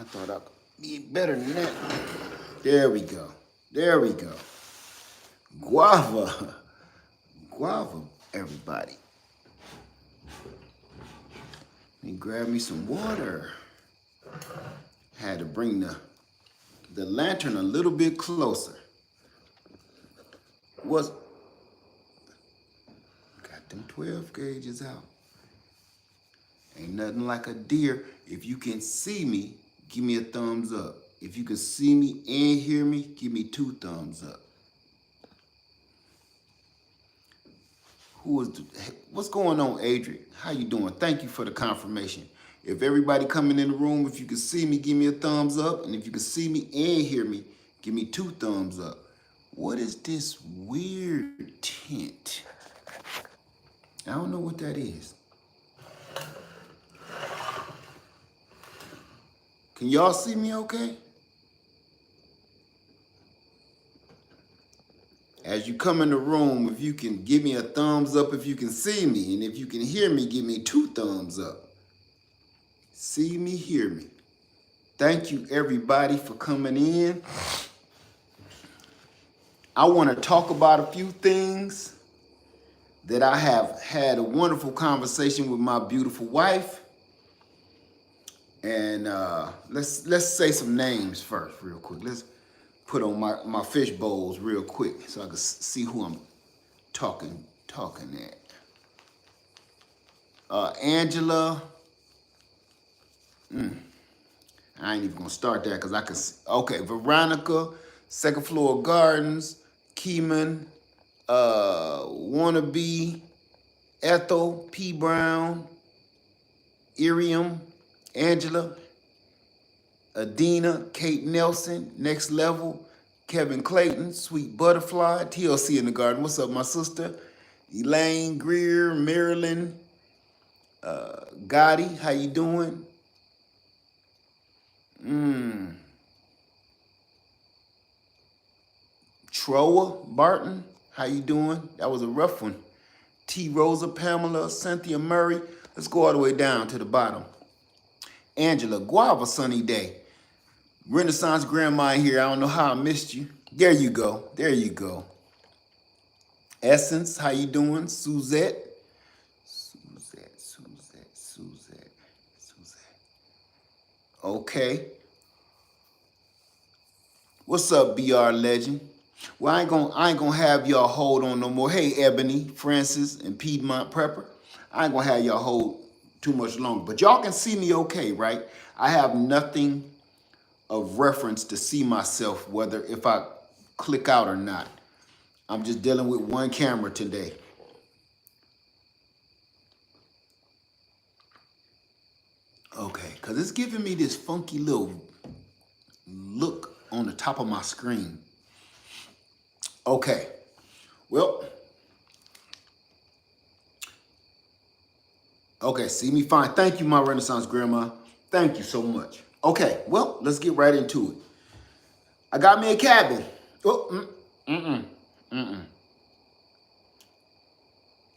I thought I could be better than that. There we go. There we go. Guava. Guava, everybody. Let me grab me some water. Had to bring the lantern a little bit closer. Got them 12 gauges out. Ain't nothing like a deer. If you can see me, give me a thumbs up. If you can see me and hear me, give me 2 thumbs up. What's going on, Adrian? How you doing? Thank you for the confirmation. If everybody coming in the room, if you can see me, give me a thumbs up. And if you can see me and hear me, give me 2 thumbs up. What is this weird tint? I don't know what that is. Can y'all see me okay? As you come in the room, if you can give me a thumbs up if you can see me, and if you can hear me, give me 2 thumbs up. See me, hear me. Thank you, everybody, for coming in. I want to talk about a few things that I have had a wonderful conversation with my beautiful wife. And let's say some names first, real quick. Let's put on my fish bowls real quick so I can see who I'm talking at. Angela. I ain't even gonna start that because I can see. Okay, Veronica, Second Floor Gardens, Keeman, Wannabe, Ethel, P. Brown, Iriam, Angela, Adina, Kate Nelson, Next Level, Kevin Clayton, Sweet Butterfly, TLC in the Garden. What's up, my sister? Elaine Greer, Marilyn, Gotti, how you doing? Troa Barton, how you doing? That was a rough one. T. Rosa, Pamela, Cynthia Murray. Let's go all the way down to the bottom. Angela, Guava Sunny Day. Renaissance Grandma here. I don't know how I missed you. There you go. There you go. Essence, how you doing? Suzette. Okay. What's up, BR Legend? Well, I ain't gonna have y'all hold on no more. Hey, Ebony, Francis, and Piedmont Prepper. I ain't gonna have y'all hold too much longer. But y'all can see me okay, right? I have nothing of reference to see myself, whether if I click out or not. I'm just dealing with one camera today. Okay, because it's giving me this funky little look on the top of my screen. Okay, well, okay, see me fine. Thank you, my Renaissance Grandma. Thank you so much. Okay, well, let's get right into it. I got me a cabin.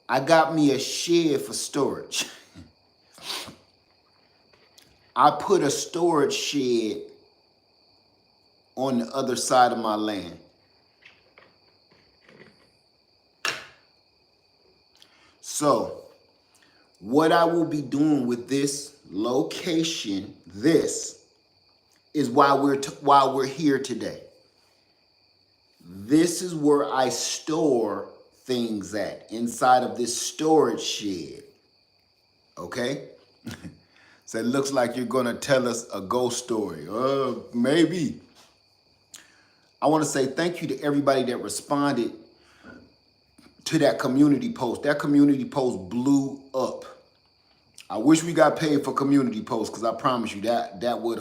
I got me a shed for storage. I put a storage shed on the other side of my land. So, what I will be doing with this location, this is why we're here today. This is where I store things at, inside of this storage shed. Okay? So it looks like you're gonna tell us a ghost story. Maybe. I wanna say thank you to everybody that responded to that community post. That community post blew up. I wish we got paid for community posts because I promise you that would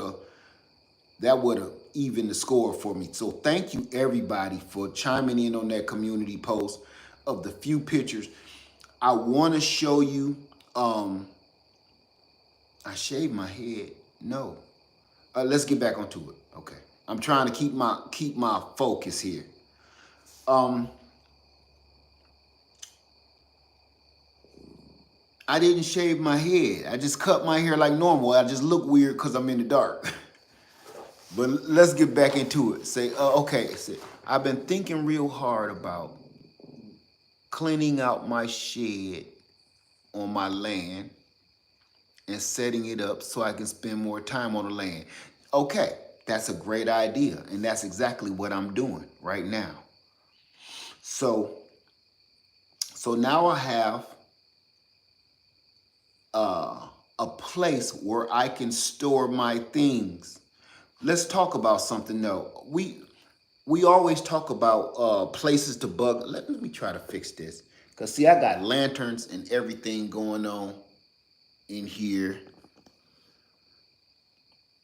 have evened the score for me. So thank you everybody for chiming in on that community post of the few pictures. I want to show you. I shaved my head. No. Let's get back onto it. Okay. I'm trying to keep my focus here. I didn't shave my head. I just cut my hair like normal. I just look weird because I'm in the dark. But let's get back into it. Say, okay, say, I've been thinking real hard about cleaning out my shed on my land and setting it up so I can spend more time on the land. Okay, that's a great idea. And that's exactly what I'm doing right now. So, so now I have a place where I can store my things. Let's talk about something though. We always talk about places to bug. Let me try to fix this. Cause see, I got lanterns and everything going on in here.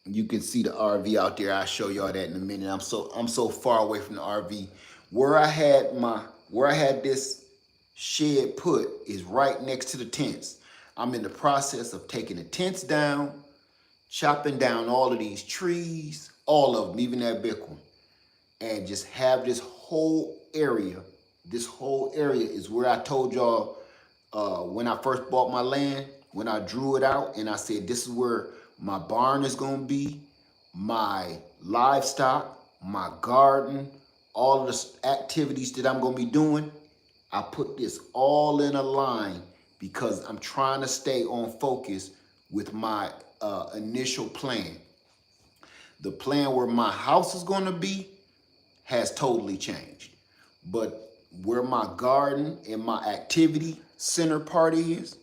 You can see the RV out there. I'll show y'all that in a minute. I'm so far away from the RV. Where I had this shed put is right next to the tents. I'm in the process of taking the tents down, chopping down all of these trees, all of them, even that big one, and just have this whole area. This whole area is where I told y'all when I first bought my land, when I drew it out and I said, this is where my barn is going to be, my livestock, my garden, all of the activities that I'm going to be doing. I put this all in a line because I'm trying to stay on focus with my initial plan. The plan where my house is going to be has totally changed. But where my garden and my activity center part is,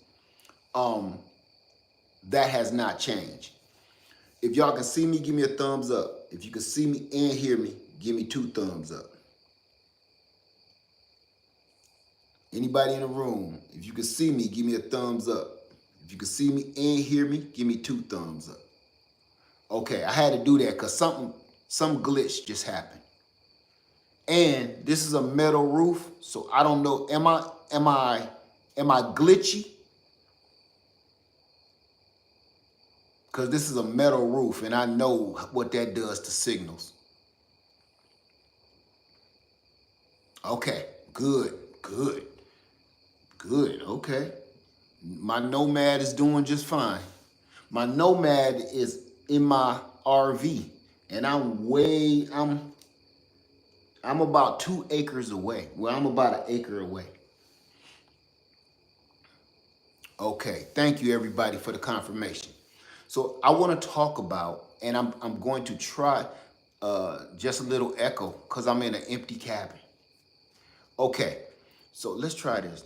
that has not changed. If y'all can see me, give me a thumbs up. If you can see me and hear me, give me 2 thumbs up. Anybody in the room, if you can see me, give me a thumbs up. If you can see me and hear me, give me 2 thumbs up. Okay, I had to do that because some glitch just happened. And this is a metal roof, so I don't know. Am I glitchy? Because this is a metal roof, and I know what that does to signals. Okay, good. Okay. My Nomad is doing just fine. My Nomad is in my RV, and I'm about 2 acres away. Well, I'm about an acre away. Okay, thank you everybody for the confirmation. So I want to talk about, and I'm going to try just a little echo because I'm in an empty cabin. Okay, so let's try this.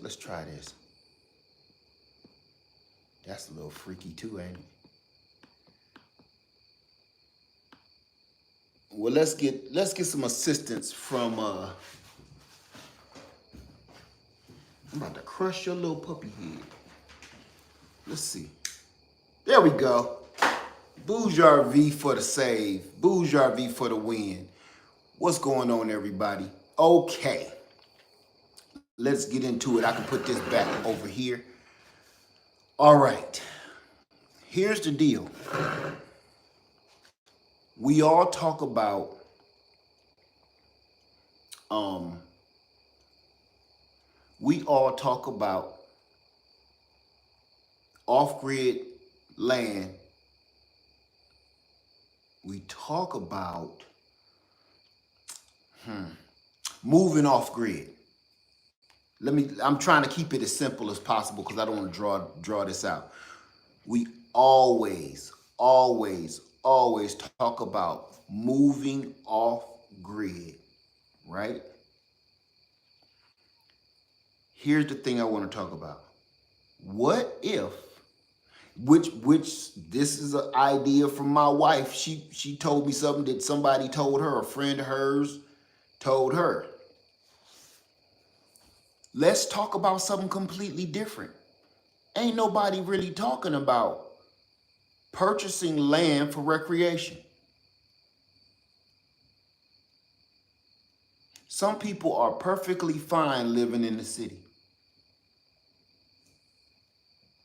That's a little freaky too, ain't it? Well, let's get some assistance from I'm about to crush your little puppy head. Let's see. There we go. Bourgeois V for the save. Bourgeois V for the win. What's going on, everybody? Okay. Let's get into it. I can put this back over here. All right. Here's the deal. We all talk about off-grid land. We talk about moving off-grid. I'm trying to keep it as simple as possible because I don't want to draw this out. We always talk about moving off-grid, right? Here's the thing I want to talk about. What if, which this is an idea from my wife. She told me something that somebody told her, a friend of hers told her. Let's talk about something completely different. Ain't nobody really talking about purchasing land for recreation. Some people are perfectly fine living in the city.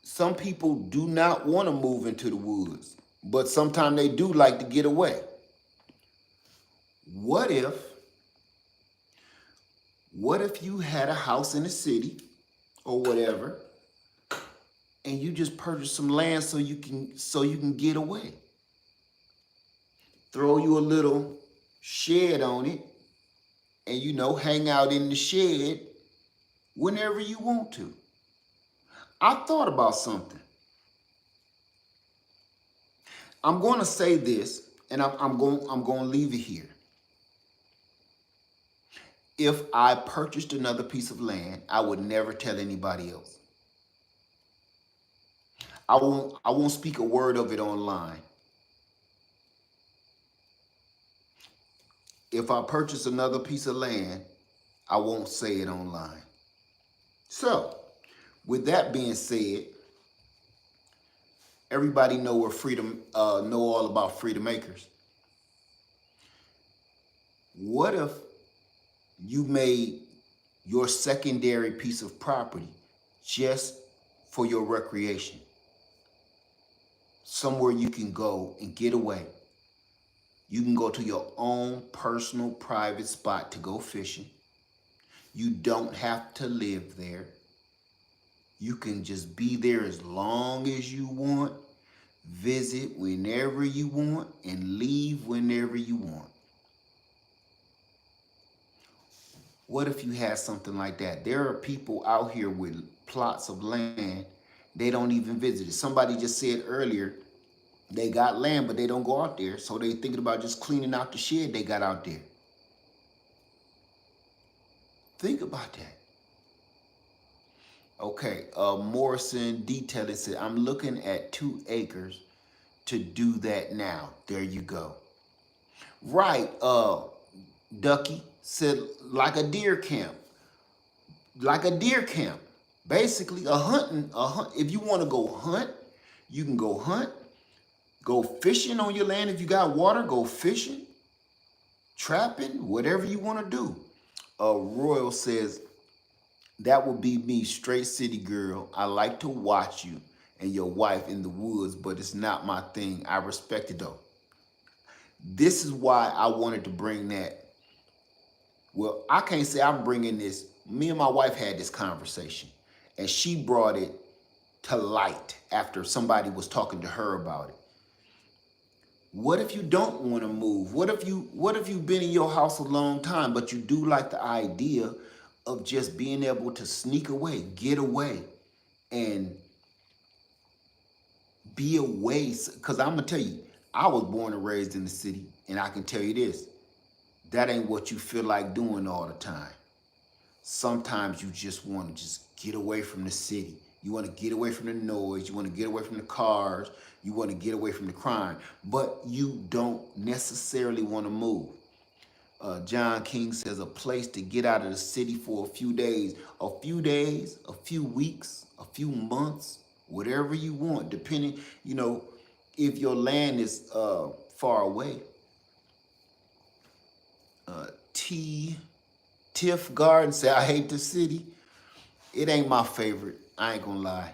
Some people do not want to move into the woods, but sometimes they do like to get away. What if you had a house in the city or whatever, and you just purchase some land so you can get away? throw you a little shed on it, and hang out in the shed whenever you want to. I thought about something. I'm going to say this, and I'm going to leave it here. If I purchased another piece of land, I would never tell anybody else. I won't speak a word of it online. If I purchase another piece of land, I won't say it online. So, with that being said, everybody know all about freedom acres. What if you made your secondary piece of property just for your recreation? Somewhere you can go and get away. You can go to your own personal private spot to go fishing. You don't have to live there. You can just be there as long as you want, visit whenever you want, and leave whenever you want. What if you had something like that? There are people out here with plots of land, they don't even visit it. Somebody just said earlier, they got land, but they don't go out there. So they thinking about just cleaning out the shed they got out there. Think about that. Okay, Morrison Detailing said, I'm looking at 2 acres to do that now. There you go. Right, Ducky said, like a deer camp. Like a deer camp. Basically, if you want to go hunt, you can go hunt. Go fishing on your land. If you got water, go fishing, trapping, whatever you want to do. Royal says, that would be me, straight city girl. I like to watch you and your wife in the woods, but it's not my thing. I respect it though. This is why I wanted to bring that. Well, I can't say I'm bringing this. Me and my wife had this conversation, and she brought it to light after somebody was talking to her about it. What if you don't want to move? What if you've been in your house a long time, but you do like the idea of just being able to sneak away, get away, and be away? Because I'm going to tell you, I was born and raised in the city, and I can tell you this, that ain't what you feel like doing all the time. Sometimes you just want to just get away from the city. You want to get away from the noise. You want to get away from the cars. You want to get away from the crime. But you don't necessarily want to move. John King says a place to get out of the city for a few days, a few weeks, a few months, whatever you want, depending, if your land is far away. Tiff Garden said, I hate the city. It ain't my favorite. I ain't gonna lie.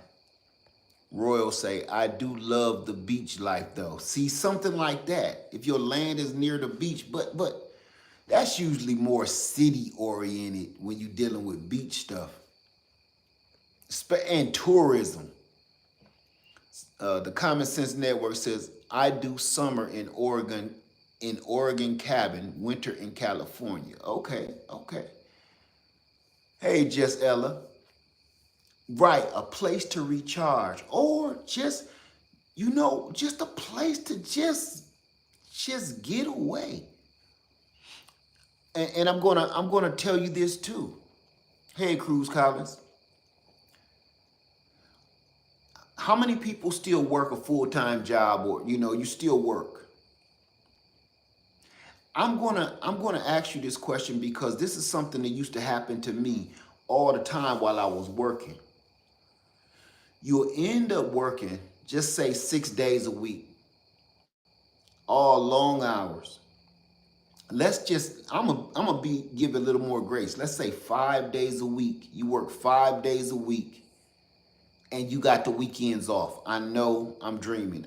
Royal say, I do love the beach life though. See, something like that. If your land is near the beach, but that's usually more city oriented when you're dealing with beach stuff. And tourism. The Common Sense Network says, I do summer in Oregon cabin, winter in California. Okay. Hey, Just Ella. Right, a place to recharge, or just, just a place to just get away. And I'm gonna tell you this too. Hey, Cruz Collins. How many people still work a full-time job, or you still work? I'm gonna ask you this question because this is something that used to happen to me all the time while I was working. You'll end up working, just say 6 days a week, all long hours. I'm gonna give it a little more grace. Let's say 5 days a week. You work 5 days a week, and you got the weekends off. I know I'm dreaming.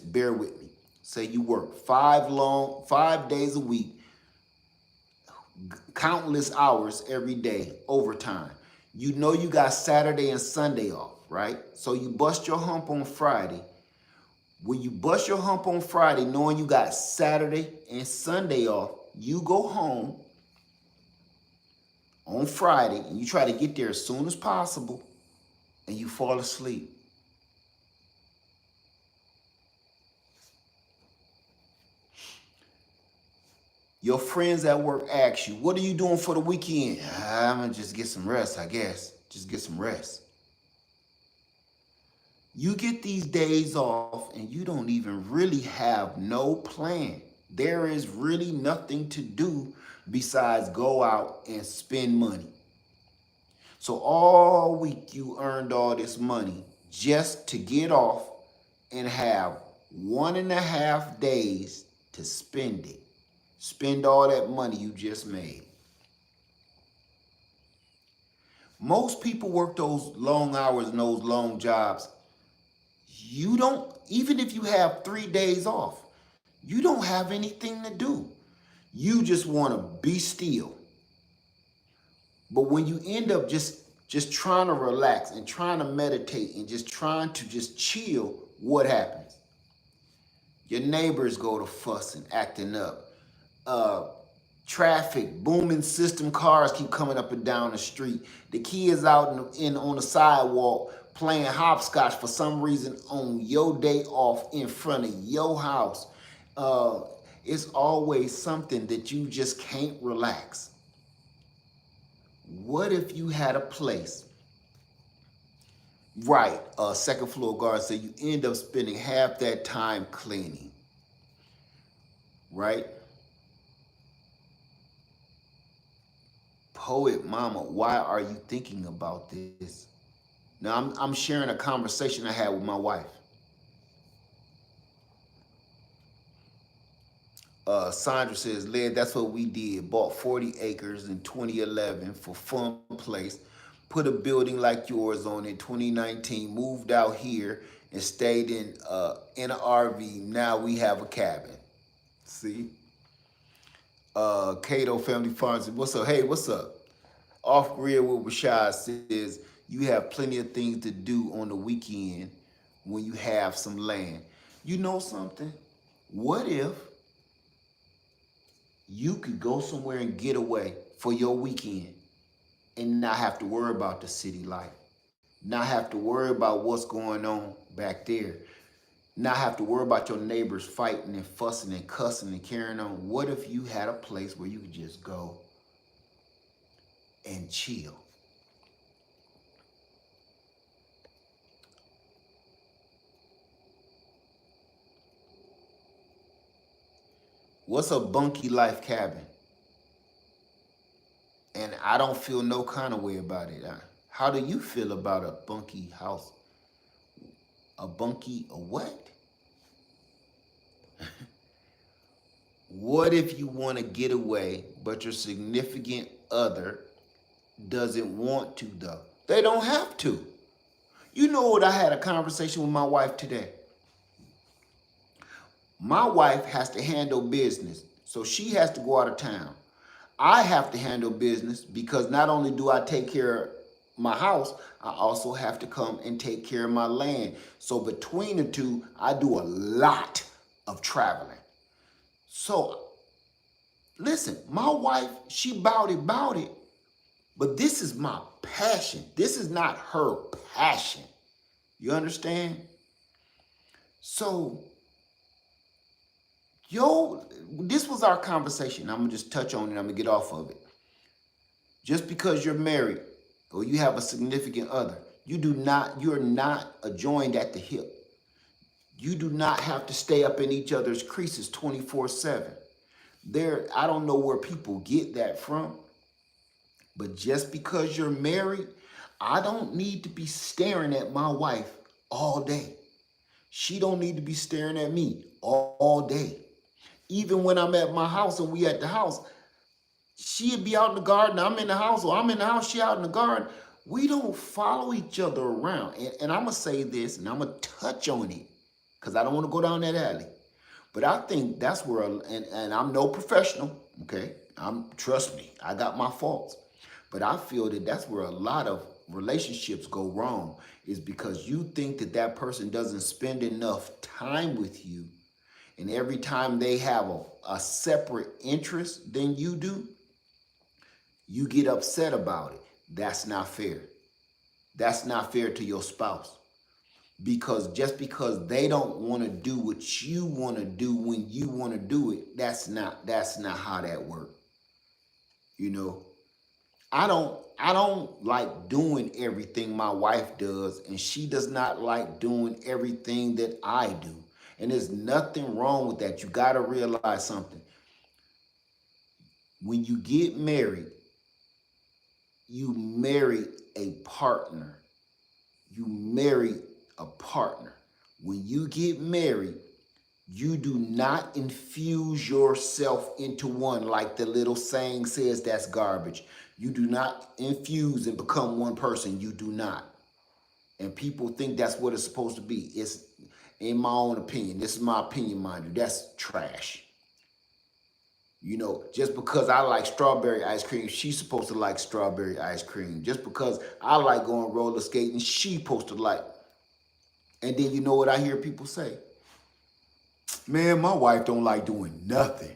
Bear with me. Say you work 5 days a week, countless hours every day, overtime. You got Saturday and Sunday off, right? So you bust your hump on Friday. When you bust your hump on Friday, knowing you got Saturday and Sunday off, you go home on Friday and you try to get there as soon as possible and you fall asleep. Your friends at work ask you, what are you doing for the weekend? I'm gonna just get some rest, I guess. Just get some rest. You get these days off and you don't even really have no plan. There is really nothing to do besides go out and spend money. So all week you earned all this money just to get off and have 1.5 days to spend it. Spend all that money you just made. Most people work those long hours and those long jobs. You don't, even if you have 3 days off, you don't have anything to do. You just want to be still. But when you end up just trying to relax and trying to meditate and just trying to just chill, what happens? Your neighbors go to fussing, acting up. Traffic, booming system, cars keep coming up and down the street. The kids out in on the sidewalk playing hopscotch for some reason on your day off in front of your house. It's always something that you just can't relax. What if you had a place? Right, second floor guard said you end up spending half that time cleaning. Right? Poet Mama, why are you thinking about this? Now I'm sharing a conversation I had with my wife. Sandra says, Led, that's what we did. Bought 40 acres in 2011 for Fun Place. Put a building like yours on in 2019. Moved out here and stayed in an RV. Now we have a cabin. See? Cato Family Farms. What's up? Hey, what's up? Off Grid with Rashad says, you have plenty of things to do on the weekend when you have some land. You know something? What if you could go somewhere and get away for your weekend and not have to worry about the city life, not have to worry about what's going on back there, not have to worry about your neighbors fighting and fussing and cussing and carrying on? What if you had a place where you could just go and chill? What's a bunky life cabin? And I don't feel no kind of way about it. How do you feel about a bunky house? A bunky, a what? What if you want to get away, but your significant other doesn't want to though? They don't have to. You know what? I had a conversation with my wife today. My wife has to handle business, so she has to go out of town. I have to handle business because not only do I take care of my house, I also have to come and take care of my land. So between the two, I do a lot of traveling. So listen, my wife, she bout it, but this is my passion. This is not her passion. You understand? So, this was our conversation. I'm gonna just touch on it. I'm gonna get off of it. Just because you're married or you have a significant other, you're not joined at the hip. You do not have to stay up in each other's creases 24/7. I don't know where people get that from, but just because you're married, I don't need to be staring at my wife all day. She don't need to be staring at me all day. Even when I'm at my house and we at the house, she'd be out in the garden, I'm in the house, or I'm in the house, she out in the garden. We don't follow each other around. And I'm going to say this, and I'm going to touch on it, because I don't want to go down that alley. But I think that's where, and I'm no professional, okay? Trust me, I got my faults. But I feel that that's where a lot of relationships go wrong is because you think that that person doesn't spend enough time with you, and every time they have a separate interest than you do, you get upset about it. That's not fair. That's not fair to your spouse. Because just because they don't want to do what you want to do when you want to do it, that's not how that works. You know, I don't like doing everything my wife does, and she does not like doing everything that I do. And there's nothing wrong with that. You got to realize something. When you get married, you marry a partner. You marry a partner. When you get married, you do not infuse yourself into one like the little saying says. That's garbage. You do not infuse and become one person. You do not. And people think that's what it's supposed to be. It's, in my own opinion, this is my opinion, mind you, that's trash. You know, just because I like strawberry ice cream, she's supposed to like strawberry ice cream. Just because I like going roller skating, she's supposed to like. And then you know what I hear people say? Man, my wife don't like doing nothing.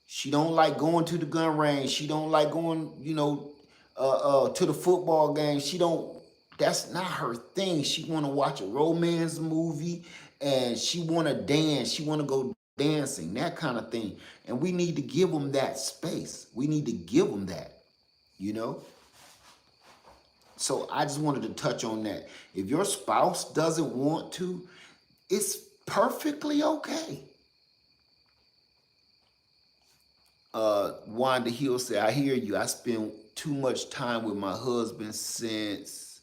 She don't like going to the gun range. She don't like going, to the football game. She don't. That's not her thing. She want to watch a romance movie, and she want to dance. She want to go dancing, that kind of thing. And we need to give them that space. We need to give them that, you know. So I just wanted to touch on that. If your spouse doesn't want to, it's perfectly okay. Wanda Hill said, I hear you. I spend too much time with my husband since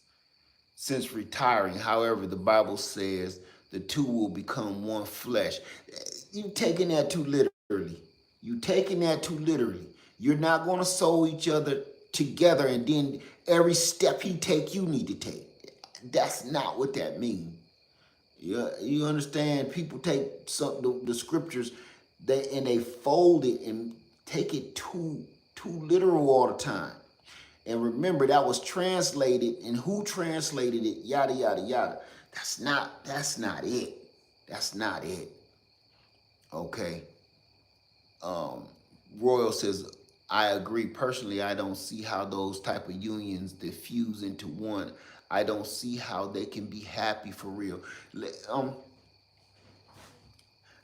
retiring. However, the Bible says the two will become one flesh. You taking that too literally. You taking that too literally. You're not going to sew each other together, and then every step he take, you need to take. That's not what that means. You understand? People take the scriptures, they fold it and take it too literal all the time. And remember, that was translated, and who translated it? Yada yada yada. That's not it. That's not it. Okay. Royal says, I agree. Personally, I don't see how those type of unions diffuse into one. I don't see how they can be happy for real.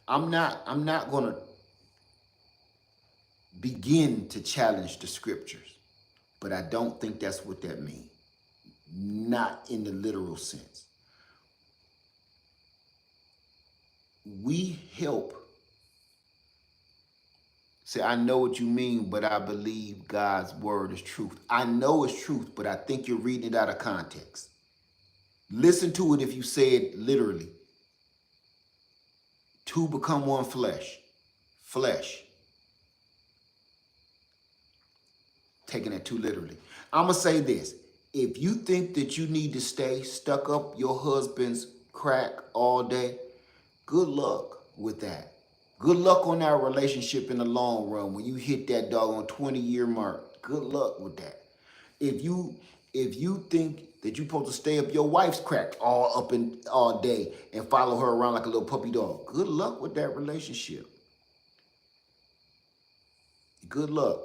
I'm not gonna begin to challenge the scriptures, but I don't think that's what that means. Not in the literal sense. We help. Say, I know what you mean, but I believe God's word is truth. I know it's truth, but I think you're reading it out of context. Listen to it if you say it literally. Two become one flesh. Flesh. Taking it too literally. I'm going to say this. If you think that you need to stay stuck up your husband's crack all day, good luck with that. Good luck on that relationship in the long run when you hit that doggone 20-year mark. Good luck with that. If you think that you're supposed to stay up your wife's crack all day and follow her around like a little puppy dog, good luck with that relationship. Good luck.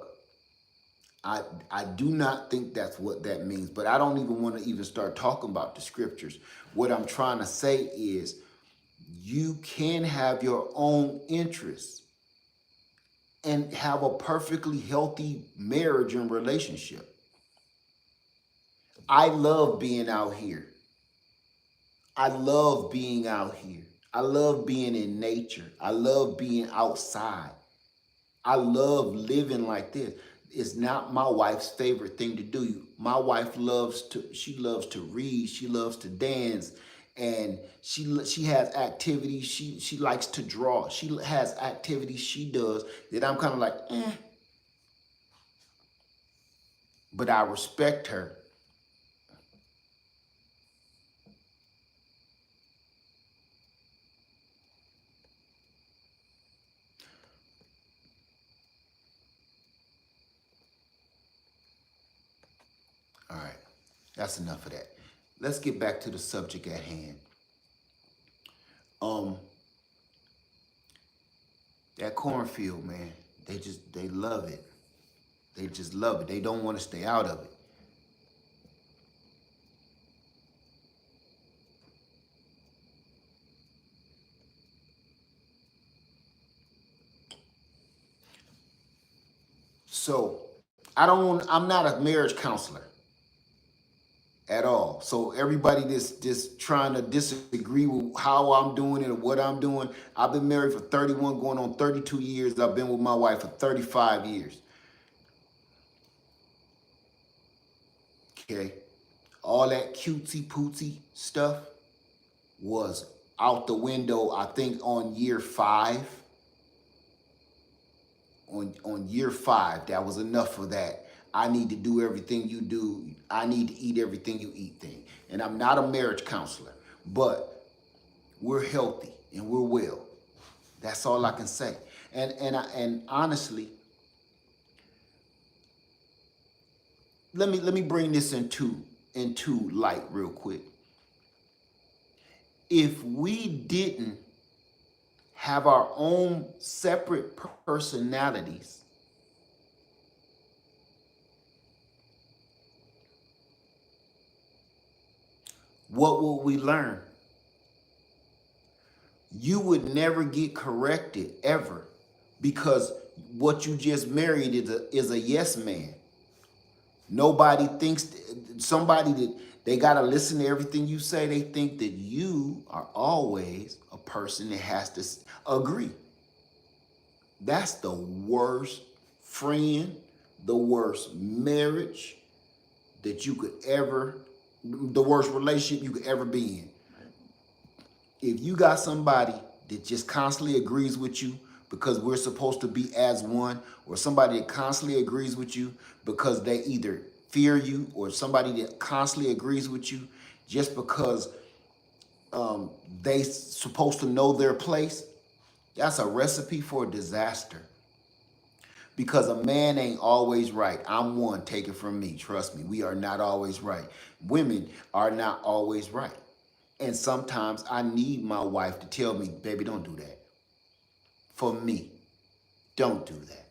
I do not think that's what that means, but I don't even want to even start talking about the scriptures. What I'm trying to say is you can have your own interests and have a perfectly healthy marriage and relationship. I love being out here. I love being out here. I love being in nature. I love being outside. I love living like this. It's not my wife's favorite thing to do. My wife loves to read, she loves to dance, and she has activities. She likes to draw. She has activities she does that I'm kind of like, eh. But I respect her. All right. That's enough of that. Let's get back to the subject at hand. Um, that cornfield, man, they love it. They just love it. They don't want to stay out of it. So I'm not a marriage counselor at all. So everybody that's just trying to disagree with how I'm doing it or what I'm doing, I've been married for 31, going on 32 years. I've been with my wife for 35 years. Okay. All that cutesy pootsy stuff was out the window, I think on year 5. On year 5, that was enough of that. I need to do everything you do. I need to eat everything you eat thing. And I'm not a marriage counselor, but we're healthy and we're well. That's all I can say. And honestly, let me bring this into light real quick. If we didn't have our own separate personalities, what will we learn? You would never get corrected ever, because what you just married is a yes man. Nobody thinks, somebody that they got to listen to everything you say. They think that you are always a person that has to agree. That's the worst friend, the worst marriage that you could ever, the worst relationship you could ever be in. If you got somebody that just constantly agrees with you because we're supposed to be as one, or somebody that constantly agrees with you because they either fear you, or somebody that constantly agrees with you just because they supposed to know their place, that's a recipe for disaster. Because a man ain't always right. I'm one, take it from me. Trust me, we are not always right. Women are not always right. And sometimes I need my wife to tell me, baby, don't do that. For me, don't do that.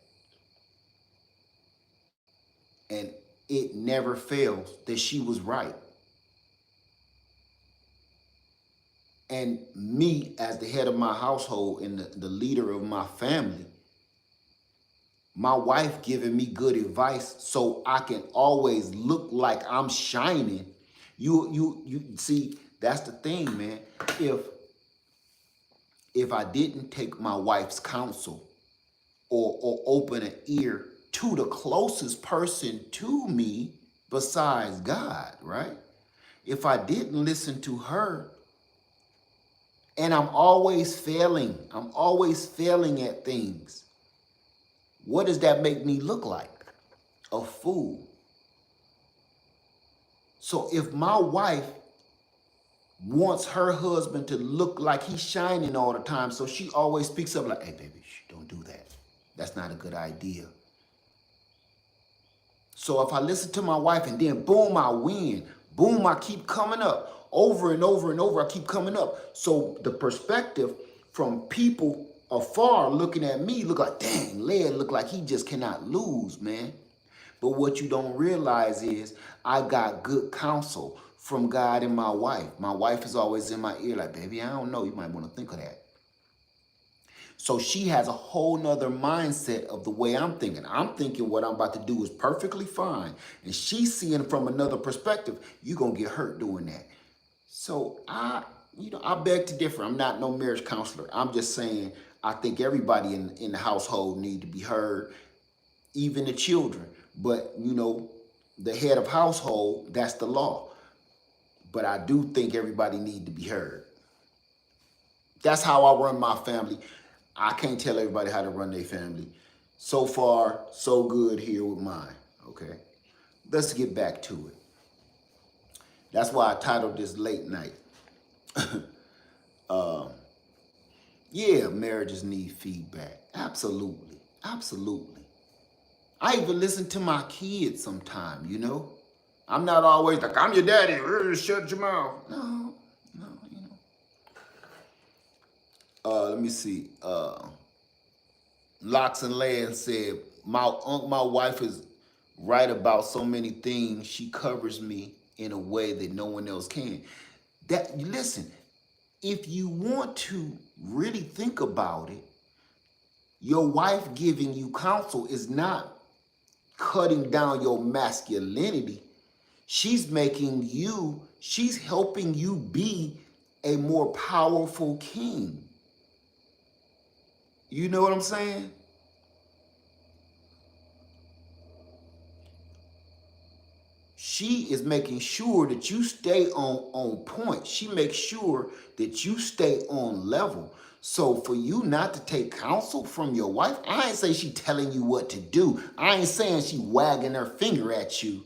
And it never fails that she was right. And me, as the head of my household and the leader of my family, my wife giving me good advice so I can always look like I'm shining. You see, that's the thing, man. If I didn't take my wife's counsel, or open an ear to the closest person to me besides God, right? If I didn't listen to her, and I'm always failing at things, what does that make me look like? A fool. So if my wife wants her husband to look like he's shining all the time, so she always speaks up like, hey, baby, don't do that. That's not a good idea. So if I listen to my wife and then boom, I win. Boom, I keep coming up. Over and over and over, I keep coming up. So the perspective from people afar looking at me look like, dang, Led look like he just cannot lose, man. But what you don't realize is I got good counsel from God and my wife. My wife is always in my ear like, baby, I don't know. You might want to think of that. So she has a whole nother mindset of the way I'm thinking. I'm thinking what I'm about to do is perfectly fine. And she's seeing from another perspective, you're going to get hurt doing that. So I beg to differ. I'm not no marriage counselor. I'm just saying, I think everybody in the household need to be heard, even the children. But, the head of household, that's the law. But I do think everybody need to be heard. That's how I run my family. I can't tell everybody how to run their family. So far, so good here with mine, okay? Let's get back to it. That's why I titled this Late Night. Yeah, marriages need feedback. Absolutely, absolutely. I even listen to my kids sometime, I'm not always like, I'm your daddy. Shut your mouth. No, no, you know. Let me see. Locks and Land said, my wife is right about so many things. She covers me in a way that no one else can. That listen, if you want to really think about it, your wife giving you counsel is not cutting down your masculinity. She's helping you be a more powerful king. You know what I'm saying? She is making sure that you stay on point. She makes sure that you stay on level. So for you not to take counsel from your wife, I ain't say she telling you what to do. I ain't saying she wagging her finger at you.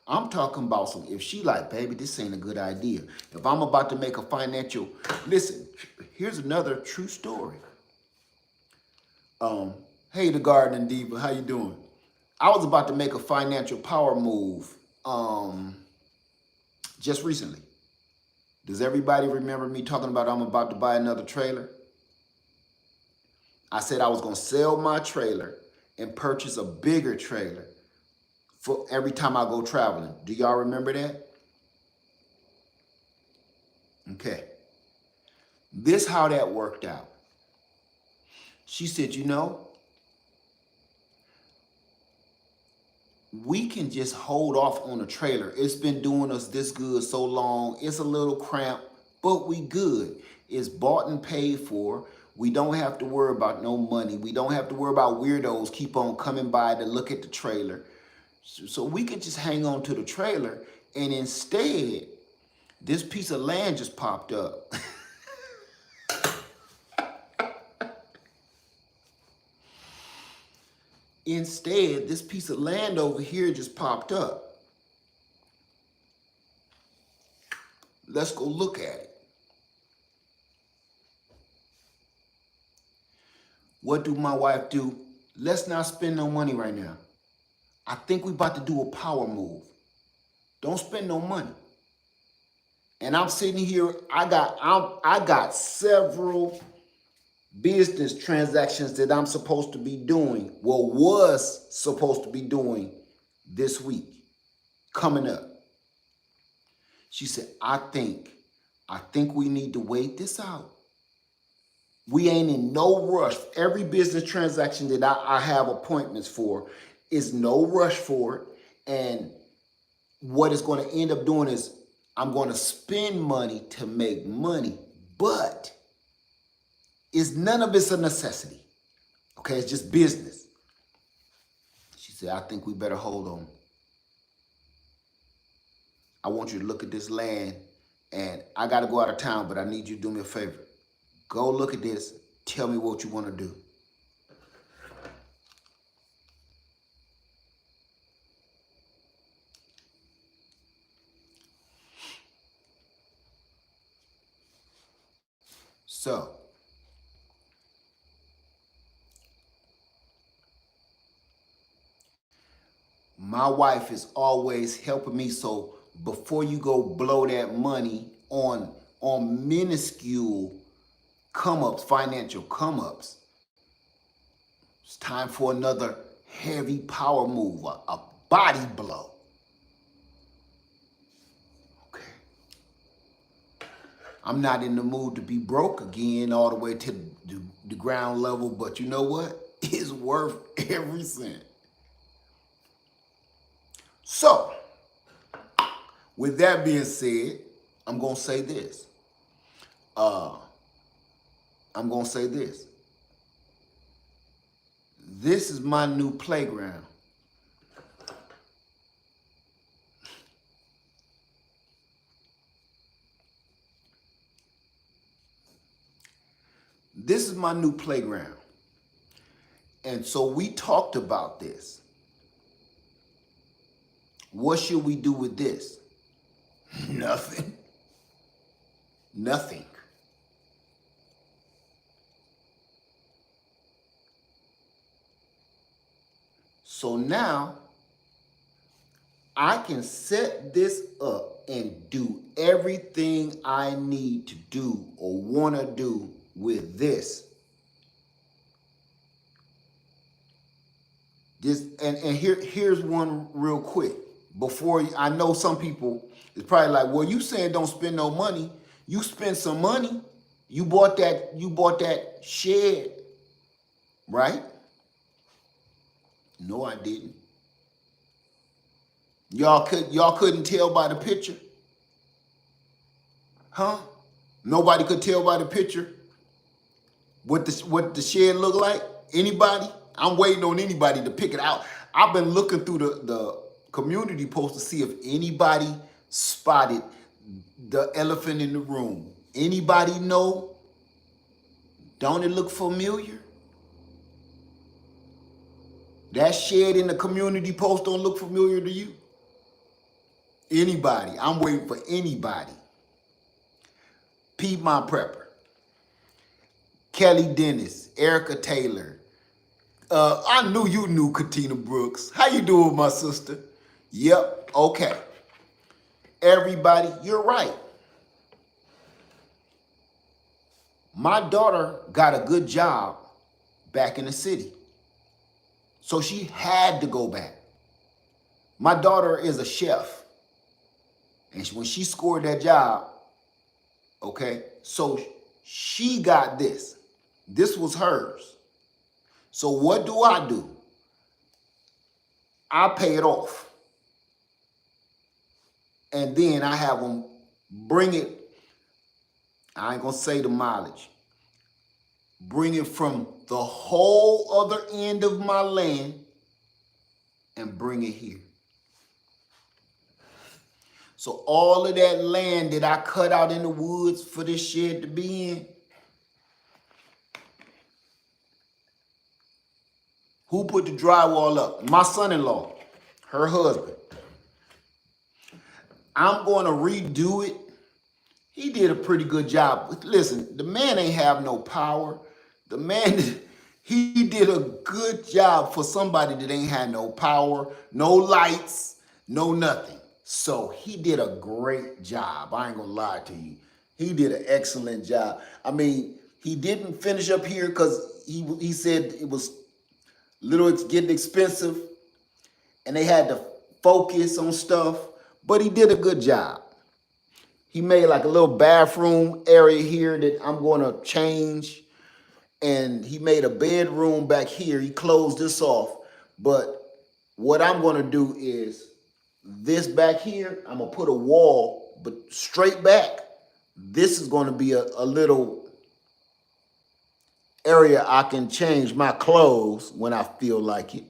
I'm talking about some, if she like, baby, this ain't a good idea. If I'm about to make a financial, listen, here's another true story. Hey, the Gardening Diva, how you doing? I was about to make a financial power move just recently. Does everybody remember me talking about I'm about to buy another trailer? I said I was gonna sell my trailer and purchase a bigger trailer for every time I go traveling. Do y'all remember that? Okay. This how that worked out. She said, you know, we can just hold off on the trailer. It's been doing us this good so long. It's a little cramped, but we good. It's bought and paid for. We don't have to worry about no money. We don't have to worry about weirdos keep on coming by to look at the trailer. So we could just hang on to the trailer, and instead, this piece of land just popped up. Instead, this piece of land over here just popped up. Let's go look at it. What do my wife do? Let's not spend no money right now. I think we about to do a power move. Don't spend no money. And I'm sitting here, I got several business transactions that I'm supposed to be doing, well, was supposed to be doing this week, coming up. She said, I think we need to wait this out. We ain't in no rush. Every business transaction that I have appointments for is no rush for it. And what it's going to end up doing is I'm going to spend money to make money, but none of it's a necessity. Okay, it's just business. She said, I think we better hold on. I want you to look at this land, and I got to go out of town, but I need you to do me a favor. Go look at this. Tell me what you want to do. So, my wife is always helping me. So before you go blow that money on minuscule come-ups, financial come-ups, it's time for another heavy power move, a body blow. Okay. I'm not in the mood to be broke again all the way to the ground level, but you know what? It's worth every cent. So, with that being said, I'm going to say this. I'm going to say this. This is my new playground. This is my new playground. And so we talked about this. What should we do with this? Nothing. Nothing. So now I can set this up and do everything I need to do or want to do with this. Here's one real quick. I know some people is probably like, well, you saying don't spend no money. You spent some money. You bought that shed, right? No, I didn't. Y'all couldn't tell by the picture? Huh? Nobody could tell by the picture what the shed look like? Anybody? I'm waiting on anybody to pick it out. I've been looking through the community post to see if anybody spotted the elephant in the room. Anybody know? Don't it look familiar? That shed in the community post don't look familiar to you? Anybody? I'm waiting for anybody. Pete My Prepper, Kelly Dennis, Erica Taylor. I knew you knew Katina Brooks. How you doing, my sister? Yep, okay. Everybody, you're right. My daughter got a good job back in the city. So she had to go back. My daughter is a chef. And when she scored that job, okay, so she got this. This was hers. So what do? I pay it off. And then I have them bring it, I ain't gonna say the mileage, bring it from the whole other end of my land and bring it here. So all of that land that I cut out in the woods for this shed to be in, who put the drywall up? My son-in-law, her husband. I'm going to redo it. He did a pretty good job. Listen, the man ain't have no power. The man, he did a good job for somebody that ain't had no power, no lights, no nothing. So he did a great job. I ain't gonna lie to you. He did an excellent job. I mean, he didn't finish up here because he said it was getting expensive and they had to focus on stuff, but he did a good job. He made like a little bathroom area here that I'm going to change. And he made a bedroom back here. He closed this off. But what I'm going to do is this back here, I'm going to put a wall, but straight back. This is going to be a little area I can change my clothes when I feel like it.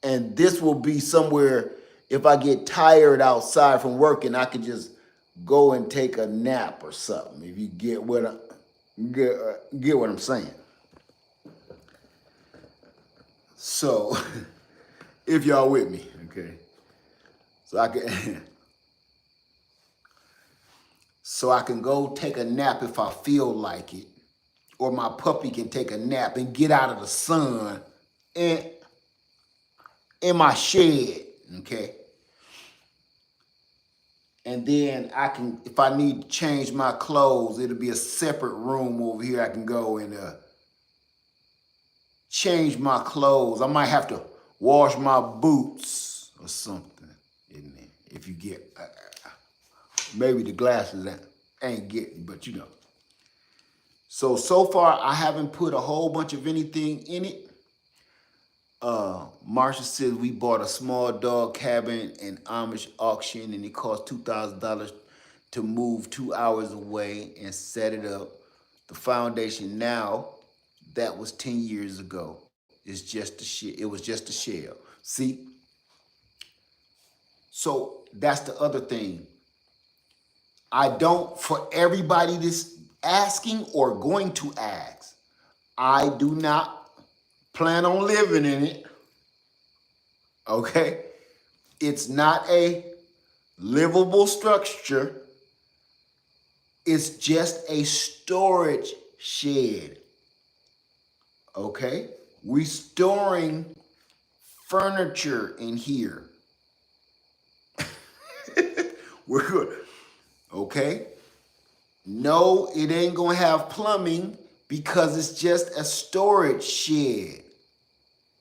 And this will be somewhere, if I get tired outside from working, I can just go and take a nap or something, if you get what I'm saying. So, if y'all with me, okay. So I can go take a nap if I feel like it, or my puppy can take a nap and get out of the sun in my shed, okay? And then I can, if I need to change my clothes, it'll be a separate room over here. I can go and change my clothes. I might have to wash my boots or something in there. If you get, maybe the glasses ain't getting, but you know. So far, I haven't put a whole bunch of anything in it. Marsha said we bought a small dog cabin in Amish auction and it cost $2,000 to move 2 hours away and set it up. The foundation now, that was 10 years ago. It's just a shell. It was just a shell. See? So that's the other thing. I don't, for everybody that's asking or going to ask, I do not plan on living in it. Okay? It's not a livable structure. It's just a storage shed. Okay? We storing furniture in here. We're good. Okay? No, it ain't gonna have plumbing because it's just a storage shed.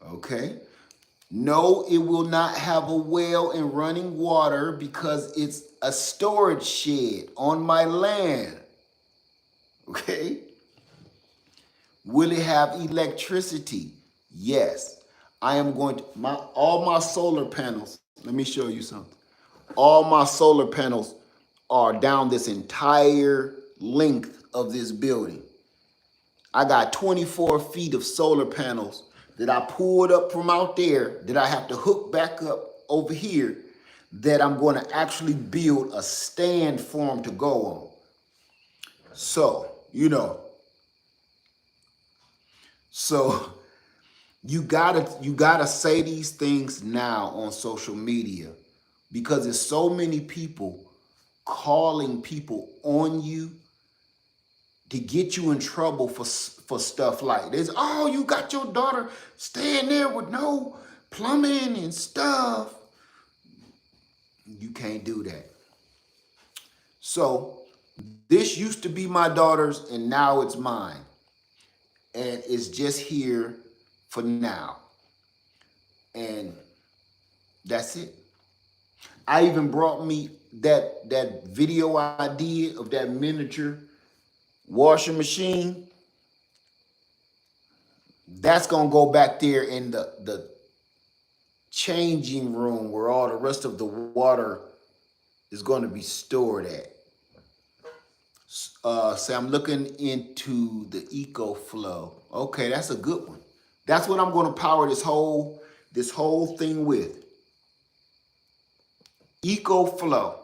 Okay? No, it will not have a well and running water because it's a storage shed on my land. Okay? Will it have electricity? Yes. I am going to all my solar panels. Let me show you something. All my solar panels are down this entire length of this building. I got 24 feet of solar panels that I pulled up from out there that I have to hook back up over here that I'm going to actually build a stand for them to go on. So, so you gotta say these things now on social media because there's so many people calling people on you to get you in trouble for stuff like this. Oh, you got your daughter staying there with no plumbing and stuff. You can't do that. So this used to be my daughter's and now it's mine. And it's just here for now. And that's it. I even brought me that video I did of that miniature washing machine. That's gonna go back there in the changing room where all the rest of the water is going to be stored at. So I'm looking into the eco flow. Okay, that's a good one. That's what I'm going to power this whole thing with. Eco flow.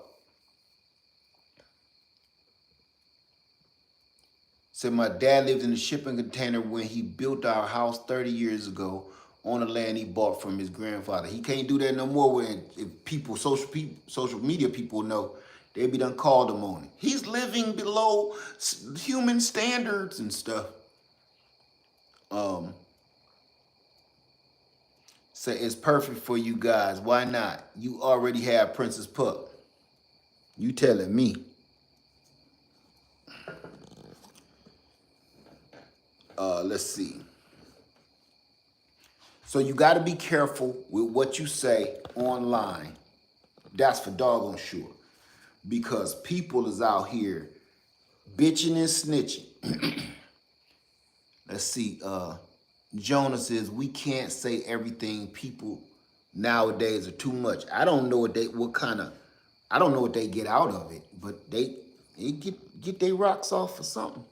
Said my dad lived in a shipping container when he built our house 30 years ago on the land he bought from his grandfather. He can't do that no more when if people, social media people know, they be done called him on it. He's living below human standards and stuff. Say it's perfect for you guys. Why not? You already have Princess Pup. You telling me. Let's see. So you got to be careful with what you say online. That's for doggone sure. Because people is out here bitching and snitching. Let's see. Jonah says we can't say everything. People nowadays are too much. I don't know I don't know what they get out of it, but they get their rocks off for something.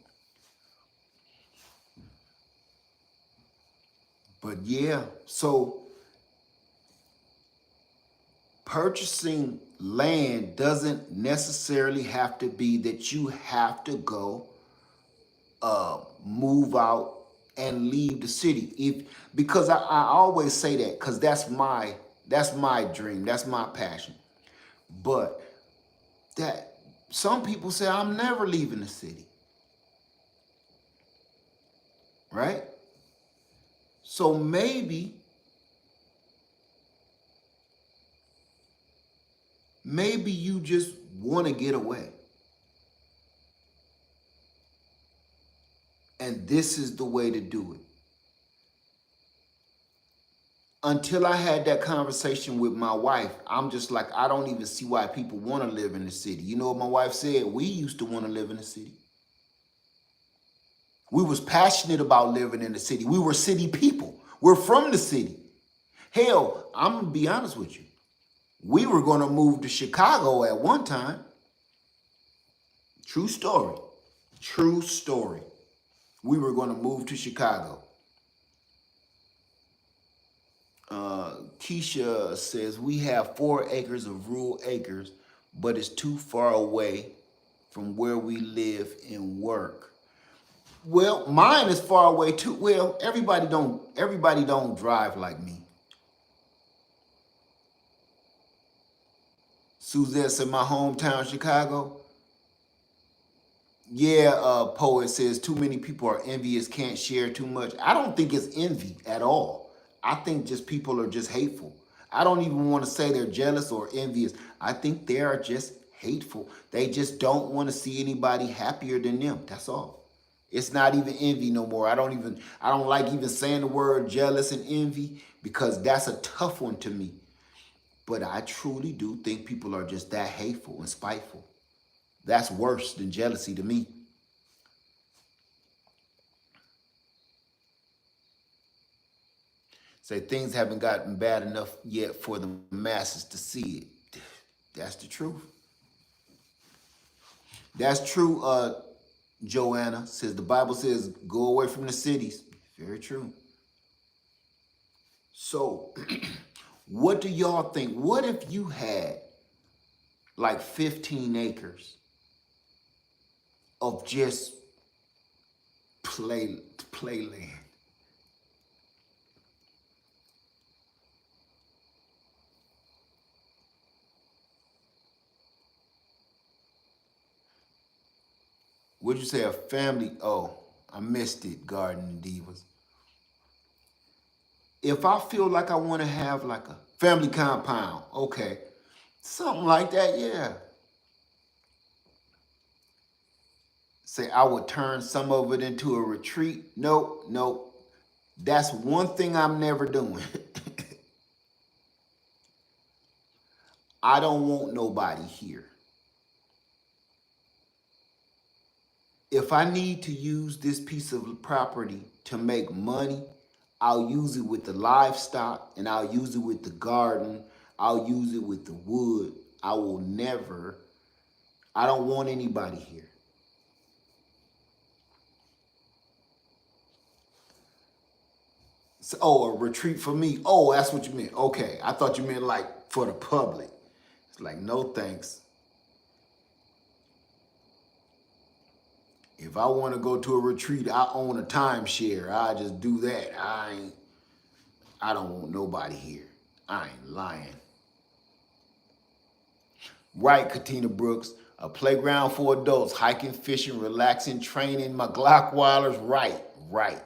But yeah, so purchasing land doesn't necessarily have to be that you have to go move out and leave the city. Because I always say that because that's my dream, that's my passion. But that some people say I'm never leaving the city, right? So maybe you just want to get away. And this is the way to do it. Until I had that conversation with my wife, I'm just like, I don't even see why people want to live in the city. You know what my wife said? We used to want to live in the city. We was passionate about living in the city. We were city people. We're from the city. Hell, I'm going to be honest with you. We were going to move to Chicago at one time. True story. True story. We were going to move to Chicago. Keisha says, we have 4 acres of rural acres, but it's too far away from where we live and work. Well, mine is far away too. Well, everybody don't drive like me. Suzette said, my hometown, Chicago. Yeah, Poet says, too many people are envious, can't share too much. I don't think it's envy at all. I think just people are just hateful. I don't even want to say they're jealous or envious. I think they are just hateful. They just don't want to see anybody happier than them. That's all. It's not even envy no more. I don't like even saying the word jealous and envy because that's a tough one to me. But I truly do think people are just that hateful and spiteful. That's worse than jealousy to me. Say things haven't gotten bad enough yet for the masses to see it. That's the truth. That's true, Joanna. Says the Bible says, go away from the cities. Very true. So, what do y'all think? What if you had like 15 acres of just playland? Would you say a family? Oh, I missed it, Garden Divas. If I feel like I want to have like a family compound, okay, something like that, yeah. Say I would turn some of it into a retreat. Nope, nope. That's one thing I'm never doing. I don't want nobody here. If I need to use this piece of property to make money, I'll use it with the livestock and I'll use it with the garden. I'll use it with the wood. I will never, I don't want anybody here. So, oh, a retreat for me. Oh, that's what you meant. Okay. I thought you meant like for the public. It's like, no thanks. If I want to go to a retreat, I own a timeshare. I just do that. I don't want nobody here. I ain't lying. Right, Katina Brooks. A playground for adults, hiking, fishing, relaxing, training, my Glockwilers. Right, right,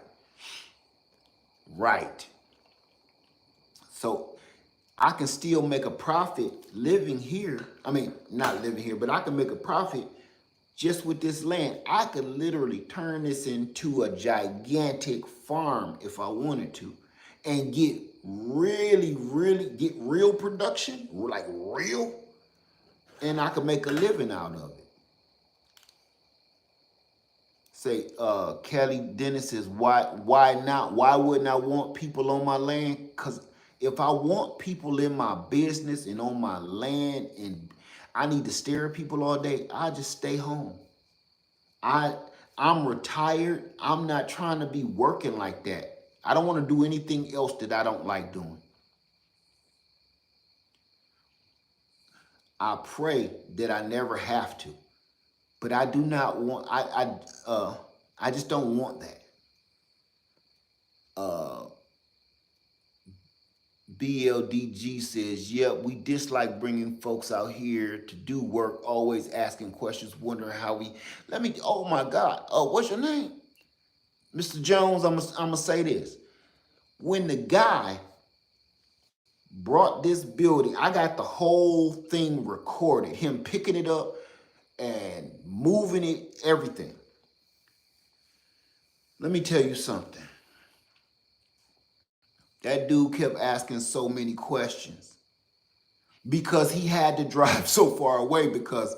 right. So I can still make a profit living here. I mean, not living here, but I can make a profit just with this land. I could literally turn this into a gigantic farm if I wanted to and get get real production, like real, and I could make a living out of it. Say, Kelly Dennis says, why not? Why wouldn't I want people on my land? Because if I want people in my business and on my land and I need to stare at people all day, I just stay home. I I'm retired. I'm not trying to be working like that. I don't want to do anything else that I don't like doing. I pray that I never have to, but I do not want. I just don't want that. Uh, BLDG says, "Yep, we dislike bringing folks out here to do work. Always asking questions, wondering how we. Let me. Oh my God. What's your name, Mr. Jones? I'm gonna say this. When the guy brought this building, I got the whole thing recorded. Him picking it up and moving it, everything. Let me tell you something. That dude kept asking so many questions because he had to drive so far away because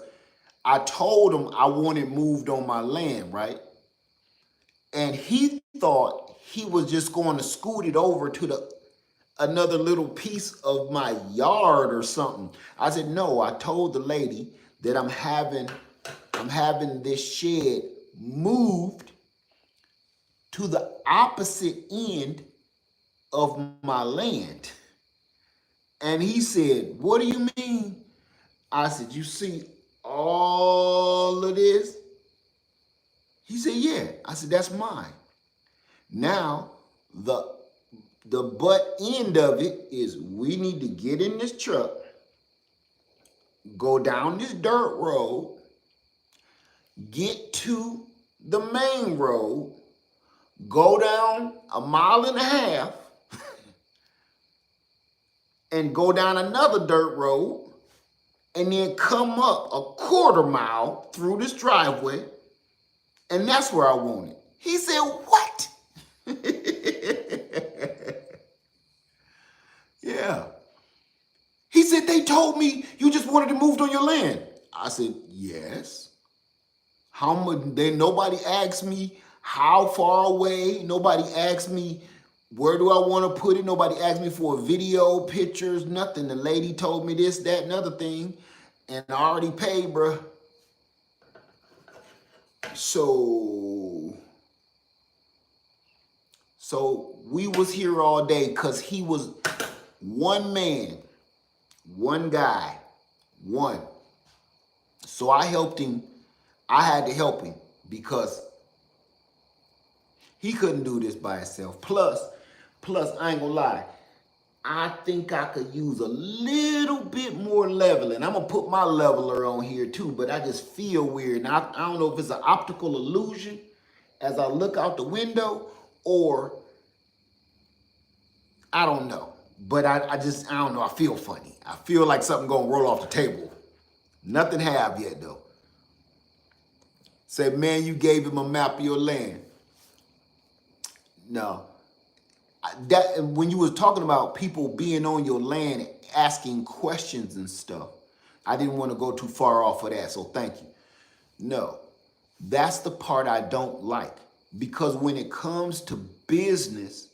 I told him I wanted moved on my land, right? And he thought he was just going to scoot it over to the another little piece of my yard or something. I said, no, I told the lady that I'm having this shed moved to the opposite end of my land. And he said, what do you mean? I said, you see all of this? He said, yeah. I said, that's mine. Now, the butt end of it is we need to get in this truck, go down this dirt road, get to the main road, go down a mile and a half, and go down another dirt road, and then come up a quarter mile through this driveway, and that's where I want it. He said, what? Yeah. He said, they told me you just wanted to move on your land. I said, yes. How much? Then nobody asked me how far away. Nobody asked me where do I want to put it. Nobody asked me for a video, pictures, nothing. The lady told me this, that, and other thing, and I already paid, bruh. So we was here all day because he was one man, one guy, one. So I helped him. I had to help him because he couldn't do this by himself. Plus, I ain't gonna lie, I think I could use a little bit more leveling. I'm gonna put my leveler on here too, but I just feel weird. And I don't know if it's an optical illusion as I look out the window, or I don't know. But I don't know, I feel funny. I feel like something gonna roll off the table. Nothing have yet though. Say, man, you gave him a map of your land. No. That when you was talking about people being on your land, asking questions and stuff, I didn't want to go too far off of that, so thank you. No, that's the part I don't like, because when it comes to business,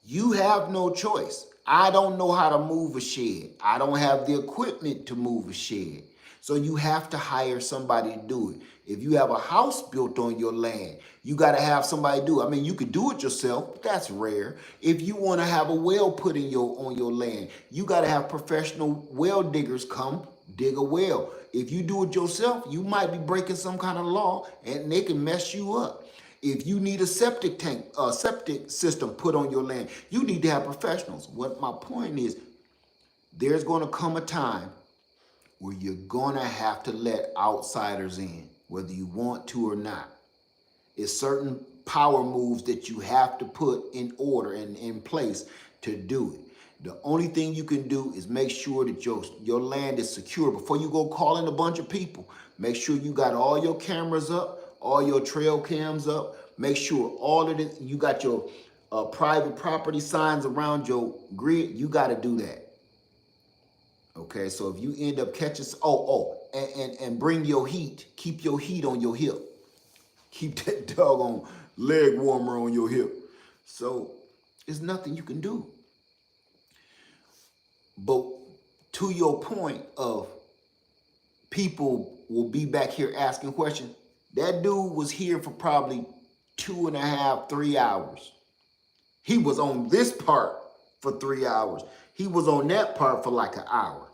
you have no choice. I don't know how to move a shed. I don't have the equipment to move a shed. So you have to hire somebody to do it. If you have a house built on your land, you got to have somebody do it. I mean, you could do it yourself, but that's rare. If you want to have a well put in on your land, you got to have professional well diggers come dig a well. If you do it yourself, you might be breaking some kind of law and they can mess you up. If you need a septic tank, septic system put on your land, you need to have professionals. What my point is, there's going to come a time where you're going to have to let outsiders in, whether you want to or not. It's certain power moves that you have to put in order and in place to do it. The only thing you can do is make sure that your land is secure. Before you go calling a bunch of people, make sure you got all your cameras up, all your trail cams up. Make sure all of it, you got your private property signs around your grid. You got to do that. Okay, so if you end up catching, and bring your heat. Keep your heat on your hip. Keep that doggone leg warmer on your hip. So there's nothing you can do. But to your point of people will be back here asking questions, that dude was here for probably 2.5, 3 hours. He was on this part for 3 hours. He was on that part for like an hour.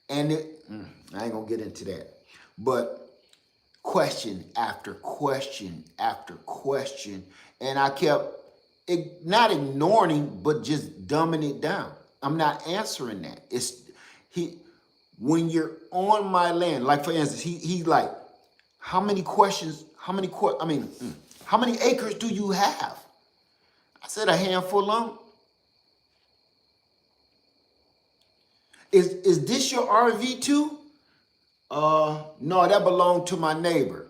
And I ain't gonna get into that. But question after question after question. And I kept not ignoring him, but just dumbing it down. I'm not answering that. When you're on my land, like for instance, he's like, how many acres do you have? I said a handful of them. Is this your RV too? No, that belonged to my neighbor.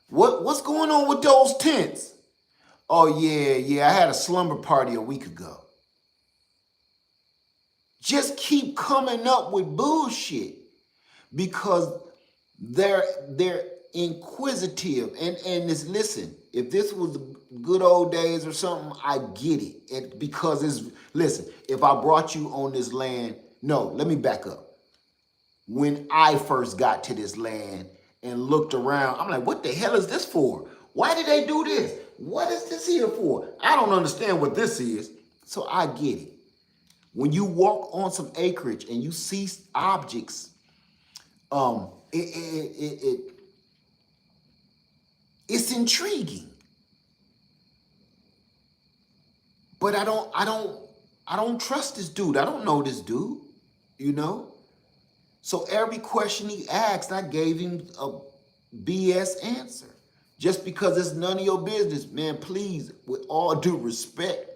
What's going on with those tents? Oh yeah, I had a slumber party a week ago. Just keep coming up with bullshit because they're inquisitive and listen, if this was the good old days or something, I get it. Because listen, if I brought you on this land, no, let me back up. When I first got to this land and looked around, I'm like, what the hell is this for? Why did they do this? What is this here for? I don't understand what this is. So I get it. When you walk on some acreage and you see objects, it's intriguing. But I don't trust this dude. I don't know this dude, you know? So every question he asked, I gave him a BS answer. Just because it's none of your business, man, please, with all due respect,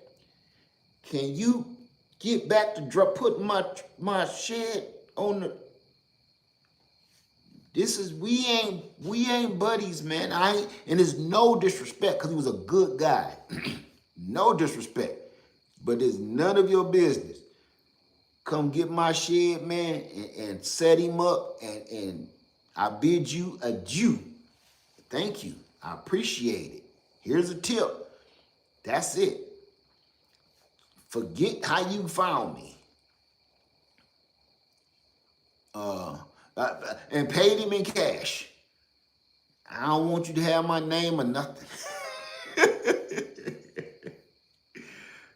can you get back to putting my shed on the. This is we ain't buddies, man. I ain't, and it's no disrespect because he was a good guy. No disrespect, but it's none of your business. Come get my shed, man, and set him up, and I bid you adieu. Thank you. I appreciate it. Here's a tip. That's it. Forget how you found me. Uh, and paid him in cash. I don't want you to have my name or nothing.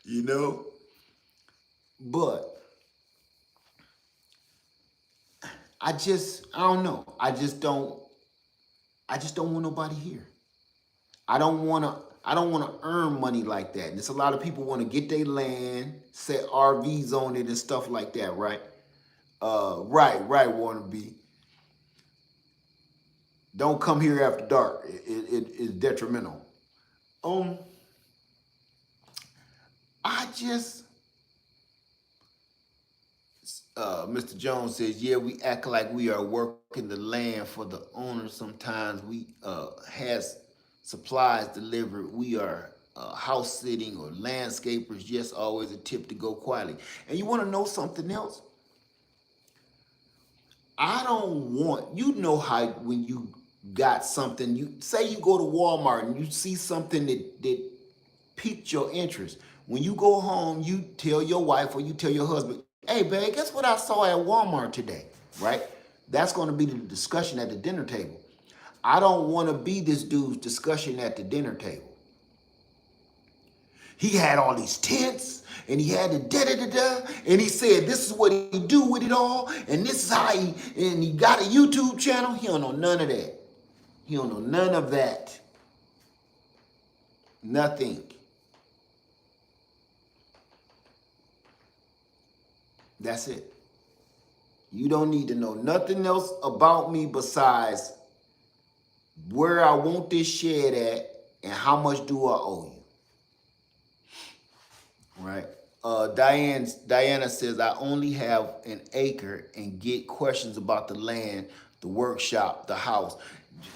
You know? But I don't know. I just don't want nobody here. I don't wanna earn money like that. And there's a lot of people want to get their land, set RVs on it and stuff like that, right? Right, Warner B. Don't come here after dark. It's detrimental. Um, I just Mr. Jones says, yeah, we act like we are working the land for the owner. Sometimes we has supplies delivered. We are house sitting or landscapers. Yes, always a tip to go quietly. And you want to know something else? I don't want, you know how when you got something, you say you go to Walmart and you see something that piqued your interest. When you go home, you tell your wife or you tell your husband, hey, babe, guess what I saw at Walmart today, right? That's going to be the discussion at the dinner table. I don't want to be this dude's discussion at the dinner table. He had all these tents and he had the da-da-da-da and he said this is what he do with it all and this is how he got a YouTube channel. He don't know none of that. He don't know none of that. Nothing. That's it. You don't need to know nothing else about me besides where I want this shed at and how much do I owe you. Right. Diana says, I only have an acre and get questions about the land, the workshop, the house.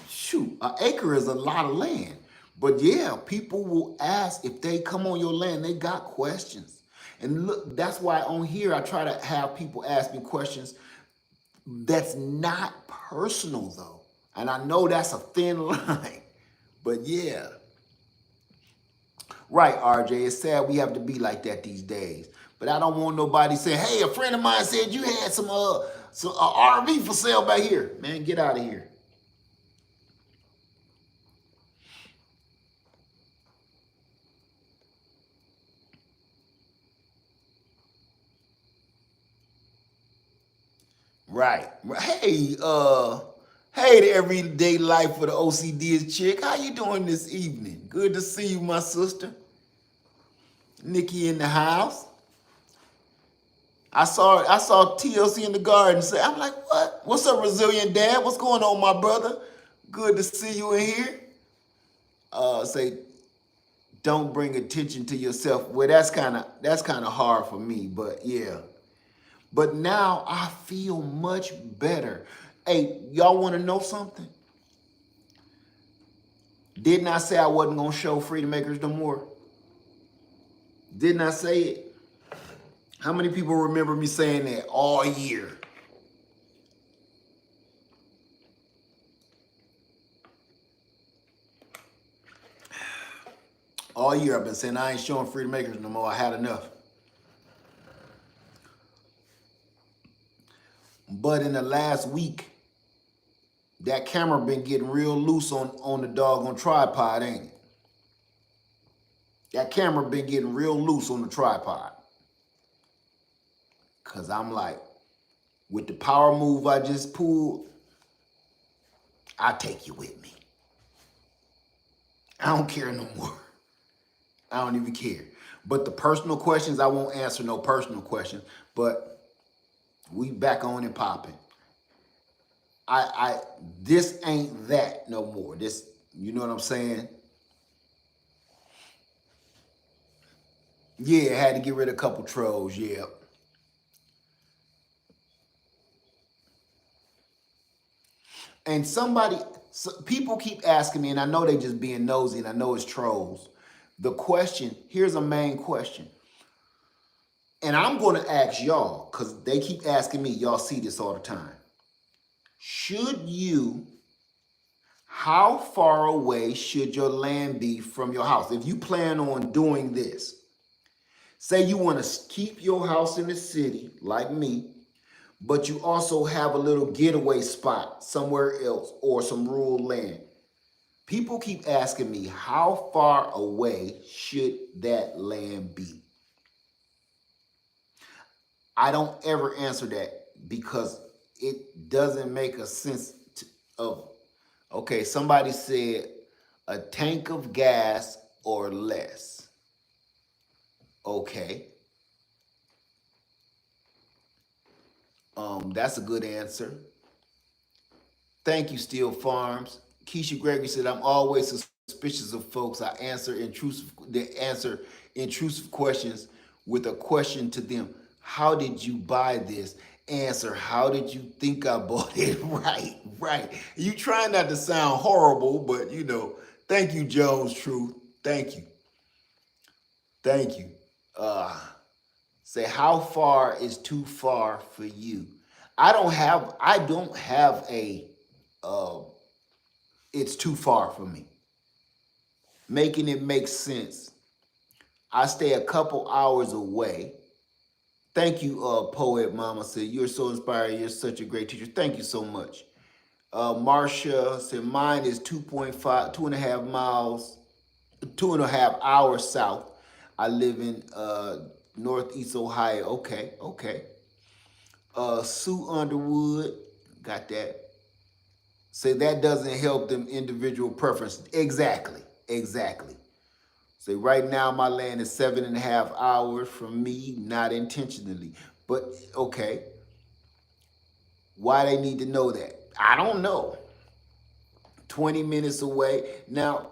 Shoot, an acre is a lot of land. But yeah, people will ask if they come on your land, they got questions. And look, that's why on here I try to have people ask me questions that's not personal though. And I know that's a thin line. But yeah. Right, RJ. It's sad we have to be like that these days. But I don't want nobody saying, hey, a friend of mine said you had some RV for sale back here. Man, get out of here. Right. Hey to everyday life for the OCD chick. How you doing this evening? Good to see you, my sister. Nikki in the house. I saw TLC in the garden. Say, I'm like, what? What's up, resilient dad? What's going on, my brother? Good to see you in here. Say, don't bring attention to yourself. Well, that's kind of hard for me, but yeah. But now I feel much better. Hey, y'all want to know something? Didn't I say I wasn't gonna show Freedom Makers no more? Didn't I say it? How many people remember me saying that all year? All year I've been saying I ain't showing Freedom Makers no more. I had enough. But in the last week, that camera been getting real loose on the doggone tripod, ain't it? That camera been getting real loose on the tripod. Cause I'm like, with the power move I just pulled, I take you with me. I don't care no more. I don't even care. But the personal questions, I won't answer no personal questions. But we back on and popping. This ain't that no more. This, you know what I'm saying? Yeah, had to get rid of a couple trolls. Yeah. And people keep asking me, and I know they just being nosy, and I know it's trolls. The question, here's a main question. And I'm going to ask y'all, because they keep asking me, y'all see this all the time. Should you, how far away should your land be from your house? If you plan on doing this, say you want to keep your house in the city, like me, but you also have a little getaway spot somewhere else or some rural land. People keep asking me, how far away should that land be? I don't ever answer that because it doesn't make a sense of, okay, somebody said a tank of gas or less. Okay, that's a good answer. Thank you, Steel Farms. Keisha Gregory said, I'm always suspicious of folks. They answer intrusive questions with a question to them. How did you buy this? Answer, how did you think I bought it? Right, right. You try not to sound horrible, but thank you, Jones Truth. Thank you. Thank you. Uh, Say, how far is too far for you? I don't have a uh, it's too far for me. Making it make sense. I stay a couple hours away. Thank you, Poet Mama said, you're so inspiring. You're such a great teacher. Thank you so much. Marcia said, mine is 2.5, 2.5 miles, 2.5 hours south. I live in Northeast Ohio. Okay, okay. Sue Underwood, got that. Say that doesn't help them individual preference. Exactly, exactly. Say right now my land is 7.5 hours from me, not intentionally. But okay, why they need to know that? I don't know. 20 minutes away. Now,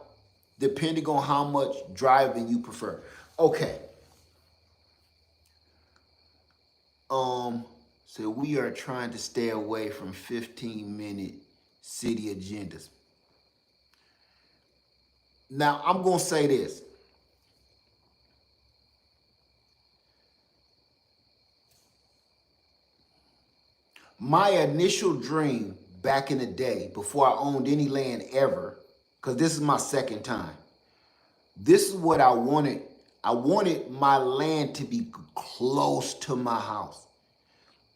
depending on how much driving you prefer. Okay. Um, so we are trying to stay away from 15-minute city agendas. Now, I'm gonna say this. My initial dream back in the day, before I owned any land ever, because this is my second time, this is what I wanted. I wanted my land to be close to my house.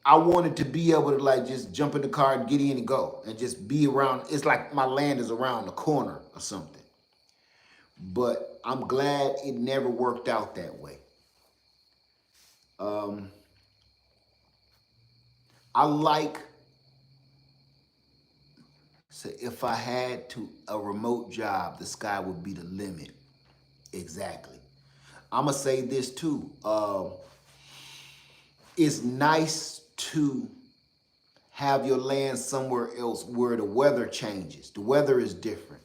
I wanted to be able to like just jump in the car and get in and go and just be around. It's like my land is around the corner or something. But I'm glad it never worked out that way. Um, I like, so if I had to a remote job, the sky would be the limit. Exactly. I'm gonna say this too. It's nice to have your land somewhere else where the weather changes. The weather is different,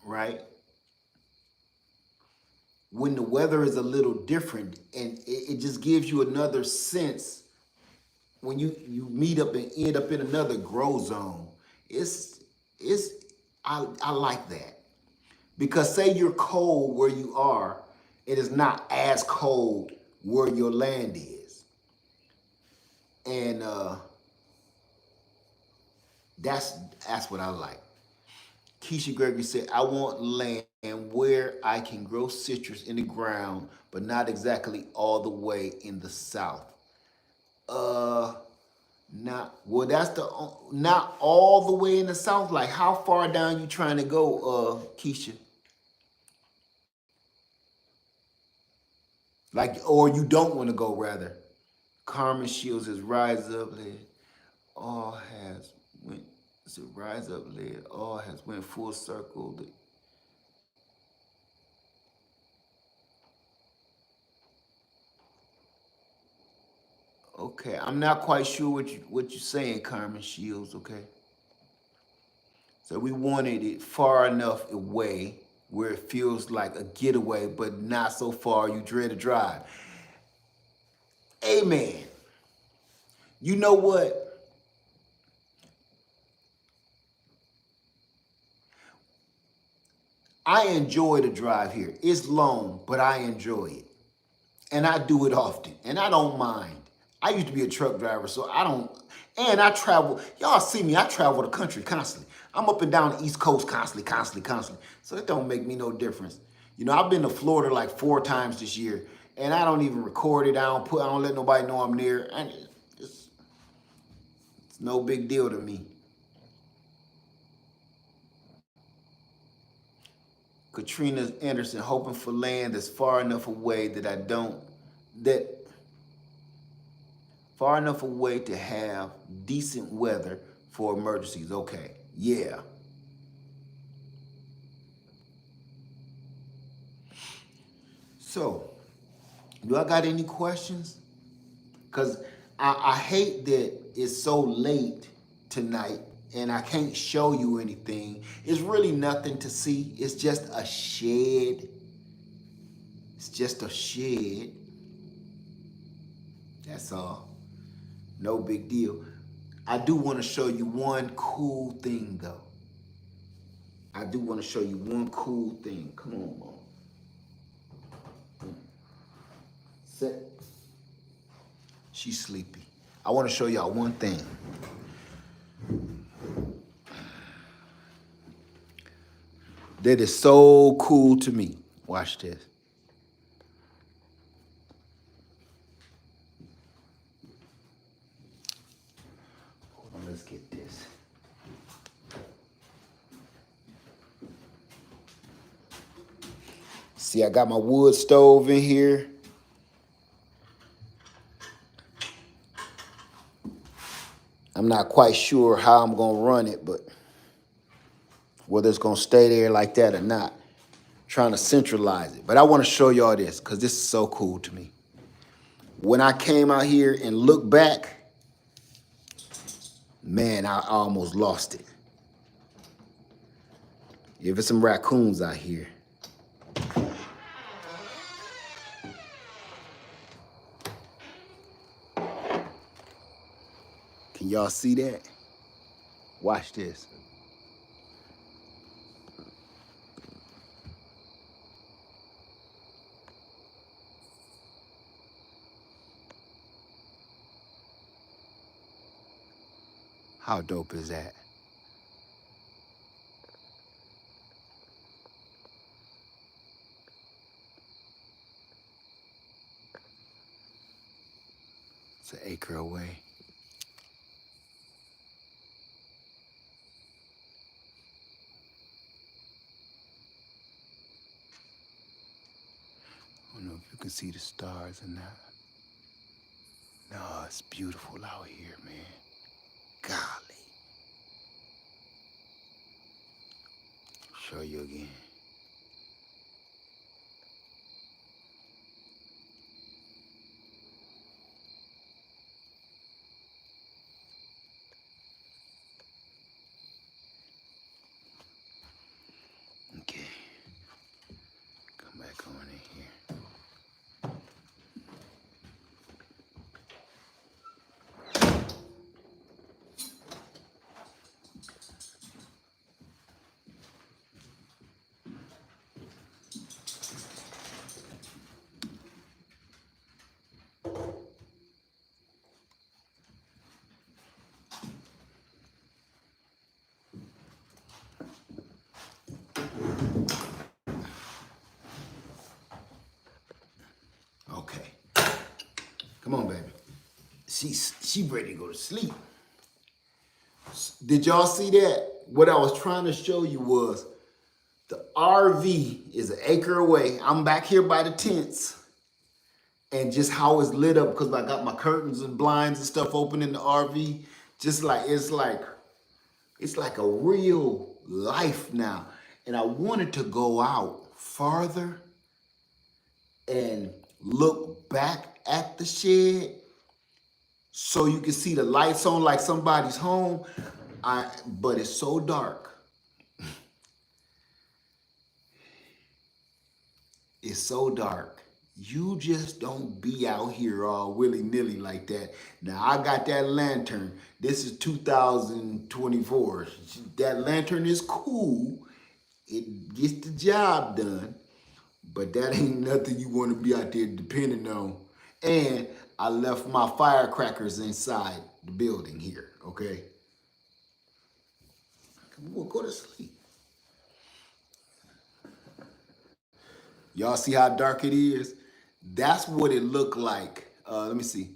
right? When the weather is a little different, and it just gives you another sense when you meet up and end up in another grow zone. It's it's I like that. Because say you're cold where you are, it is not as cold where your land is. And that's that's what I like. Keisha Gregory said, I want land where I can grow citrus in the ground, but not exactly all the way in the south. Uh Not well. That's the not all the way in the south. Like how far down you trying to go, Keisha? Like, or you don't want to go rather. Carmen Shields is rise up, led. All has went. So rise up, led. All has went full circle. Okay, I'm not quite sure what you're saying, Carmen Shields. Okay, so we wanted it far enough away, where it feels like a getaway, but not so far you dread to drive. Amen. You know what? I enjoy the drive here. It's long, but I enjoy it. And I do it often. And I don't mind. I used to be a truck driver, so I don't. And I travel. Y'all see me, I travel the country constantly. I'm up and down the East Coast constantly. So it don't make me no difference. You know, I've been to Florida like 4 times this year. And I don't even record it. I don't let nobody know I'm there. And it's no big deal to me. Katrina Anderson, hoping for land that's far enough away far enough away to have decent weather for emergencies. Okay, yeah. So, do I got any questions? Because I hate that it's so late tonight and I can't show you anything. It's really nothing to see. It's just a shed. It's just a shed. That's all. No big deal. I do want to show you one cool thing though. I do want to show you one cool thing. Come on, Mom. Sit. She's sleepy. I want to show y'all one thing. That is so cool to me. Watch this. Hold on, let's get this. See, I got my wood stove in here. I'm not quite sure how I'm gonna run it, but whether it's gonna stay there like that or not. Trying to centralize it. But I want to show y'all this because this is so cool to me. When I came out here and looked back, man, I almost lost it. If it's some raccoons out here. Can y'all see that? Watch this. How dope is that? It's an acre away. I don't know if you can see the stars or not. No, it's beautiful out here, man. Golly. Show you again. Okay. Come back on in here. Okay. Come on, baby. She ready to go to sleep. Did y'all see that? What I was trying to show you was the RV is an acre away. I'm back here by the tents. And just how it's lit up because I got my curtains and blinds and stuff open in the RV. Just like it's like a real life now. And I wanted to go out farther and look back at the shed so you can see the lights on like somebody's home. But it's so dark. It's so dark. You just don't be out here all willy-nilly like that. Now, I got that lantern. This is 2024. That lantern is cool. It gets the job done, but that ain't nothing you want to be out there depending on. And I left my firecrackers inside the building here, okay? Come on, go to sleep. Y'all see how dark it is? That's what it looked like. Let me see.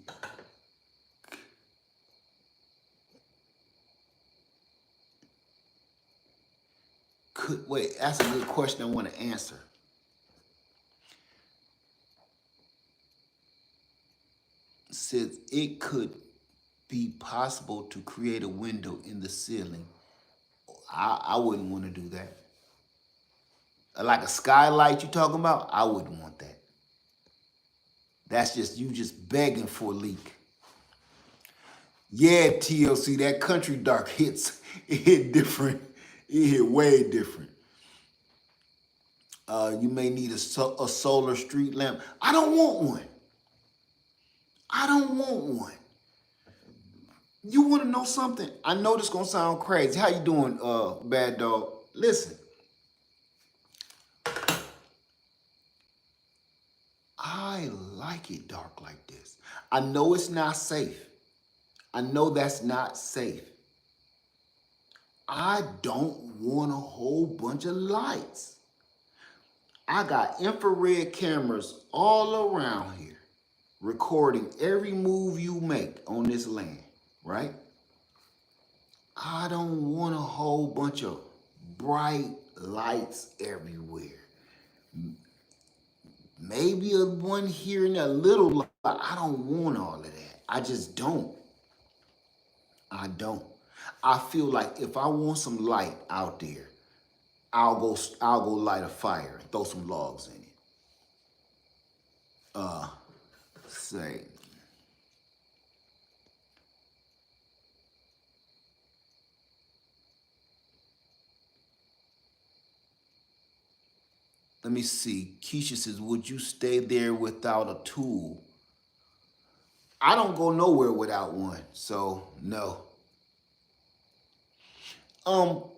Wait, that's a good question I want to answer. Says it could be possible to create a window in the ceiling. I wouldn't want to do that. Like a skylight you talking about? I wouldn't want that. That's just you just begging for a leak. Yeah, TLC, that country dark hits, it hit different. It hit way different. You may need a solar street lamp. I don't want one. I don't want one. You want to know something? I know this gonna sound crazy. How you doing, bad dog? Listen, I like it dark like this. I know it's not safe. I know that's not safe. I don't want a whole bunch of lights. I got infrared cameras all around here recording every move you make on this land, right? I don't want a whole bunch of bright lights everywhere. Maybe a one here and a little light. I don't want all of that. I just don't. I don't. I feel like if I want some light out there, I'll go light a fire and throw some logs in it. Say let me see. Keisha says, would you stay there without a tool? I don't go nowhere without one, so no.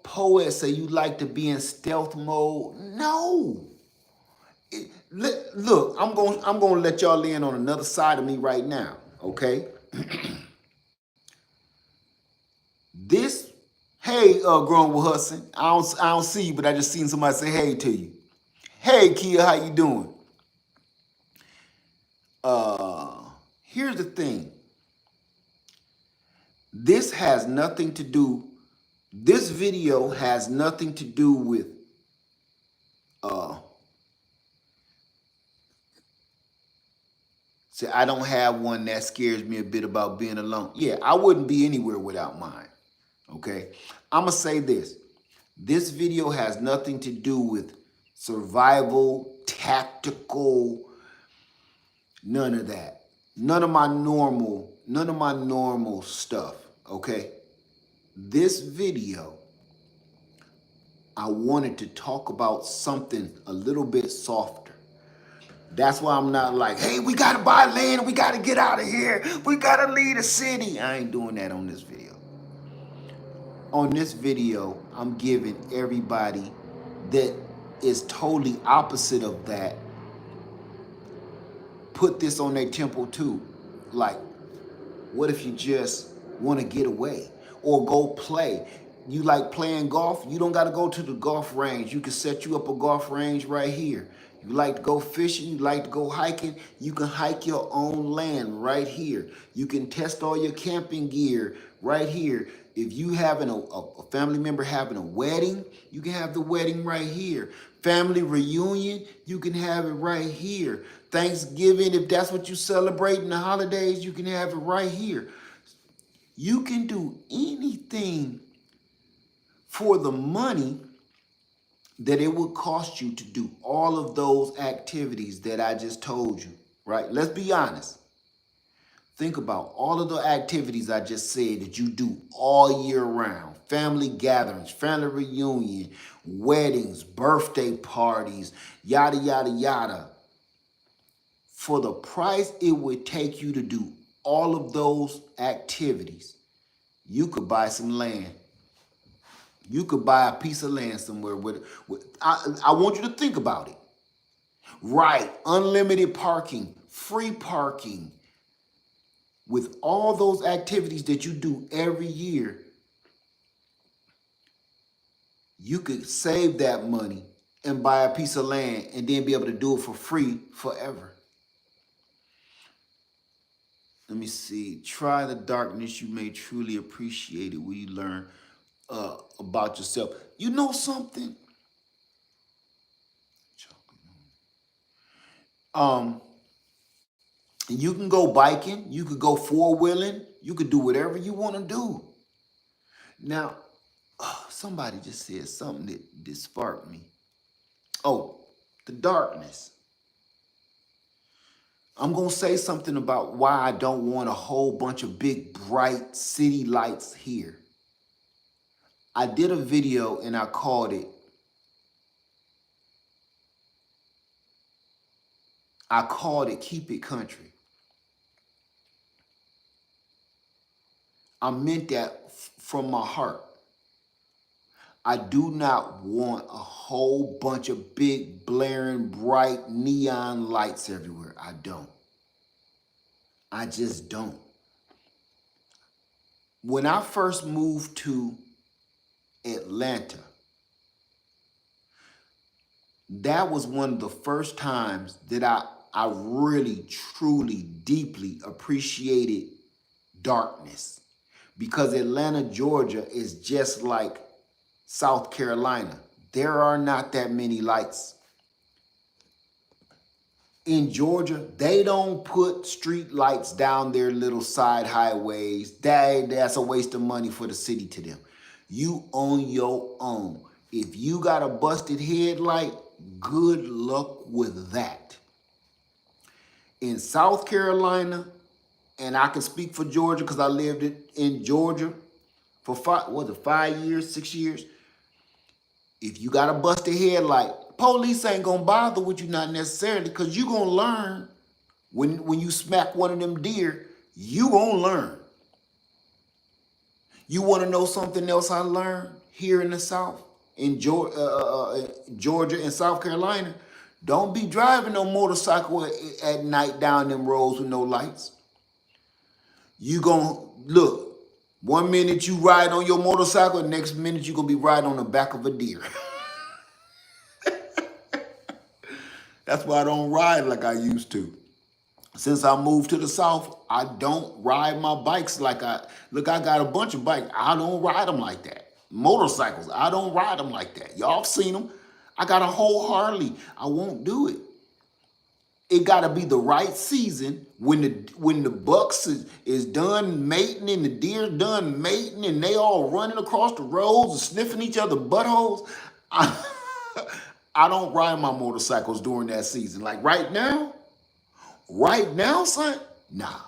Poet say you like to be in stealth mode. No. Look, I'm gonna let y'all in on another side of me right now, okay? This, hey, Grown with Hudson. I don't see you, but I just seen somebody say hey to you. Hey, Kia, how you doing? Here's the thing. This has nothing to do. This video has nothing to do with say I don't have one that scares me a bit about being alone. Yeah, I wouldn't be anywhere without mine. Okay. I'ma say this. This video has nothing to do with survival, tactical, none of that. None of my normal stuff. Okay. This video, I wanted to talk about something a little bit softer. That's why I'm not like, hey, we gotta buy land, we gotta get out of here, we gotta leave the city. I ain't doing that on this video. On this video, I'm giving everybody that is totally opposite of that, put this on their temple too. Like, what if you just want to get away or go play? You like playing golf? You don't got to go to the golf range. You can set you up a golf range right here. You like to go fishing? You like to go hiking? You can hike your own land right here. You can test all your camping gear right here. If you having a family member having a wedding, you can have the wedding right here. Family reunion, you can have it right here. Thanksgiving, if that's what you celebrate in the holidays, you can have it right here. You can do anything for the money that it would cost you to do all of those activities that I just told you, right? Let's be honest. Think about all of the activities I just said that you do all year round. Family gatherings, family reunion, weddings, birthday parties, yada, yada, yada. For the price it would take you to do all of those activities, you could buy some land. You could buy a piece of land somewhere I want you to think about it. Right, unlimited parking, free parking. With all those activities that you do every year, you could save that money and buy a piece of land and then be able to do it for free forever. Let me see. Try the darkness. You may truly appreciate it when you learn about yourself. You know something? You can go biking. You could go four-wheeling. You could do whatever you want to do. Now, somebody just said something that sparked me. Oh, the darkness. I'm going to say something about why I don't want a whole bunch of big, bright city lights here. I did a video and I called it Keep It Country. I meant that from my heart. I do not want a whole bunch of big, blaring, bright neon lights everywhere. I don't. I just don't. When I first moved to Atlanta, that was one of the first times that I really, truly, deeply appreciated darkness. Because Atlanta, Georgia is just like South Carolina. There are not that many lights. In Georgia, they don't put street lights down their little side highways. That's a waste of money for the city to them. You own your own. If you got a busted headlight, good luck with that. In South Carolina, and I can speak for Georgia because I lived in Georgia for 5 years, 6 years. If you got a busted headlight, police ain't gonna bother with you, not necessarily, because you gonna learn when you smack one of them deer, you gonna learn. You wanna know something else I learned here in the South, in Georgia and South Carolina? Don't be driving no motorcycle at night down them roads with no lights. You gonna, look, one minute you ride on your motorcycle, the next minute you gonna be riding on the back of a deer. That's why I don't ride like I used to. Since I moved to the South, I don't ride my bikes like I got a bunch of bikes. I don't ride them like that. Motorcycles, I don't ride them like that. Y'all have seen them. I got a whole Harley. I won't do it. It got to be the right season when the bucks is done mating and the deer done mating and they all running across the roads and sniffing each other buttholes. I don't ride my motorcycles during that season. Like right now, son, nah,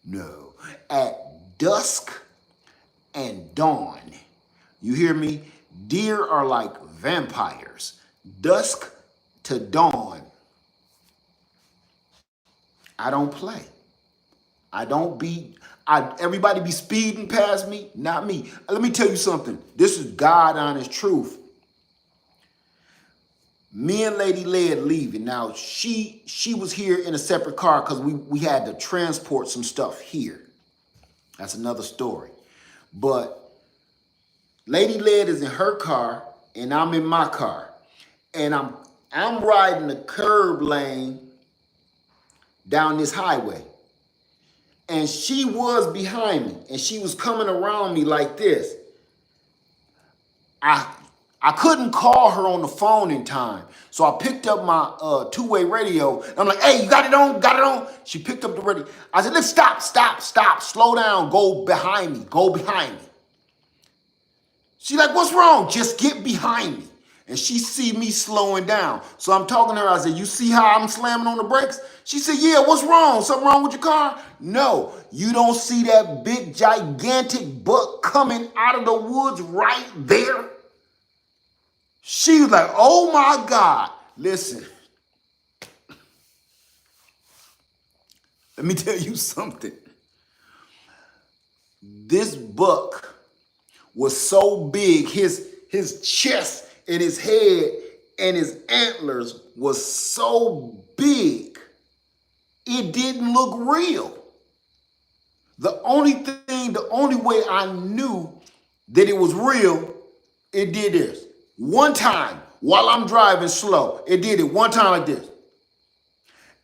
no. At dusk and dawn, you hear me? Deer are like vampires. Dusk to dawn, I don't play. Everybody be speeding past me, not me. Let me tell you something. This is God honest truth. Me and Lady Led leaving. Now, she was here in a separate car because we had to transport some stuff here. That's another story. But Lady Led is in her car and I'm in my car. And I'm riding the curb lane down this highway. And she was behind me and she was coming around me like this. I couldn't call her on the phone in time. So I picked up my two-way radio. And I'm like, hey, you got it on? Got it on? She picked up the radio. I said, let's stop, slow down, go behind me. She's like, what's wrong? Just get behind me. And she see me slowing down. So I'm talking to her. I said, you see how I'm slamming on the brakes? She said, yeah, what's wrong? Something wrong with your car? No, you don't see that big, gigantic buck coming out of the woods right there? She was like, oh my God. Listen, let me tell you something. This buck was so big, his chest and his head and his antlers was so big, it didn't look real. The only way I knew that it was real, it did this. One time while I'm driving slow, it did it one time like this.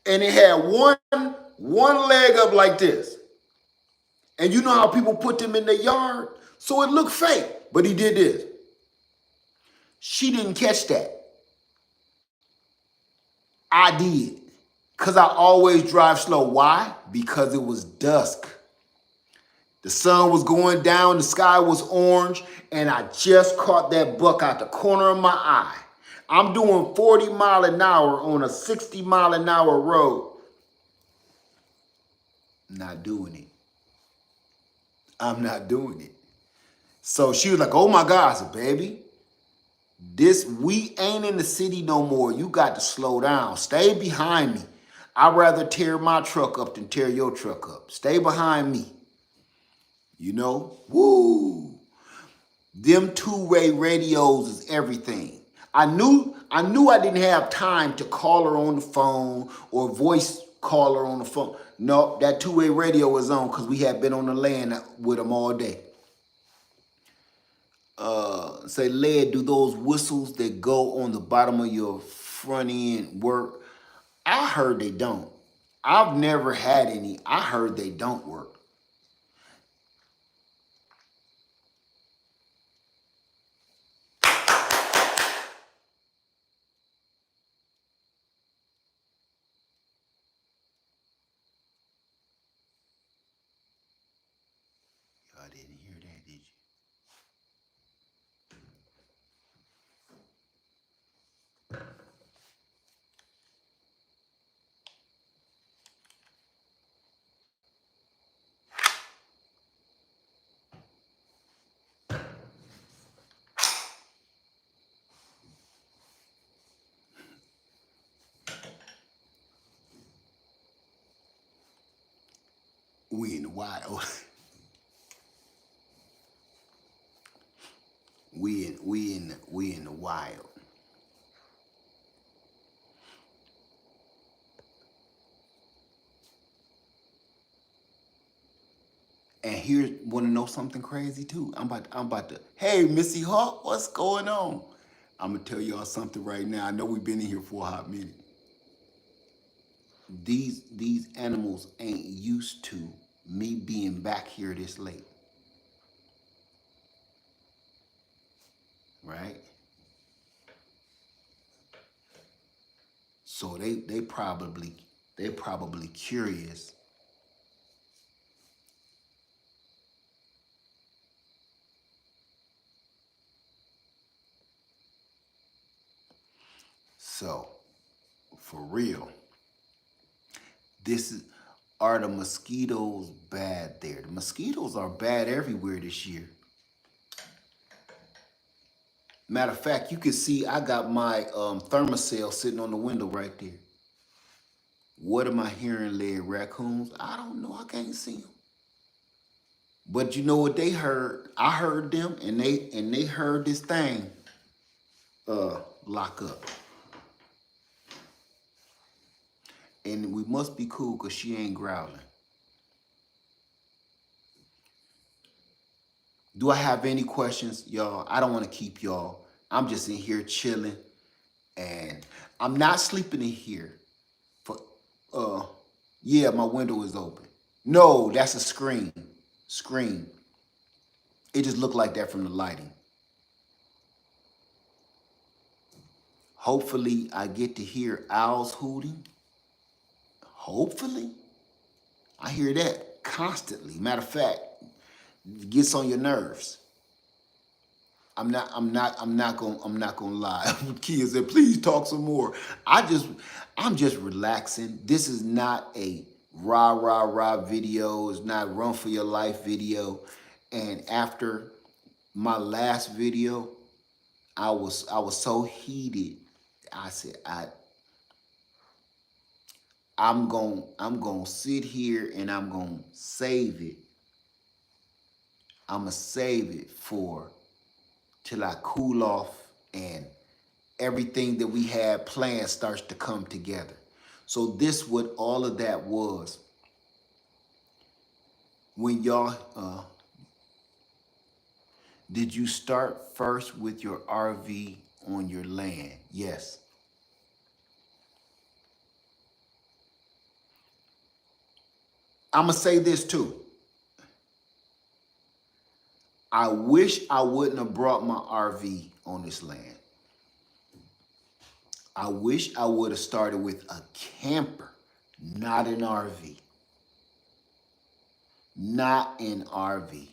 And it had one leg up like this. And you know how people put them in their yard? So it looked fake, but he did this. She didn't catch that. I did. Because I always drive slow. Why? Because it was dusk. The sun was going down, the sky was orange, and I just caught that buck out the corner of my eye. I'm doing 40 mile an hour on a 60 mile an hour road. Not doing it. I'm not doing it. So she was like, oh my God. I said, baby, we ain't in the city no more. You got to slow down. Stay behind me. I'd rather tear my truck up than tear your truck up. Stay behind me. You know? Woo! Them two-way radios is everything. I knew I didn't have time to call her on the phone or voice call her on the phone. No, that two-way radio was on because we had been on the land with them all day. Say, Led, do those whistles that go on the bottom of your front end work? I heard they don't. I've never had any. I heard they don't work. Y'all didn't hear that, did you? We in the wild. we in the wild. And here, want to know something crazy too? I'm about to. Hey, Missy Hawk, what's going on? I'm gonna tell y'all something right now. I know we've been in here for a hot minute. These animals ain't used to me being back here this late, right? So they probably curious. So for real, this is are the mosquitoes bad there? The mosquitoes are bad everywhere this year. Matter of fact, you can see I got my thermocell sitting on the window right there. What am I hearing, Led? Raccoons? I don't know. I can't see them. But you know what they heard? I heard them, and they heard this thing lock up. And we must be cool because she ain't growling. Do I have any questions, y'all? I don't want to keep y'all. I'm just in here chilling, and I'm not sleeping in here. For yeah, my window is open. No, that's a screen. Screen. It just looked like that from the lighting. Hopefully, I get to hear owls hooting. Hopefully. I hear that constantly. Matter of fact, it gets on your nerves. I'm not gonna lie. Kids said, please talk some more. I'm just relaxing. This is not a rah video. It's not run for your life video. And after my last video, I was so heated. I said, I'm gonna sit here and I'm gonna save it. I'm gonna save it for till I cool off and everything that we had planned starts to come together. So this what all of that was. When y'all, did you start first with your RV on your land? Yes. I'm gonna say this too. I wish I wouldn't have brought my RV on this land. I wish I would have started with a camper, not an RV. Not an RV.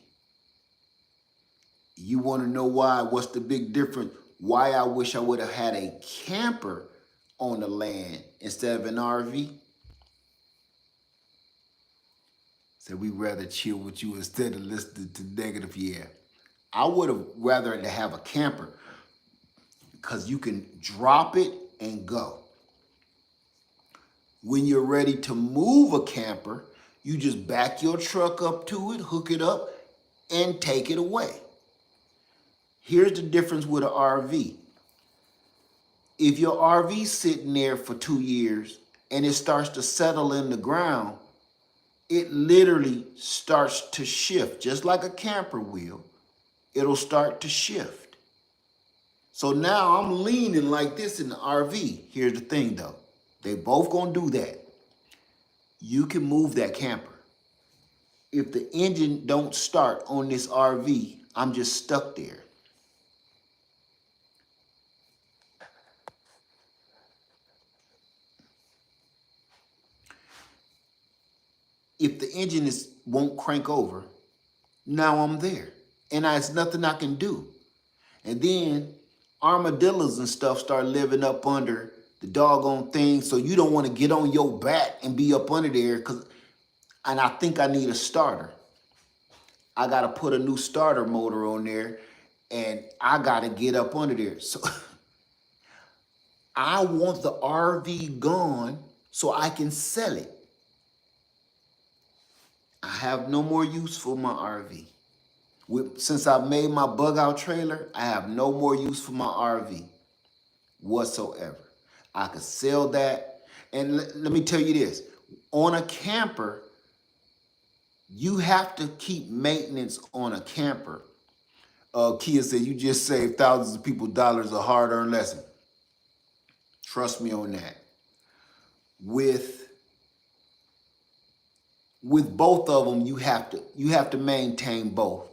You want to know why? What's the big difference? Why I wish I would have had a camper on the land instead of an RV? So we rather chill with you instead of listening to negative. Yeah, I would have rather to have a camper because you can drop it and go. When you're ready to move a camper, you just back your truck up to it, hook it up, and take it away. Here's the difference with an RV. If your RV's sitting there for 2 years and it starts to settle in the ground, it literally starts to shift, just like a camper will. It'll start to shift. So now I'm leaning like this in the RV. Here's the thing though. They both gonna do that. You can move that camper. If the engine don't start on this RV, I'm just stuck there. If the engine won't crank over, now I'm there. And there's nothing I can do. And then armadillos and stuff start living up under the doggone thing. So you don't want to get on your back and be up under there. And I think I need a starter. I got to put a new starter motor on there. And I got to get up under there. So I want the RV gone so I can sell it. I have no more use for my RV. Since I made my bug out trailer, I have no more use for my RV whatsoever. I could sell that. And let me tell you this, on a camper, you have to keep maintenance on a camper. Kia said, you just saved thousands of people dollars of hard-earned lesson. Trust me on that. With both of them, you have to maintain both.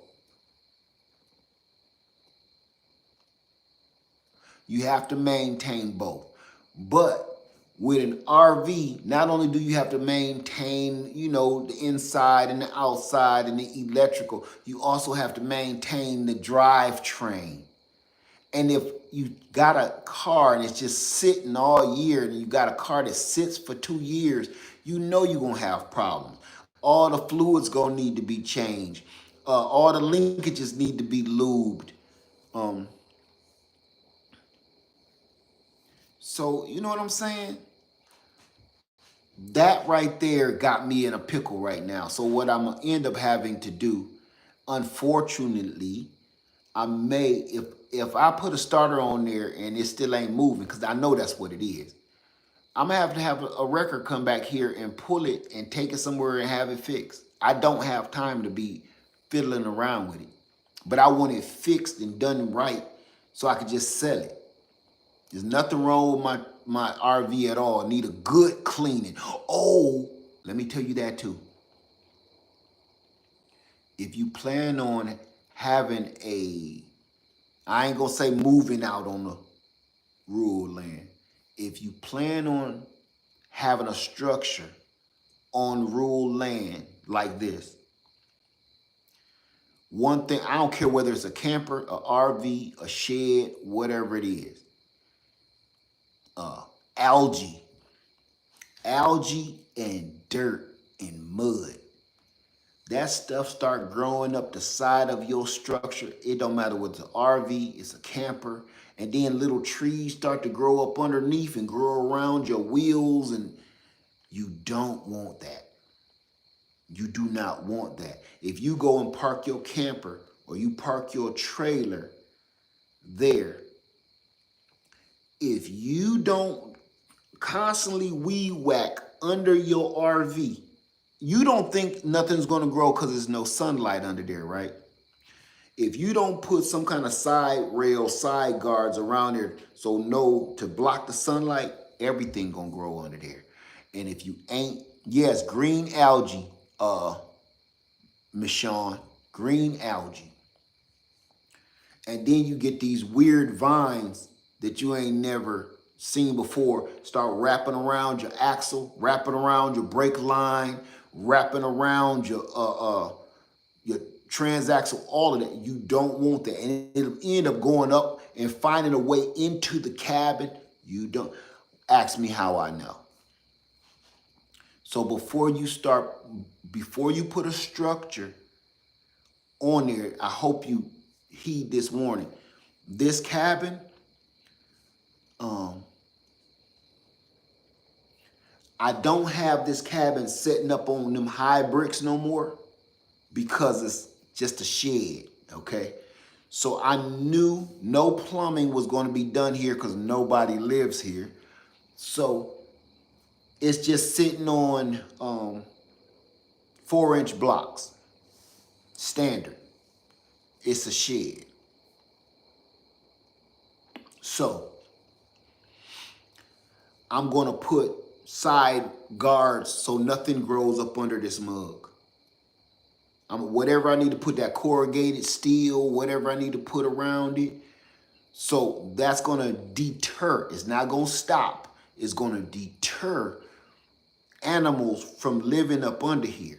You have to maintain both. But with an RV, not only do you have to maintain, the inside and the outside and the electrical, you also have to maintain the drivetrain. And if you got a car and it's just sitting all year and you got a car that sits for 2 years, you're going to have problems. All the fluids going to need to be changed. All the linkages need to be lubed. So, you know what I'm saying? That right there got me in a pickle right now. So what I'm going to end up having to do, unfortunately, I may, if I put a starter on there and it still ain't moving, because I know that's what it is, I'm going to have a wrecker come back here and pull it and take it somewhere and have it fixed. I don't have time to be fiddling around with it. But I want it fixed and done right so I could just sell it. There's nothing wrong with my RV at all. Need a good cleaning. Oh, let me tell you that too. If you plan on having I ain't gonna say moving out on the rural land. If you plan on having a structure on rural land like this, One thing, I don't care whether it's a camper, a RV, a shed, whatever it is. Uh, algae, algae and dirt and mud. That stuff start growing up the side of your structure. It don't matter whether it's an RV, it's a camper, and then little trees start to grow up underneath and grow around your wheels, and you don't want that. You do not want that. If you go and park your camper or you park your trailer there, if you don't constantly weed whack under your RV, you don't think nothing's going to grow because there's no sunlight under there, right? If you don't put some kind of side rail, side guards around there so no to block the sunlight, everything gonna grow under there. And if you ain't, yes, green algae, Michonne, green algae. And then you get these weird vines that you ain't never seen before start wrapping around your axle, wrapping around your brake line, wrapping around your transaxle, all of that. You don't want that. And it'll end up going up and finding a way into the cabin. You don't. Ask me how I know. So before you put a structure on there, I hope you heed this warning. This cabin, I don't have this cabin setting up on them high bricks no more because it's just a shed, okay? So I knew no plumbing was going to be done here because nobody lives here. So it's just sitting on 4-inch blocks, standard. It's a shed. So I'm going to put side guards so nothing grows up under this mug. Whatever I need to put, that corrugated steel, whatever I need to put around it. So that's going to deter. It's not going to stop. It's going to deter animals from living up under here.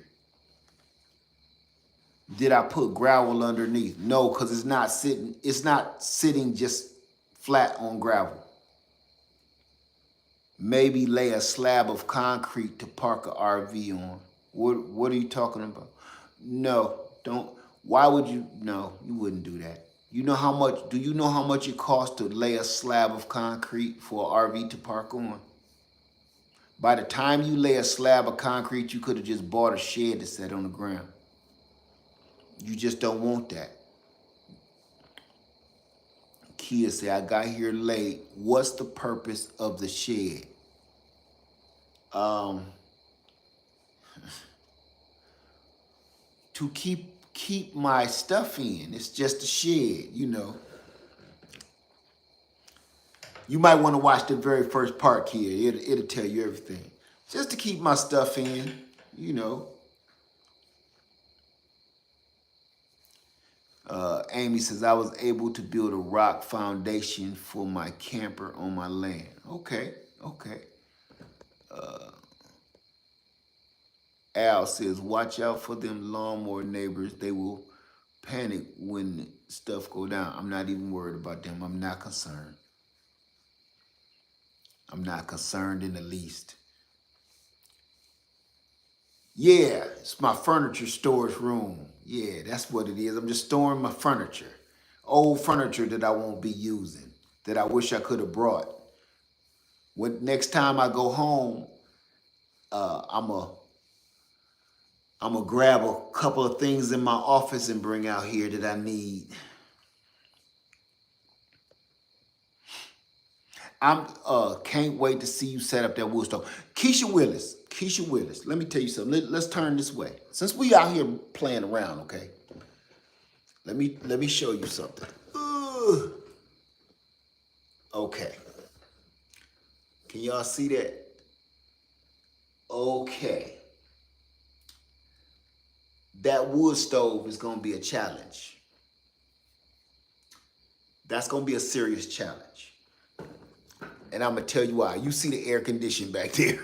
Did I put gravel underneath? No, because it's not sitting just flat on gravel. Maybe lay a slab of concrete to park an RV on. What are you talking about? No, don't. Why would you? No, you wouldn't do that. Do you know how much it costs to lay a slab of concrete for an RV to park on? By the time you lay a slab of concrete, you could have just bought a shed to set on the ground. You just don't want that. Kia said, I got here late. What's the purpose of the shed? To keep my stuff in. It's just a shed, you know. You might want to watch the very first part, Kia. It'll tell you everything. Just to keep my stuff in, you know. Amy says, I was able to build a rock foundation for my camper on my land. Okay. Al says, watch out for them lawnmower neighbors. They will panic when stuff go down. I'm not even worried about them. I'm not concerned. I'm not concerned in the least. Yeah, it's my furniture storage room. Yeah, that's what it is. I'm just storing my furniture. Old furniture that I won't be using, that I wish I could have brought. Next time I go home, I'm gonna grab a couple of things in my office and bring out here that I need. I'm can't wait to see you set up that wood stove. Keisha Willis, let me tell you something. Let's turn this way. Since we out here playing around, okay? Let me show you something. Okay. Can y'all see that? Okay. That wood stove is gonna be a challenge. That's gonna be a serious challenge. And I'm gonna tell you why. You see the air condition back there.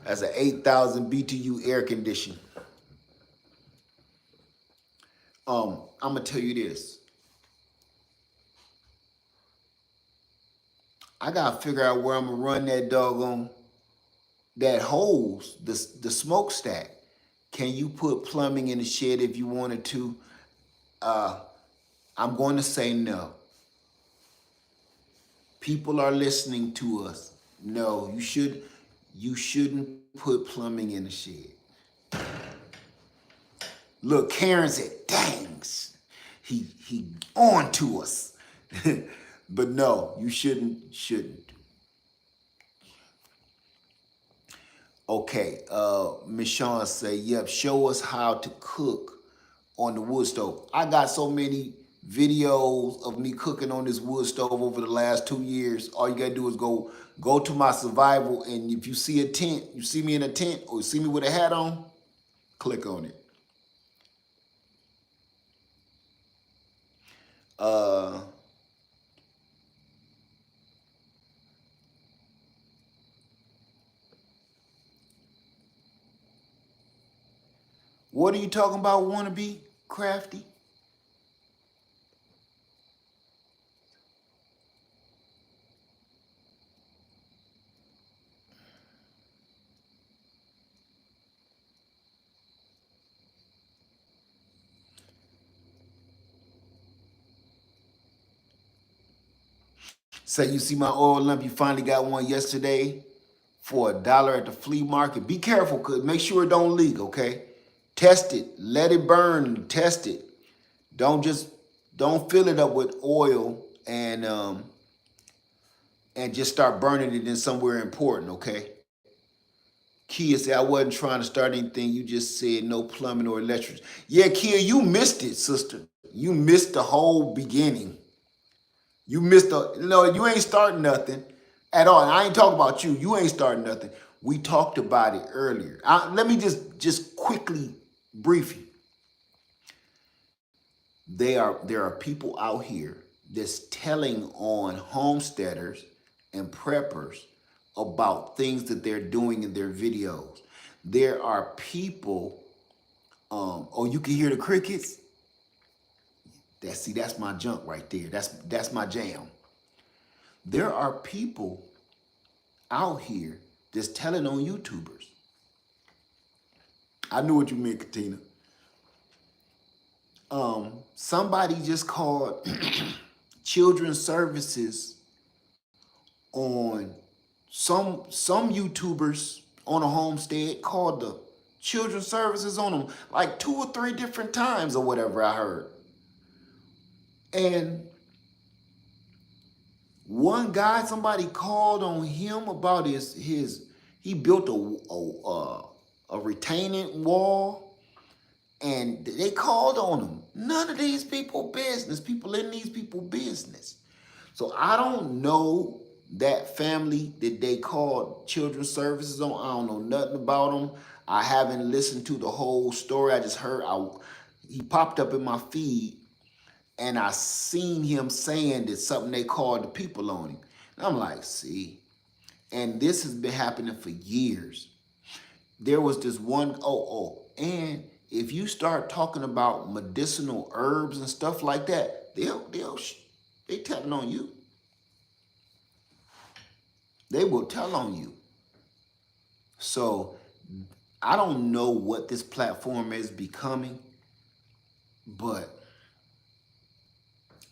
That's an 8,000 BTU air condition. I'm gonna tell you this. I gotta figure out where I'm gonna run that doggone that hose, the smokestack. Can you put plumbing in the shed if you wanted to? Uh, I'm going to say no. People are listening to us. No, you shouldn't put plumbing in the shed. Look, Karen said, "Dangs, he on to us." But no, you shouldn't. Okay, Miss Shawn say, "Yep, show us how to cook on the wood stove." I got so many videos of me cooking on this wood stove over the last 2 years. All you gotta do is go to my survival, and if you see a tent, you see me in a tent, or you see me with a hat on, click on it. Uh, what are you talking about? Wanna be crafty? Say you see my oil lamp, you finally got one yesterday for $1 at the flea market. Be careful, cause make sure it don't leak, okay? Test it, let it burn, test it. Don't fill it up with oil and just start burning it in somewhere important, okay? Kia said I wasn't trying to start anything. You just said no plumbing or electric. Yeah, Kia, you missed it, sister. You missed the whole beginning. You missed the, you ain't starting nothing at all. And I ain't talking about you. You ain't starting nothing. We talked about it earlier. Let me just quickly brief you. There are people out here that's telling on homesteaders and preppers about things that they're doing in their videos. There are people, oh, you can hear the crickets? That's my junk right there. That's my jam. There are people out here that's telling on YouTubers. I knew what you meant, Katina. Somebody just called children's services on some YouTubers on a homestead, called the children's services on them like 2 or 3 different times or whatever I heard. And one guy, somebody called on him about his he built a retaining wall, and they called on him. None of these people business. People in these people business. So I don't know that family that they called children's services on. I don't know nothing about them. I haven't listened to the whole story. I just heard he popped up in my feed, and I seen him saying that something they called the people on him. And I'm like, see, and this has been happening for years. There was this one, and if you start talking about medicinal herbs and stuff like that, they telling on you. They will tell on you. So I don't know what this platform is becoming, but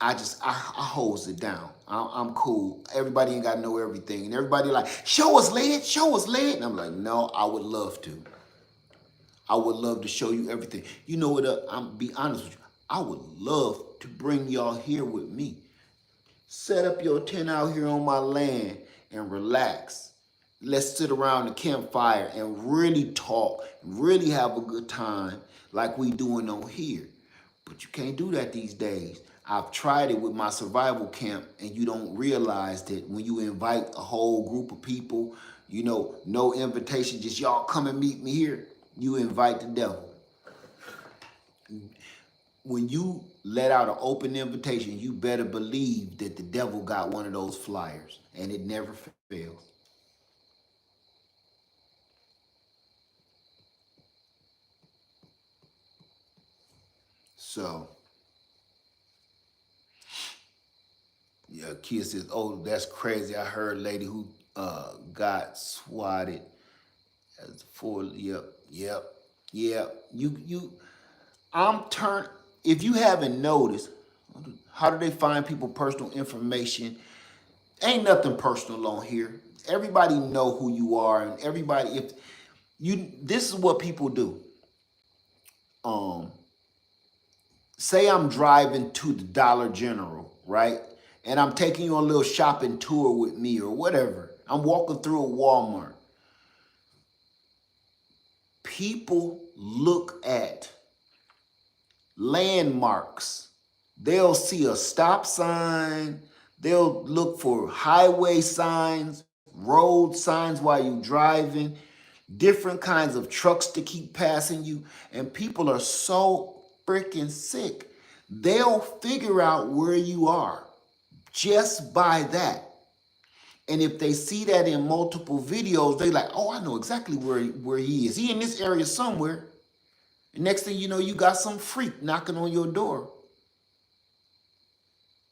I holds it down. I'm cool. Everybody ain't got to know everything. And everybody like, show us lead, show us lead. And I'm like, no, I would love to. I would love to show you everything. You know what, I'm be honest with you. I would love to bring y'all here with me. Set up your tent out here on my land and relax. Let's sit around the campfire and really talk, really have a good time like we doing on here. But you can't do that these days. I've tried it with my survival camp, and you don't realize that when you invite a whole group of people, no invitation, just y'all come and meet me here, you invite the devil. When you let out an open invitation, you better believe that the devil got one of those flyers, and it never fails. So, yeah, Kia says, oh, that's crazy. I heard a lady who got swatted as for, yep. I'm turned, if you haven't noticed, how do they find people personal information? Ain't nothing personal on here. Everybody know who you are, and everybody, if you, this is what people do. Um, Say I'm driving to the Dollar General, right? And I'm taking you on a little shopping tour with me or whatever. I'm walking through a Walmart. People look at landmarks. They'll see a stop sign. They'll look for highway signs, road signs while you're driving, different kinds of trucks to keep passing you. And people are so freaking sick. They'll figure out where you are just by that. And if they see that in multiple videos, they like, oh, I know exactly where he is. He in this area somewhere. And next thing you know, you got some freak knocking on your door.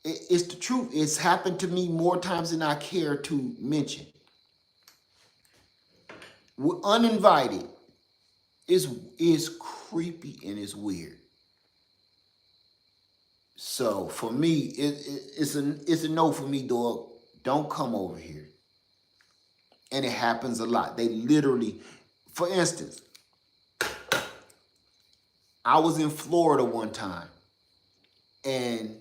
It's the truth. It's happened to me more times than I care to mention. We're uninvited. Is creepy and it's weird. So for me, it's a no for me, dog. Don't come over here. And it happens a lot. They literally, for instance, I was in Florida one time, and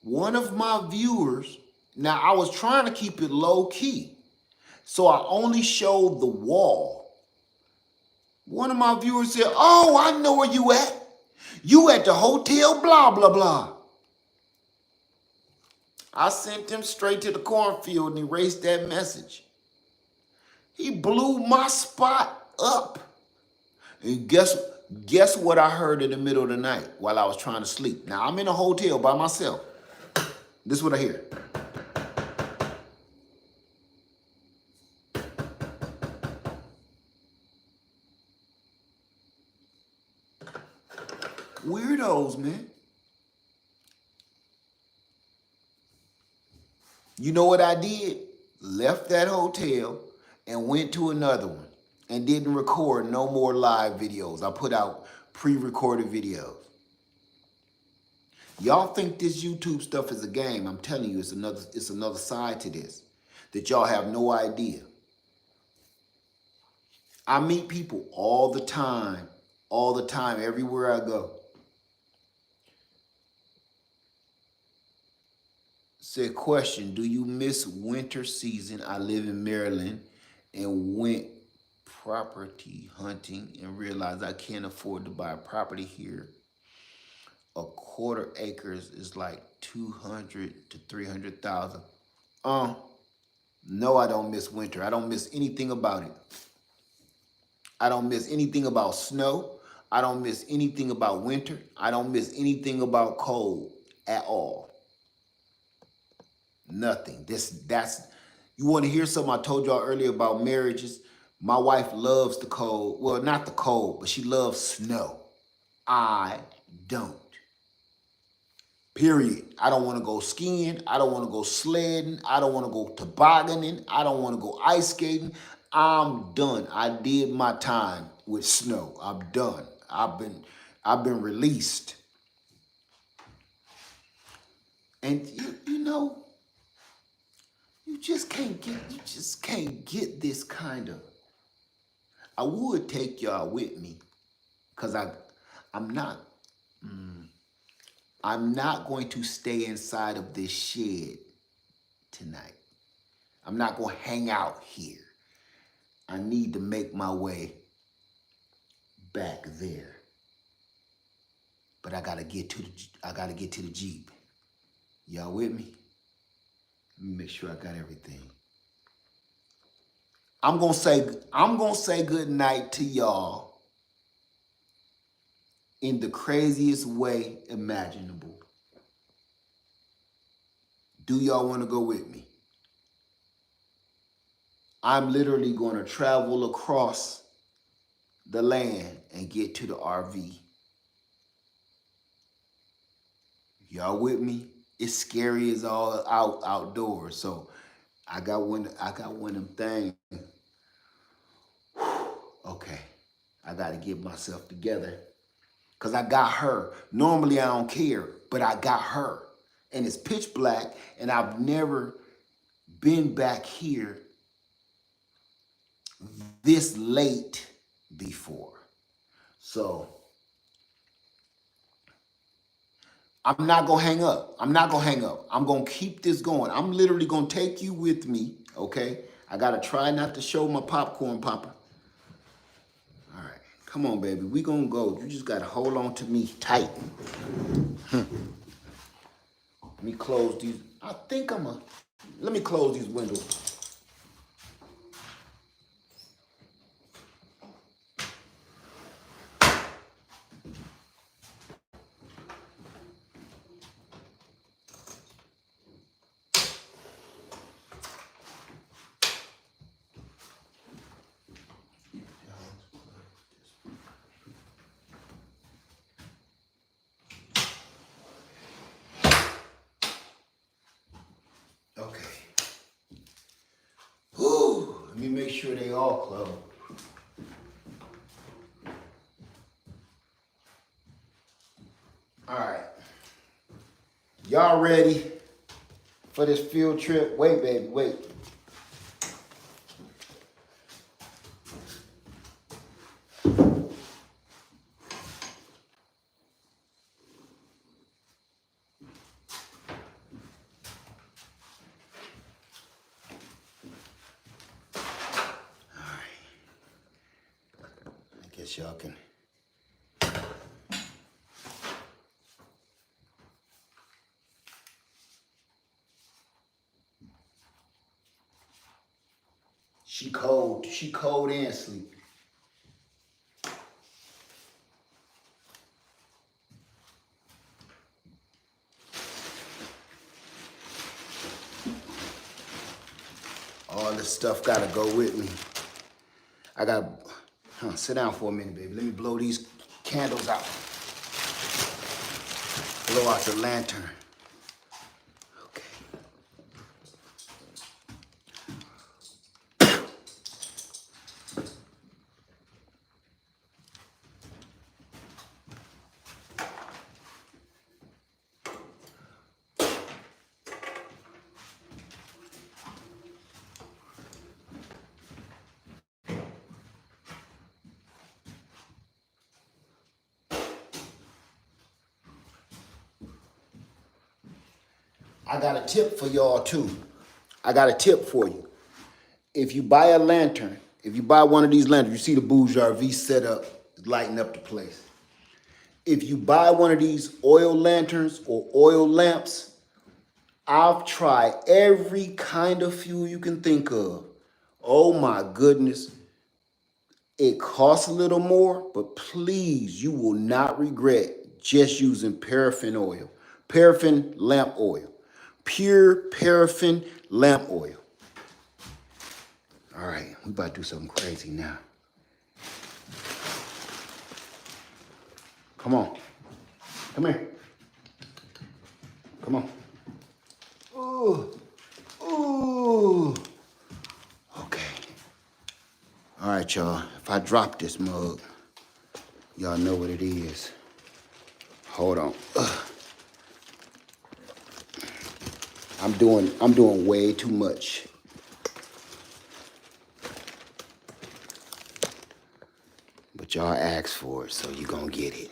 one of my viewers, now I was trying to keep it low key, so I only showed the wall. One of my viewers said, oh, I know where you at. You at the hotel, blah, blah, blah. I sent him straight to the cornfield and erased that message. He blew my spot up. And guess what I heard in the middle of the night while I was trying to sleep? Now, I'm in a hotel by myself. This is what I hear. Weirdos, man. You know what I did? Left that hotel and went to another one and didn't record no more live videos. I put out pre-recorded videos. Y'all think this YouTube stuff is a game. I'm telling you, it's another side to this that y'all have no idea. I meet people all the time, everywhere I go. Said, question, do you miss winter season? I live in Maryland and went property hunting and realized I can't afford to buy a property here. A quarter acres is like 200 to 300,000. No, I don't miss winter. I don't miss anything about it. I don't miss anything about snow. I don't miss anything about winter. I don't miss anything about cold at all. Nothing. You want to hear something I told y'all earlier about marriages? My wife loves the cold. Well, not the cold, but she loves snow. I don't. Period. I don't want to go skiing. I don't want to go sledding. I don't want to go tobogganing. I don't want to go ice skating. I'm done. I did my time with snow. I'm done. I've been released. And you know, you just can't get this kind of. I would take y'all with me, because I'm not going to stay inside of this shed tonight. I'm not going to hang out here. I need to make my way back there. But I gotta get to the Jeep. Y'all with me? Let me make sure I got everything. I'm gonna say good night to y'all in the craziest way imaginable. Do y'all want to go with me? I'm literally going to travel across the land and get to the RV. Y'all with me? It's scary as all outdoors. So I got one of them things. Okay, I gotta get myself together. Cause I got her. Normally I don't care, but I got her. And it's pitch black, and I've never been back here this late before. So I'm not gonna hang up. I'm not gonna hang up. I'm gonna keep this going. I'm literally gonna take you with me, okay? I gotta try not to show my popcorn popper. All right, come on, baby. We gonna go. You just gotta hold on to me tight. Let me close these. Let me close these windows. Okay. Whew. Let me make sure they all close. All right. Y'all ready for this field trip? Wait, baby, wait. I guess y'all can. She cold and sleepy. All this stuff gotta go with me. I gotta, sit down for a minute, baby. Let me blow these candles out. Blow out the lantern. Okay. I got a tip for y'all too. I got a tip for you. If you buy a lantern, if you buy one of these lanterns, you see the Bougie V set up, lighting up the place. If you buy one of these oil lanterns or oil lamps, I've tried every kind of fuel you can think of. Oh my goodness. It costs a little more, but please, you will not regret just using paraffin oil, paraffin lamp oil, pure paraffin lamp oil. All right, we about to do something crazy now. Come on. Come here. Come on. Ooh. Ooh. Okay. All right, y'all. If I drop this mug, y'all know what it is. Hold on. I'm doing way too much. But y'all asked for it, so you gonna get it.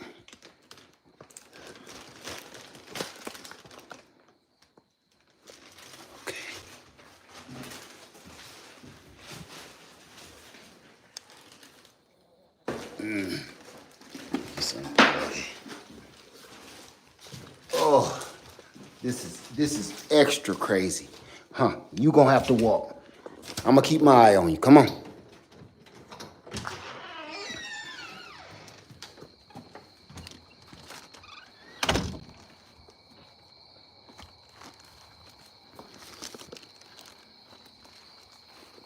Oh, this is extra crazy. You gonna have to walk. I'm gonna keep my eye on you. Come on.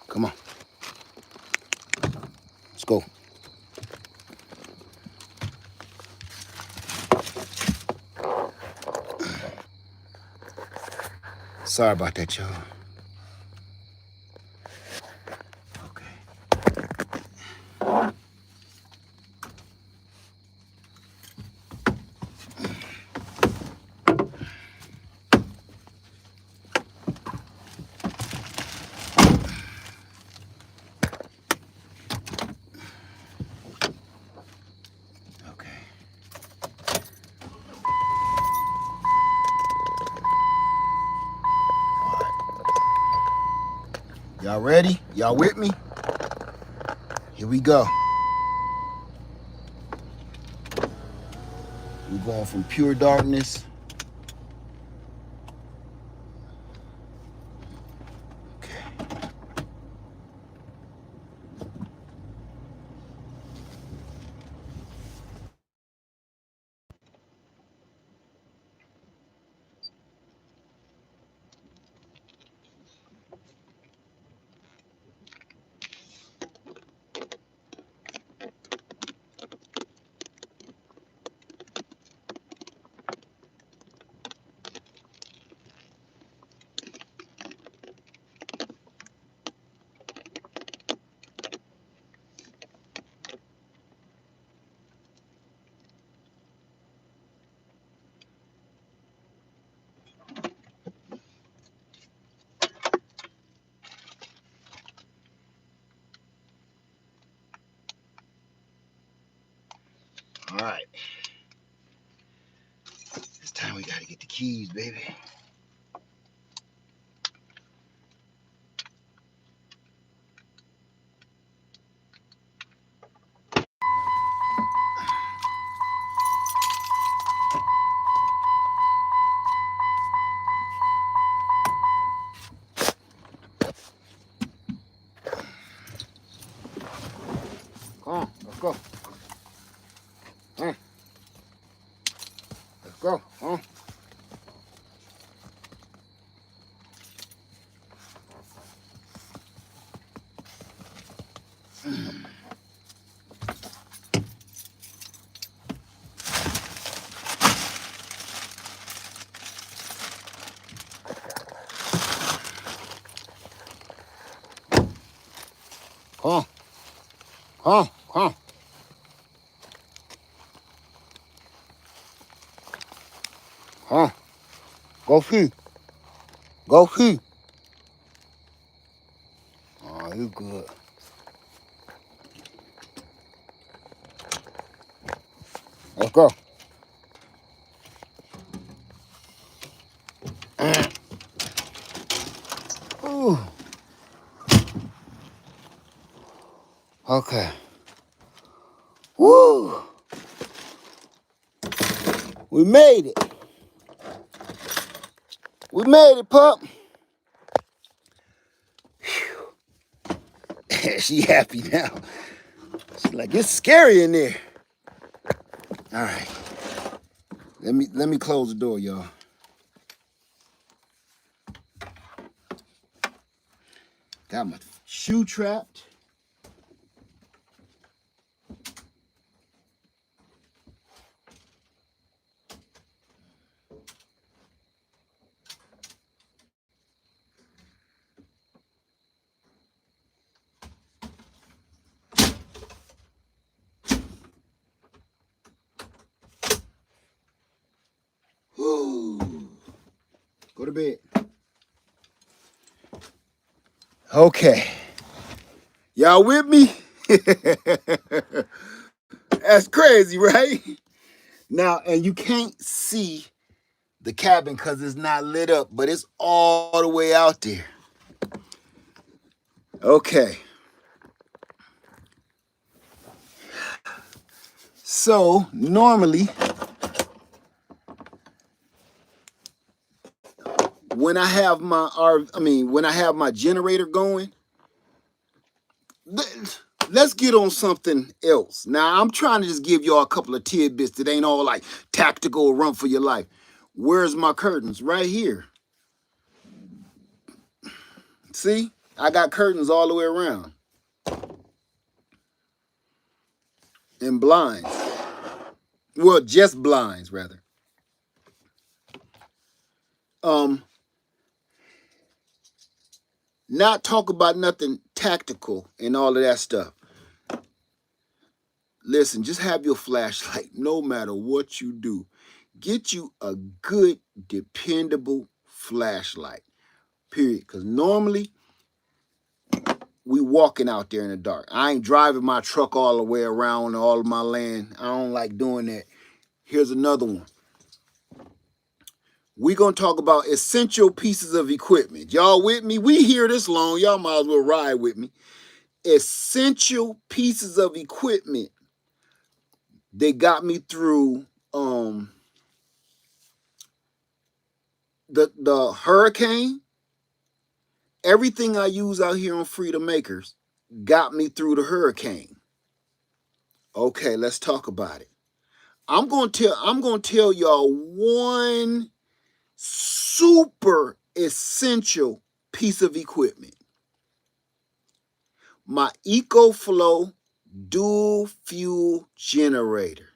Come on. Let's go. Sorry about that, y'all. Y'all ready? Y'all with me? Here we go. We're going from pure darkness. Okay. All right. This time we gotta get the keys, baby. Come on, let's go. Let's go. Come on. Go see. Go see. Oh, you good. Let's go. Ooh. Okay. Woo! We made it. We made it, pup. She happy now. She's like, it's scary in there. All right. Let me close the door, y'all. Got my shoe trapped. Woo. Go to bed. Okay. Y'all with me? That's crazy, right? Now, and you can't see the cabin because it's not lit up, but it's all the way out there. Okay. So, normally, when I have my generator going, let's get on something else. Now, I'm trying to just give y'all a couple of tidbits that ain't all like tactical or run for your life. Where's my curtains? Right here. See? I got curtains all the way around. And blinds. Well, just blinds, rather. not talk about nothing tactical and all of that stuff. Listen, just have your flashlight no matter what you do. Get you a good, dependable flashlight, period. Because normally, we walking out there in the dark. I ain't driving my truck all the way around all of my land. I don't like doing that. Here's another one. We're going to talk about essential pieces of equipment. Y'all with me? We here this long. Y'all might as well ride with me. Essential pieces of equipment. They got me through the hurricane. Everything I use out here on Freedom Makers got me through the hurricane. Okay, let's talk about it. I'm gonna tell y'all one super essential piece of equipment. My EcoFlow dual fuel generator.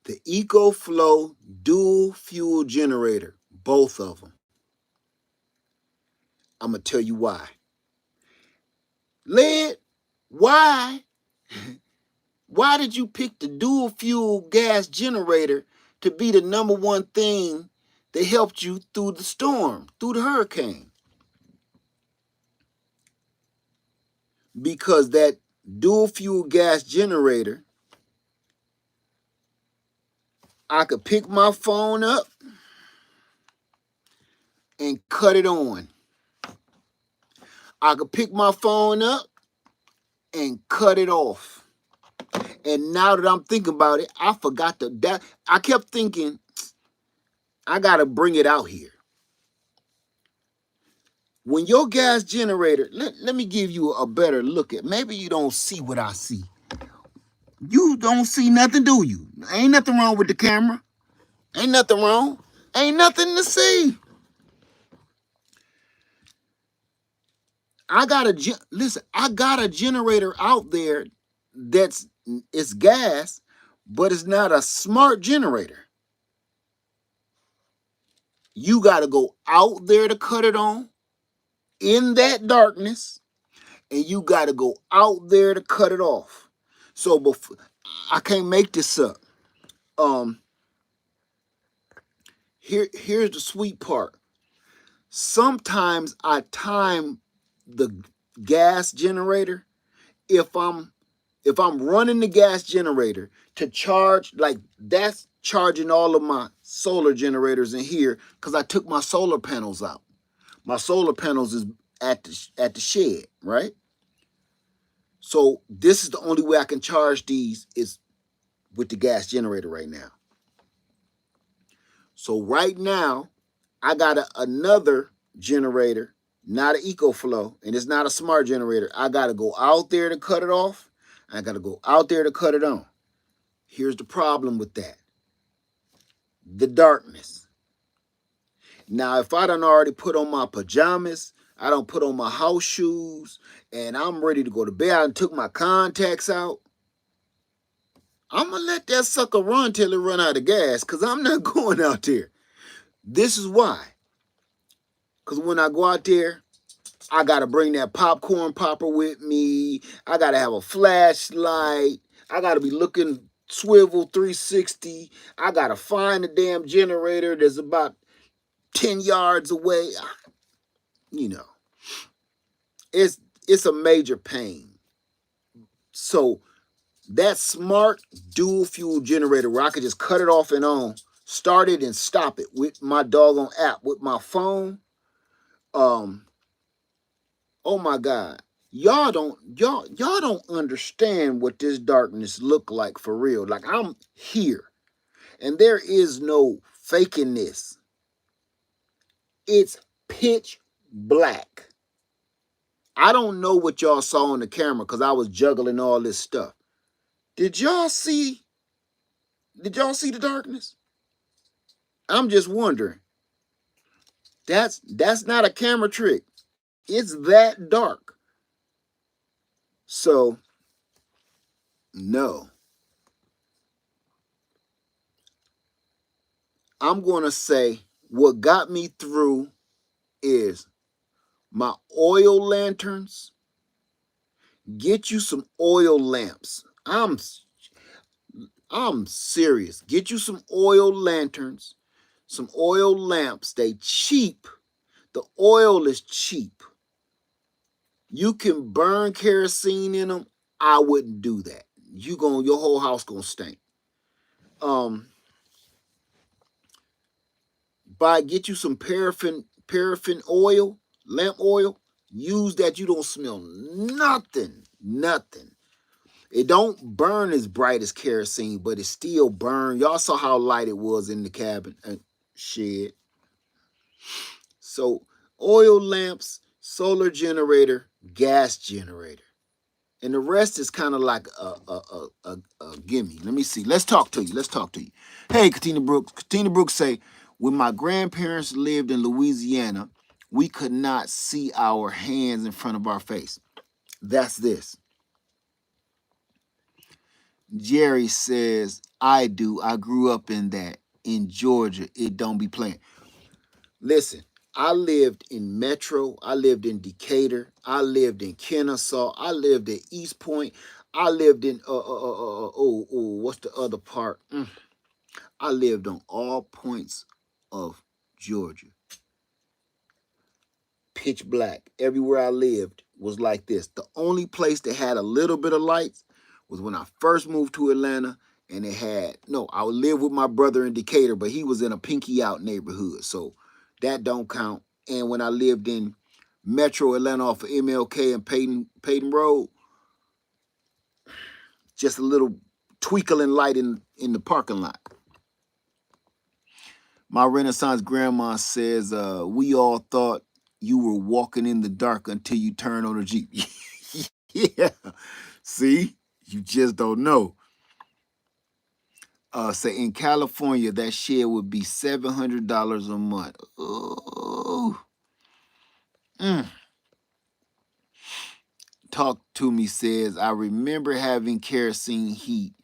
The EcoFlow dual fuel generator, both of them. I'm gonna tell you why. Led, why? Why did you pick the dual fuel gas generator to be the number one thing that helped you through the storm, through the hurricane? Because that dual fuel gas generator, I could pick my phone up and cut it on. I could pick my phone up and cut it off. And now that I'm thinking about it, I forgot that. I kept thinking, I got to bring it out here. When your gas generator, let me give you a better look at. Maybe you don't see what I see. You don't see nothing, do you? Ain't nothing wrong with the camera. Ain't nothing wrong. Ain't nothing to see. I got a generator out there it's gas, but it's not a smart generator. You got to go out there to cut it on in that darkness, and you got to go out there to cut it off. So I can't make this up. Here's the sweet part. Sometimes I time the gas generator. If I'm running the gas generator to charge, like that's charging all of my solar generators in here because I took my solar panels out. My solar panels is at the shed, right? So this is the only way I can charge these is with the gas generator right now. So right now, I got another generator, not an EcoFlow, and it's not a smart generator. I got to go out there to cut it off. I got to go out there to cut it on. Here's the problem with that. The darkness. Now, if I done already put on my pajamas, I don't put on my house shoes, and I'm ready to go to bed, I took my contacts out, I'm going to let that sucker run till it run out of gas because I'm not going out there. This is why. Because when I go out there, I got to bring that popcorn popper with me. I got to have a flashlight. I got to be looking swivel 360. I got to find the damn generator that's about 10 yards away. You know, it's a major pain. So that smart dual fuel generator where I could just cut it off and on, start it and stop it with my doggone app, with my phone. Oh my God. Y'all don't understand what this darkness look like for real. Like I'm here and there is no faking this. It's pitch black. I don't know what y'all saw on the camera because I was juggling all this stuff. Did y'all see the darkness? I'm just wondering. That's not a camera trick. It's that dark. So, no. I'm going to say what got me through is my oil lanterns. Get you some oil lamps. I'm serious. Get you some oil lanterns, some oil lamps. They cheap. The oil is cheap. You can burn kerosene in them. I wouldn't do that. Your whole house gonna stink. Um, get you some paraffin oil, lamp oil. Use that. You don't smell nothing, nothing. It don't burn as bright as kerosene, but it still burn. Y'all saw how light it was in the cabin shed. So oil lamps, solar generator, gas generator. And the rest is kind of like a gimme. Let me see. Let's talk to you. Let's talk to you. Hey, Katina Brooks. Katina Brooks say, when my grandparents lived in Louisiana, we could not see our hands in front of our face. That's this. Jerry says, I do. I grew up in that. In Georgia, it don't be playing. Listen, I lived in Metro. I lived in Decatur. I lived in Kennesaw. I lived in East Point. I lived in what's the other part? I lived on all points of Georgia. Pitch black. Everywhere I lived was like this. The only place that had a little bit of lights was when I first moved to Atlanta, and I would live with my brother in Decatur, but he was in a pinky out neighborhood, so that don't count. And when I lived in Metro Atlanta off of MLK and Peyton Road, just a little twinkling light in the parking lot. My Renaissance grandma says, we all thought you were walking in the dark until you turn on a Jeep. Yeah. See? You just don't know. Say in California, that share would be $700 a month. Oh. Talk to Me says, I remember having kerosene heat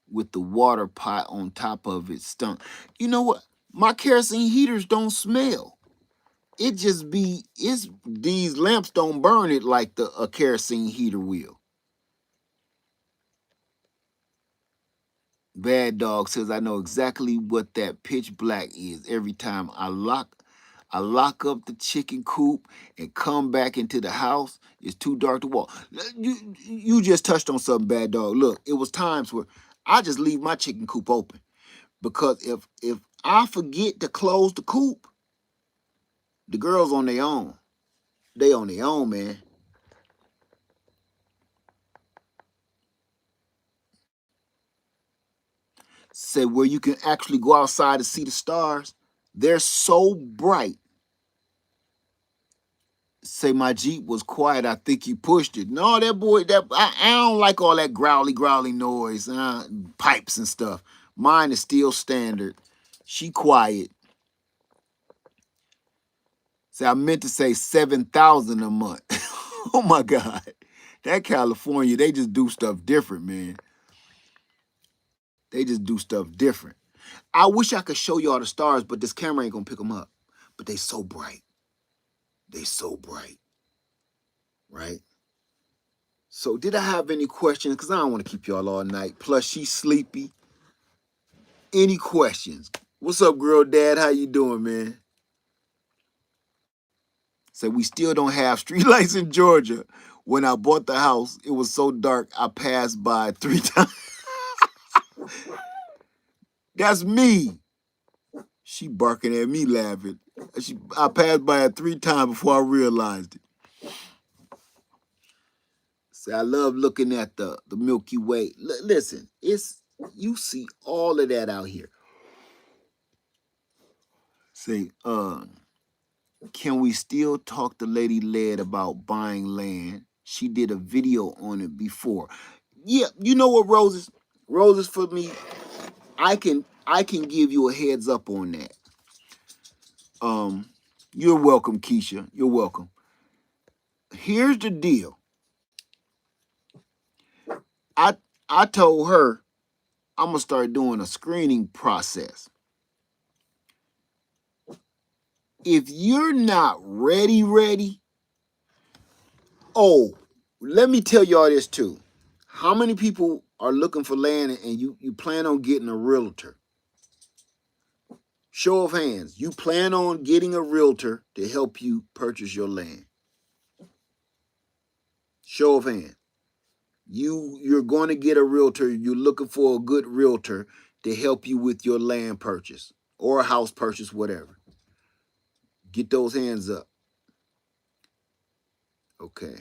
with the water pot on top of it stunk. You know what? My kerosene heaters don't smell. It just these lamps don't burn it like a kerosene heater will. Bad Dog says, I know exactly what that pitch black is. Every time I lock up the chicken coop and come back into the house, it's too dark to walk. You just touched on something, Bad Dog. Look, it was times where I just leave my chicken coop open, because if I forget to close the coop, the girls on their own. They on their own, man. Say where you can actually go outside and see the stars. They're so bright. Say my Jeep was quiet. I think you pushed it. No, that boy, I don't like all that growly noise, pipes and stuff. Mine is still standard. She quiet. Say I meant to say 7,000 a month. Oh my God, that California, they just do stuff different, man. They just do stuff different. I wish I could show y'all the stars, but this camera ain't gonna pick them up. But they so bright. They so bright, right? So did I have any questions? Because I don't want to keep y'all all night. Plus, she's sleepy. Any questions? What's up, girl dad? How you doing, man? So we still don't have streetlights in Georgia. When I bought the house, it was so dark, I passed by 3 times. That's me. She barking at me, laughing. I passed by it 3 times before I realized it. See, I love looking at the Milky Way. Listen, you see all of that out here. Say, can we still talk to Lady Led about buying land? She did a video on it before. Yeah, you know what, Roses? Roses for me, I can give you a heads up on that. You're welcome, Keisha. You're welcome. Here's the deal. I told her I'm gonna start doing a screening process. if you're not ready, oh, let me tell y'all this too. How many people are looking for land and you plan on getting a realtor? Show of hands. You plan on getting a realtor to help you purchase your land. Show of hands. You're going to get a realtor. You're looking for a good realtor to help you with your land purchase or a house purchase, whatever. Get those hands up. Okay.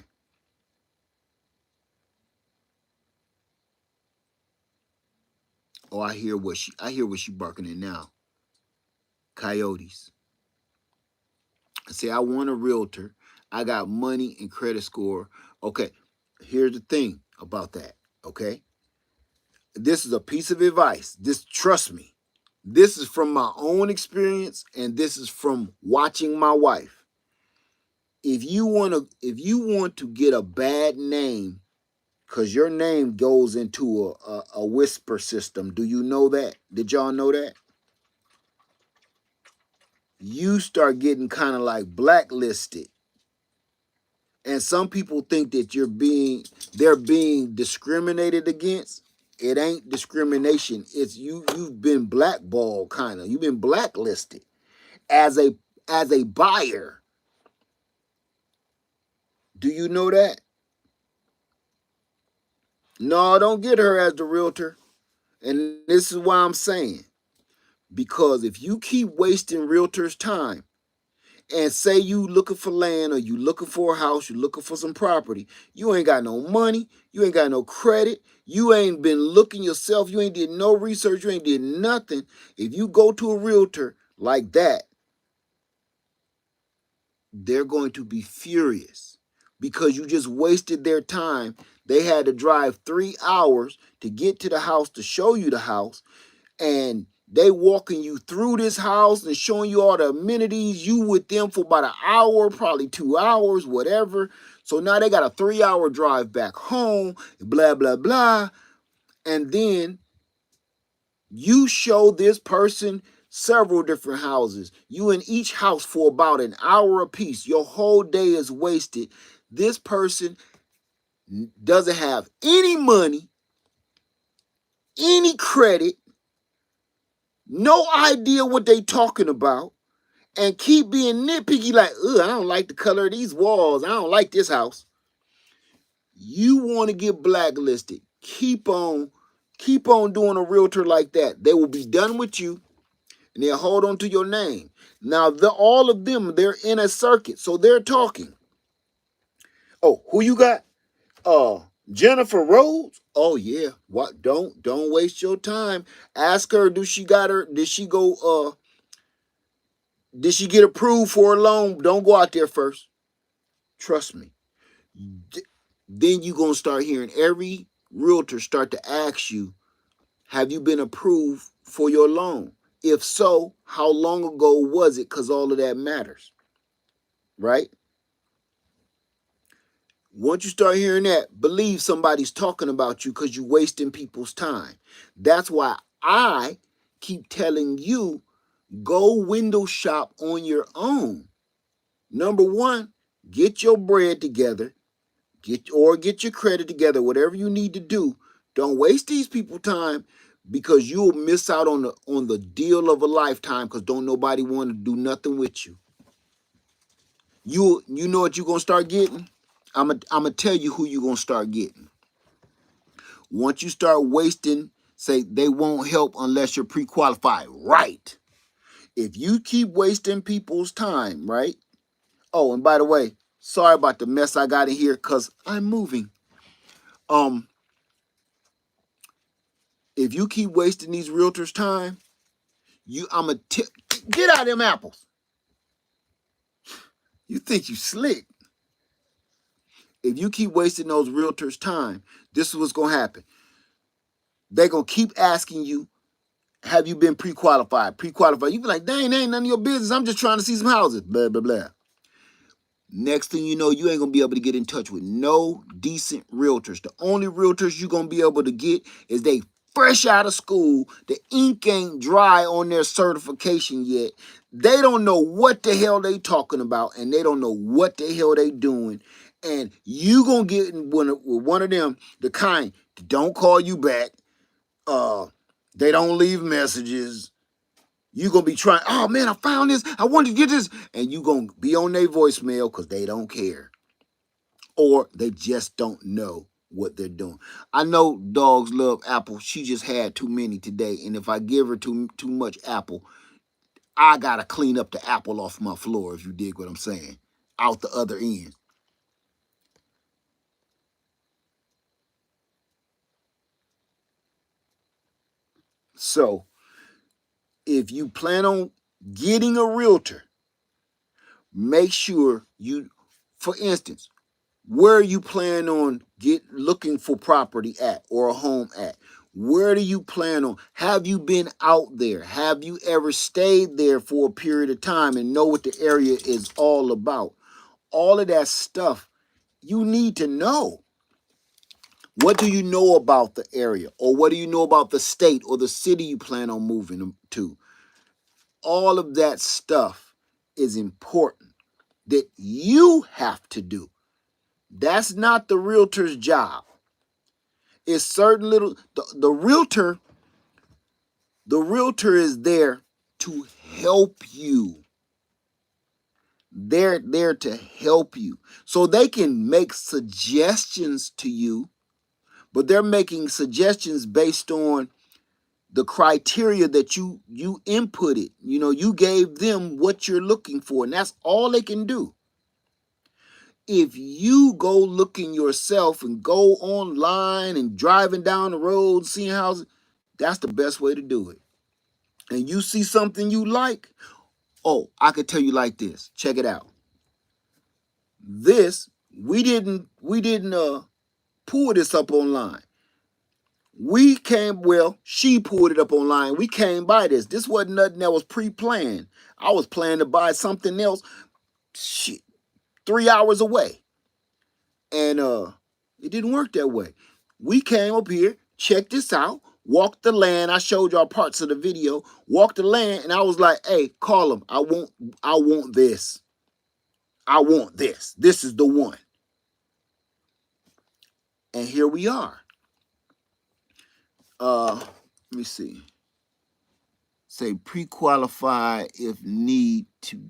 Oh, I hear what she barking at now. Coyotes. I say I want a realtor. I got money and credit score. Okay. Here's the thing about that. Okay. This is a piece of advice. This, trust me. This is from my own experience, and this is from watching my wife. If you want to get a bad name, because your name goes into a whisper system. Do you know that? Did y'all know that? You start getting kind of like blacklisted. And some people think that they're being discriminated against. It ain't discrimination. It's you've been blackballed kind of. You've been blacklisted as a buyer. Do you know that? No, don't get her as the realtor. And this is why I'm saying, because if you keep wasting realtors' time and say you looking for land or you looking for a house, you looking for some property, you ain't got no money, you ain't got no credit, you ain't been looking yourself, you ain't did no research, you ain't did nothing. If you go to a realtor like that, they're going to be furious because you just wasted their time. They had to drive 3 hours to get to the house to show you the house, and they walking you through this house and showing you all the amenities. You with them for about an hour, probably 2 hours, whatever. So now they got a 3-hour drive back home, blah, blah, blah. And then you show this person several different houses. You in each house for about an hour apiece. Your whole day is wasted. This person doesn't have any money, any credit, no idea what they talking about, and keep being nitpicky like, ugh, I don't like the color of these walls. I don't like this house. You want to get blacklisted. Keep on doing a realtor like that. They will be done with you and they'll hold on to your name. Now, all of them, they're in a circuit, so they're talking. Oh, who you got? Jennifer Rhodes. Oh yeah. What? Don't waste your time. Ask her. Did she go? Did she get approved for a loan? Don't go out there first. Trust me. Then you gonna start hearing every realtor start to ask you, have you been approved for your loan? If so, how long ago was it? Because all of that matters, right? Once you start hearing that, believe somebody's talking about you because you're wasting people's time. That's why I keep telling you, go window shop on your own. Number one, get your bread together, get your credit together, whatever you need to do. Don't waste these people's time because you'll miss out on the deal of a lifetime because don't nobody want to do nothing with you. You know what you're gonna start getting? I'm gonna tell you who you're gonna start getting. Once you start wasting, say they won't help unless you're pre-qualified. Right. If you keep wasting people's time, right? Oh, and by the way, sorry about the mess I got in here because I'm moving. If you keep wasting these realtors' time, get out of them apples. You think you slick. If you keep wasting those realtors' time, this is what's gonna happen. They're gonna keep asking you, have you been pre-qualified? Pre-qualified. You be like, dang, ain't none of your business. I'm just trying to see some houses. Blah, blah, blah. Next thing you know, you ain't gonna be able to get in touch with no decent realtors. The only realtors you're gonna be able to get is they fresh out of school. The ink ain't dry on their certification yet. They don't know what the hell they talking about, and they don't know what the hell they doing. And you gonna get one of them, the kind that don't call you back. They don't leave messages. You gonna be trying. Oh man, I found this. I wanted to get this, and you gonna be on their voicemail because they don't care, or they just don't know what they're doing. I know dogs love apple. She just had too many today, and if I give her too much apple, I gotta clean up the apple off my floor. If you dig what I'm saying, out the other end. So if you plan on getting a realtor, make sure you, for instance, where you plan on looking for property at or a home at. Where do you plan on? Have you been out there? Have you ever stayed there for a period of time and know what the area is all about? All of that stuff you need to know. What do you know about the area? Or what do you know about the state or the city you plan on moving to? All of that stuff is important that you have to do. That's not the realtor's job. It's certain little the realtor is there to help you. They're there to help you. So they can make suggestions to you, but they're making suggestions based on the criteria that you inputted. You know, you gave them what you're looking for, and that's all they can do. If you go looking yourself and go online and driving down the road, seeing houses, that's the best way to do it. And you see something you like, oh, I could tell you like this. Check it out. This we didn't pull this up online. She pulled it up online. We came by this. This wasn't nothing that was pre-planned. I was planning to buy something else, shit, 3 hours away. And it didn't work that way. We came up here, checked this out, walked the land. I showed y'all parts of the video, walked the land, and I was like, hey, call them. I want this. I want this. This is the one. And here we are. Let me see. Say pre-qualify if need to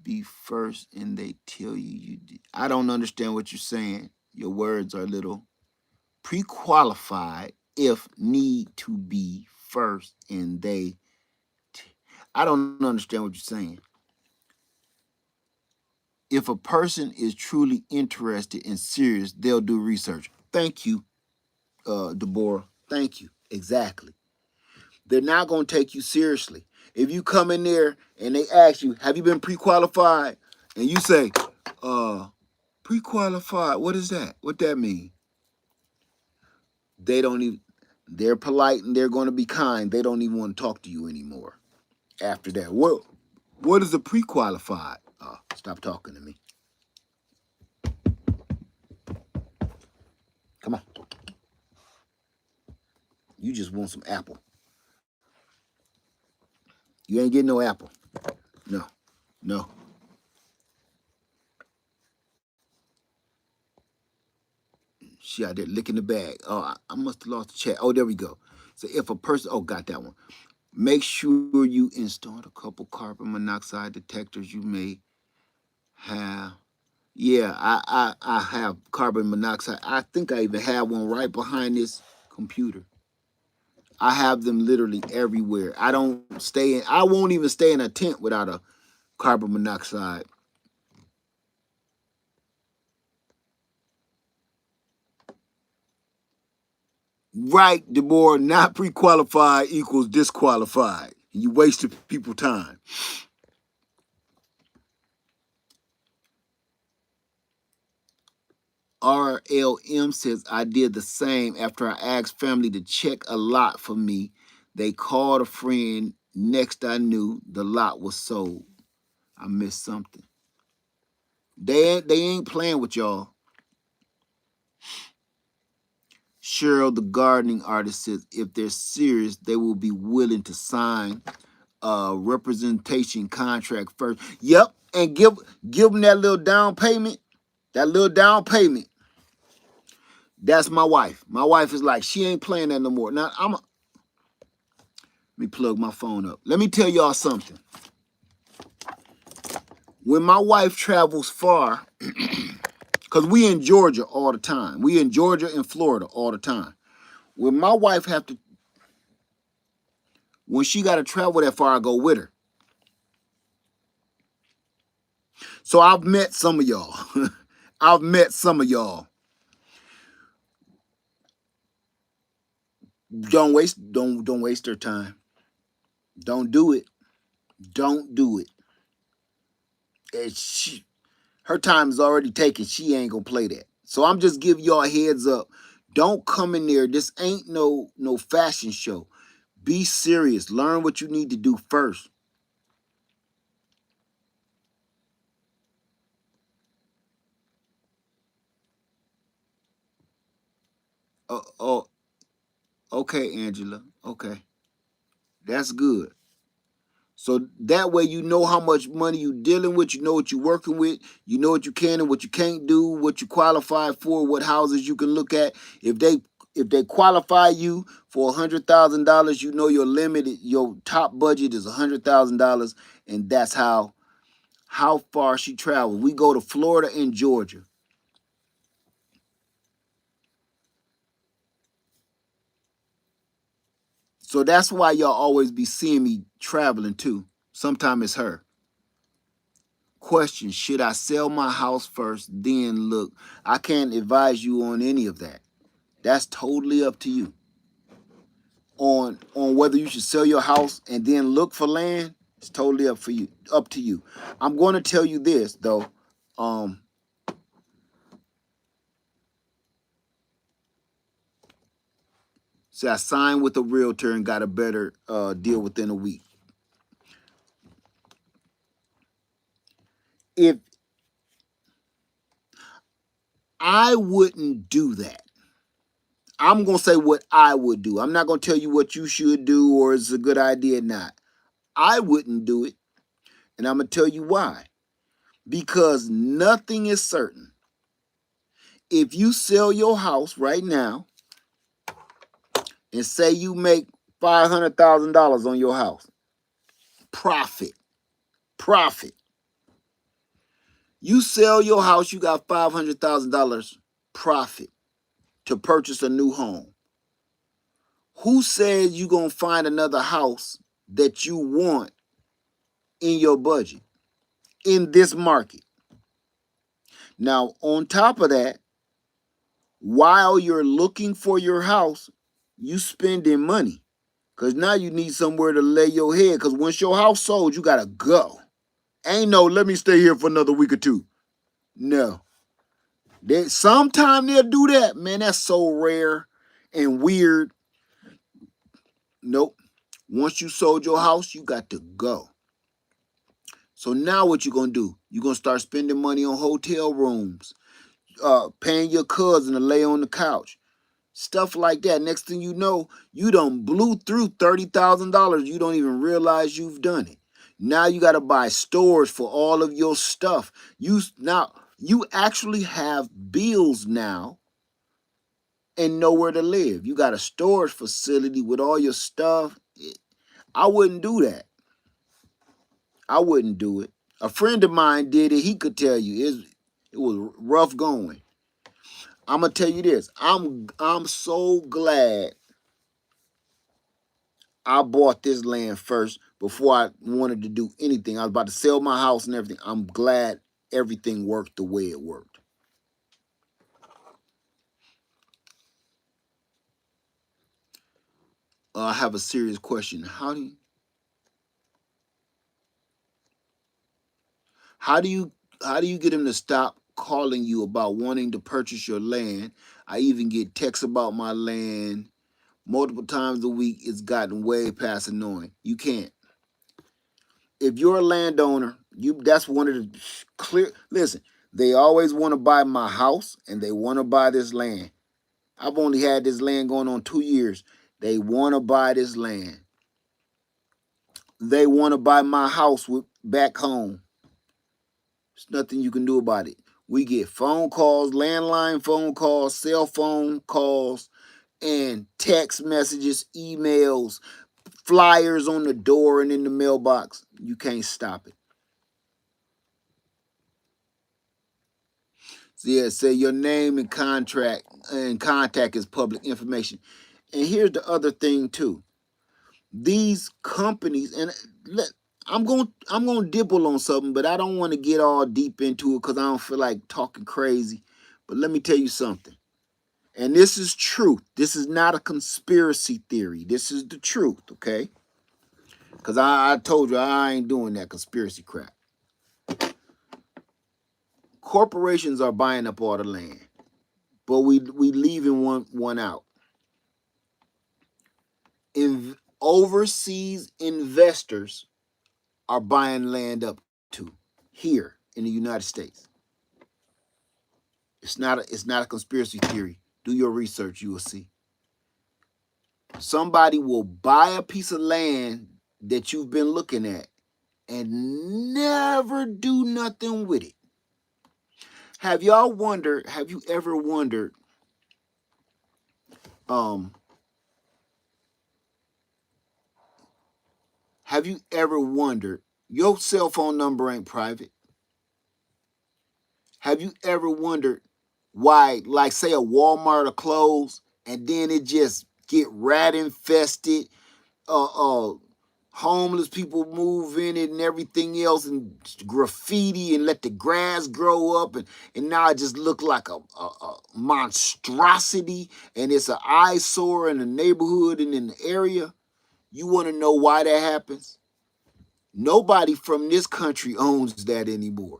be first, and they tell you did. I don't understand what you're saying. Your words are a little pre-qualified if need to be first, and I don't understand what you're saying. If a person is truly interested and serious, they'll do research. Thank you, Deborah. Thank you. Exactly. They're not going to take you seriously. If you come in there and they ask you, have you been pre-qualified? And you say, pre-qualified, what is that? What that mean? They don't even, they're polite and they're going to be kind. They don't even want to talk to you anymore after that. What is a pre-qualified? Stop talking to me. Come on. You just want some apple. You ain't getting no apple. No. No. She out there licking the bag. Oh, I must have lost the chat. Oh, there we go. So if a person, oh, got that one. Make sure you install a couple carbon monoxide detectors you may have. Yeah, I have carbon monoxide. I think I even have one right behind this computer. I have them literally everywhere. I won't even stay in a tent without a carbon monoxide. Right, Deborah, not pre-qualified equals disqualified. You wasted people time. RLM says, I did the same after I asked family to check a lot for me. They called a friend. Next I knew the lot was sold. I missed something. They ain't playing with y'all. Cheryl, the gardening artist, says if they're serious, they will be willing to sign a representation contract first. Yep, and give them that little down payment. That little down payment. That's my wife. My wife is like, she ain't playing that no more. Now let me plug my phone up. Let me tell y'all something. When my wife travels far, because we in Georgia all the time. We in Georgia and Florida all the time. When my wife when she got to travel that far, I go with her. So I've met some of y'all. I've met some of y'all. Don't waste their time. Don't do it. Don't do it. Her time is already taken. She ain't gonna play that. So I'm just giving y'all a heads up. Don't come in there. This ain't no fashion show. Be serious. Learn what you need to do first. Oh, okay, Angela. Okay, that's good. So that way you know how much money you dealing with, you know what you're working with, you know what you can and what you can't do, what you qualify for, what houses you can look at. If they qualify you for $100,000, you know your limit, your top budget is $100,000, and that's how far she travels. We go to Florida and Georgia. So that's why y'all always be seeing me traveling too. Sometimes it's her. Question, should I sell my house first, then look? I can't advise you on any of that. That's totally up to you. On whether you should sell your house and then look for land, it's totally up to you. I'm going to tell you this though. Um, I signed with a realtor and got a better deal within a week. If I wouldn't do that, I'm gonna say what I would do. I'm not gonna tell you what you should do or it's a good idea or not. I wouldn't do it, and I'm gonna tell you why. Because nothing is certain. If you sell your house right now and say you make $500,000 on your house, profit, profit. You sell your house, you got $500,000 profit to purchase a new home. Who said you gonna find another house that you want in your budget in this market? Now, on top of that, while you're looking for your house, you spending money. Because now you need somewhere to lay your head. Because once your house sold, you got to go. Ain't no, let me stay here for another week or two. No. Sometime they'll do that. Man, that's so rare and weird. Nope. Once you sold your house, you got to go. So now what you going to do? You're going to start spending money on hotel rooms, paying your cousin to lay on the couch. Stuff like that. Next thing you know, you done blew through $30,000. You don't even realize you've done it. Now you got to buy storage for all of your stuff. You actually have bills now and nowhere to live. You got a storage facility with all your stuff. I wouldn't do that. I wouldn't do it. A friend of mine did it. He could tell you it was rough going. I'm gonna tell you this. I'm so glad I bought this land first before I wanted to do anything. I was about to sell my house and everything. I'm glad everything worked the way it worked. I have a serious question. How do you how do you get him to stop calling you about wanting to purchase your land? I even get texts about my land multiple times a week. It's gotten way past annoying. You can't. If you're a landowner, that's one of the clear. Listen, they always want to buy my house and they want to buy this land. I've only had this land going on 2 years. They want to buy this land. They want to buy my house back home. There's nothing you can do about it. We get phone calls, landline phone calls, cell phone calls, and text messages, emails, flyers on the door and in the mailbox. You can't stop it. So yeah, say your name and contract and contact is public information. And here's the other thing too. These companies, and I'm gonna dibble on something, but I don't want to get all deep into it because I don't feel like talking crazy. But let me tell you something. And this is truth. This is not a conspiracy theory. This is the truth, okay? Because I told you I ain't doing that conspiracy crap. Corporations are buying up all the land, but we leaving one out. Overseas investors are buying land up too here in the United States. It's not a conspiracy theory. Do your research, you will see. Somebody will buy a piece of land that you've been looking at and never do nothing with it. Have you ever wondered, um, your cell phone number ain't private? Have you ever wondered why, like say a Walmart will close and then it just get rat infested, uh, uh, homeless people move in it and everything else, and graffiti, and let the grass grow up, and now it just look like a monstrosity, and it's an eyesore in the neighborhood and in the area? You want to know why that happens? Nobody from this country owns that anymore.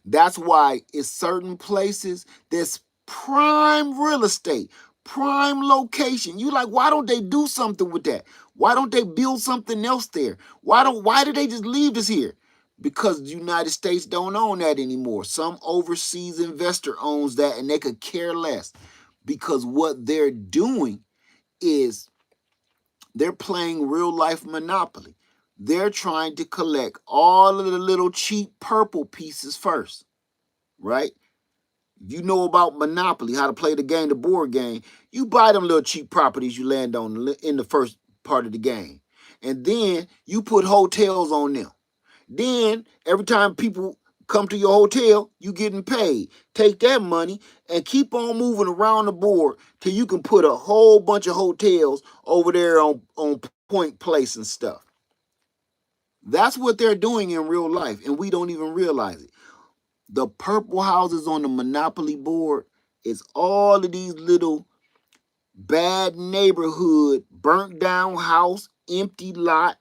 That's why it's certain places that's prime real estate, prime location. You like, why don't they do something with that? Why don't they build something else there? Why do they just leave this here? Because the United States don't own that anymore. Some overseas investor owns that and they could care less. Because what they're doing is they're playing real life Monopoly. They're trying to collect all of the little cheap purple pieces first, right? You know about Monopoly, how to play the game, the board game. You buy them little cheap properties you land on in the first part of the game. And then you put hotels on them. Then every time people come to your hotel, you getting paid. Take that money and keep on moving around the board till you can put a whole bunch of hotels over there on Point Place and stuff. That's what they're doing in real life, and we don't even realize it. The purple houses on the Monopoly board is all of these little bad neighborhood, burnt down house, empty lot,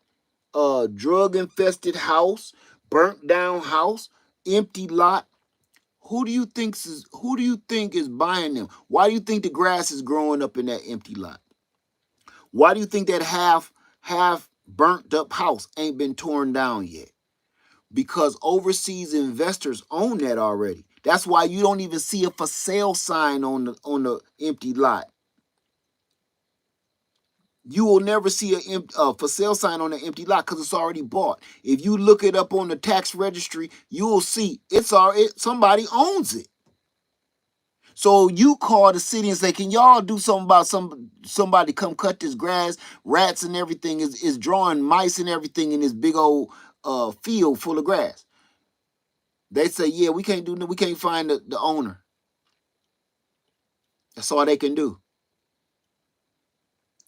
drug infested house, burnt down house, empty lot. Who do you think is buying them? Why do you think the grass is growing up in that empty lot? Why do you think that half burnt up house ain't been torn down yet? Because overseas investors own that already. That's why you don't even see a for sale sign on the empty lot. You will never see a for sale sign on an empty lot because it's already bought. If you look it up on the tax registry, you will see somebody owns it. So you call the city and say, "Can y'all do something about somebody come cut this grass? Rats and everything is drawing mice and everything in this big old field full of grass." They say, "Yeah, we can't do. We can't find the owner." That's all they can do.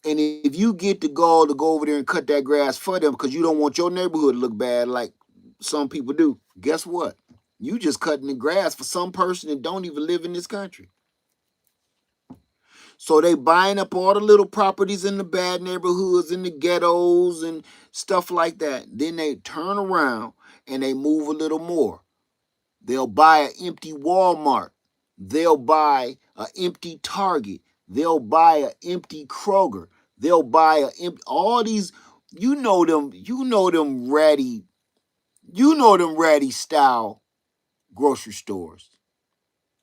And if you get the gall to go over there and cut that grass for them because you don't want your neighborhood to look bad like some people do, guess what? You just cutting the grass for some person that don't even live in this country. So they buying up all the little properties in the bad neighborhoods, in the ghettos and stuff like that. Then they turn around and they move a little more. They'll buy an empty Walmart. They'll buy an empty Target. They'll buy an empty Kroger. They'll buy all these, you know them ratty style grocery stores.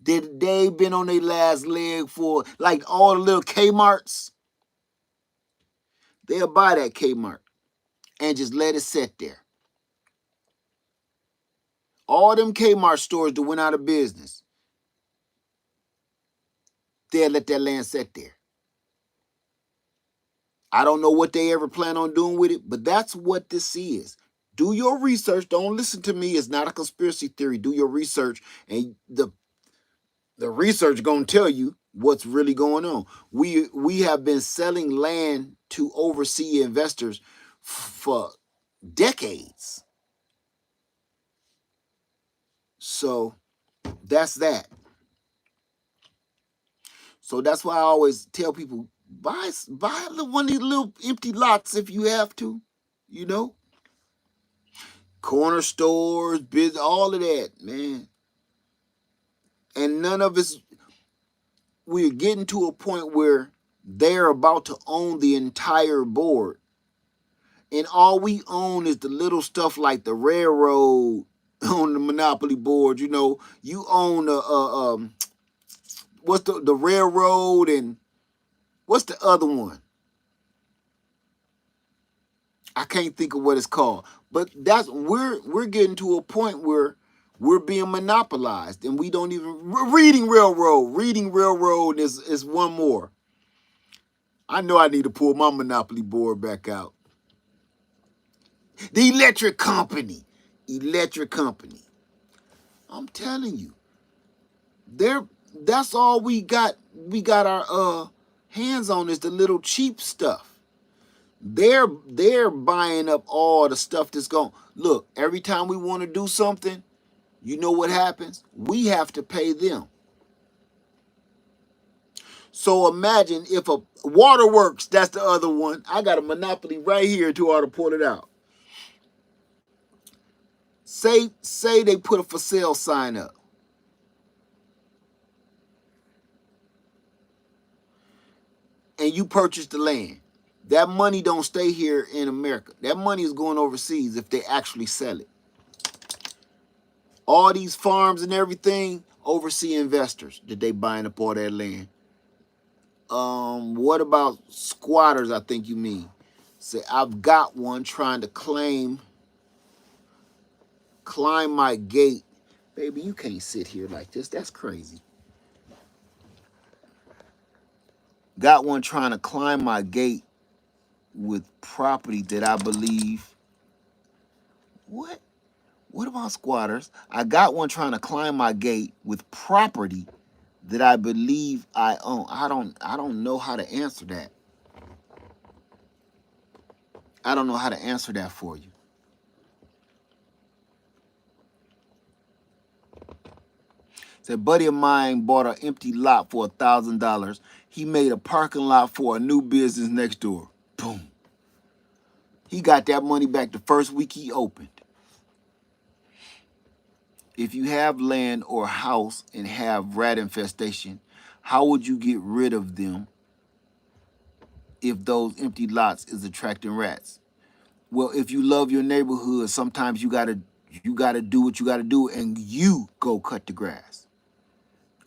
They been on their last leg for like all the little Kmarts. They'll buy that Kmart and just let it sit there. All them Kmart stores that went out of business, they'll let that land sit there. I don't know what they ever plan on doing with it, but that's what this is. Do your research. Don't listen to me. It's not a conspiracy theory. Do your research, and the research gonna tell you what's really going on. We have been selling land to overseas investors for decades. So that's that. So that's why I always tell people buy one of these little empty lots if you have to, you know, corner stores, business, all of that, man. And none of us, we're getting to a point where they're about to own the entire board. And all we own is the little stuff like the railroad on the monopoly board. You know, you own what's the railroad, and what's the other one? I can't think of what it's called. But that's we're getting to a point where we're being monopolized, and we don't even reading railroad. Reading railroad is one more. I know I need to pull my monopoly board back out. The electric company. Electric company. I'm telling you. That's all we got our hands on is the little cheap stuff. They're buying up all the stuff that's going. Look, every time we want to do something, you know what happens? We have to pay them. So imagine if a waterworks, that's the other one. I got a monopoly right here to ought to pull it out. Say they put a for sale sign up. And you purchase the land. That money don't stay here in America. That money is going overseas if they actually sell it. All these farms and everything, overseas investors that they buying up all that land. What about squatters? I think you mean. Say I've got one trying to climb my gate. Baby, you can't sit here like this. That's crazy. Got one trying to climb my gate with property that I believe. What? What about squatters? I got one trying to climb my gate with property that I believe I own. I don't know how to answer that. I don't know how to answer that for you. Said, a buddy of mine bought an empty lot for $1,000. He made a parking lot for a new business next door. Boom. He got that money back the first week he opened. If you have land or house and have rat infestation, how would you get rid of them if those empty lots is attracting rats? Well, if you love your neighborhood, sometimes you gotta do what you gotta do, and you go cut the grass.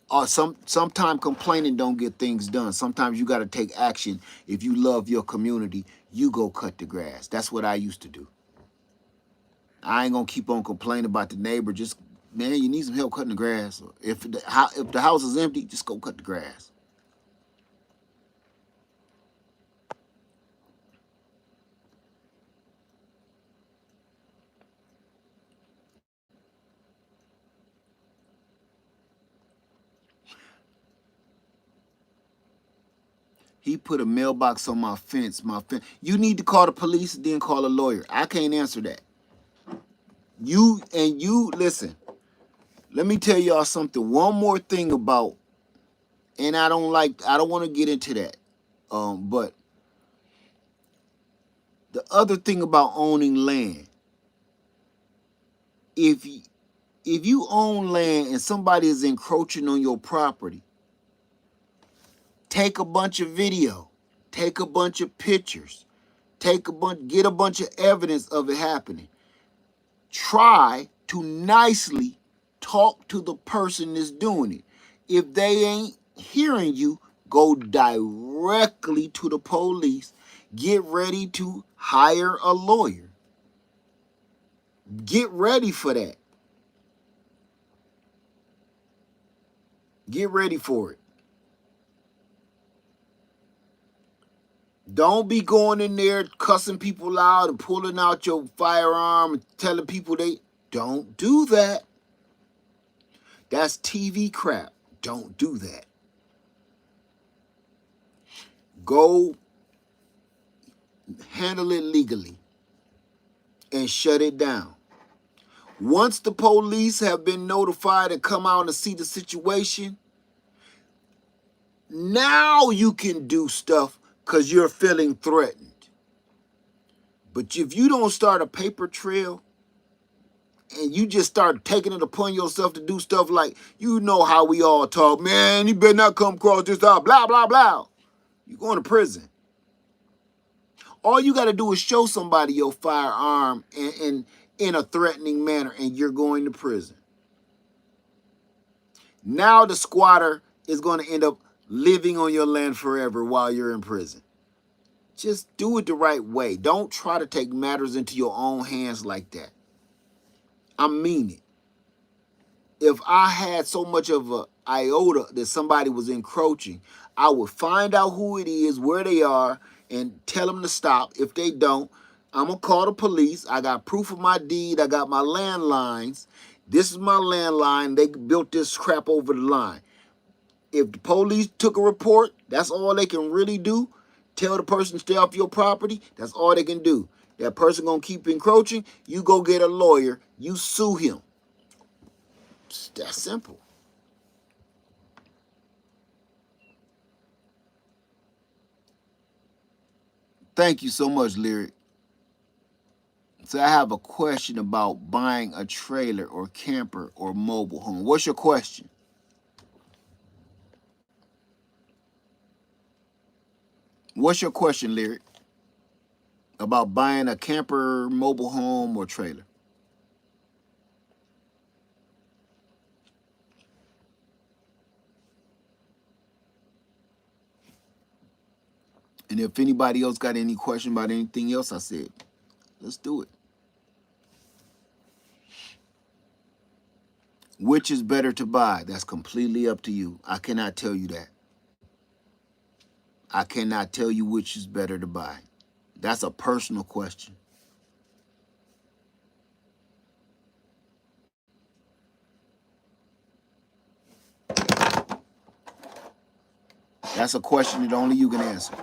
Or sometimes complaining don't get things done. Sometimes you gotta take action. If you love your community, you go cut the grass. That's what I used to do. I ain't gonna keep on complaining about the neighbor. Just, man, you need some help cutting the grass. If the house is empty, just go cut the grass. He put a mailbox on my fence. You need to call the police and then call a lawyer. I can't answer that. You listen. Let me tell y'all something. One more thing about, and I don't want to get into that. But the other thing about owning land, if you own land and somebody is encroaching on your property, take a bunch of video, take a bunch of pictures, get a bunch of evidence of it happening. Try to nicely talk to the person that's doing it. If they ain't hearing you, go directly to the police. Get ready to hire a lawyer. Get ready for that. Get ready for it. Don't be going in there cussing people out and pulling out your firearm and telling people they don't do that. That's TV crap. Don't do that. Go handle it legally and shut it down. Once the police have been notified and come out and see the situation, now you can do stuff because you're feeling threatened. But if you don't start a paper trail and you just start taking it upon yourself to do stuff like, you know how we all talk, man, you better not come across this out, blah, blah, blah. You're going to prison. All you got to do is show somebody your firearm in a threatening manner and you're going to prison. Now the squatter is going to end up living on your land forever while you're in prison. Just do it the right way. Don't try to take matters into your own hands like that. I mean it. If I had so much of a iota that somebody was encroaching, I would find out who it is, where they are, and tell them to stop. If they don't, I'm going to call the police. I got proof of my deed. I got my landlines. This is my landline. They built this crap over the line. If the police took a report, that's all they can really do. Tell the person to stay off your property. That's all they can do. That person going to keep encroaching. You go get a lawyer. You sue him. It's that simple. Thank you so much, Lyric. So I have a question about buying a trailer or camper or mobile home. What's your question? What's your question, Lyric? About buying a camper, mobile home, or trailer? And if anybody else got any question about anything else I said, let's do it. Which is better to buy? That's completely up to you. I cannot tell you that. I cannot tell you which is better to buy. That's a personal question. That's a question that only you can answer.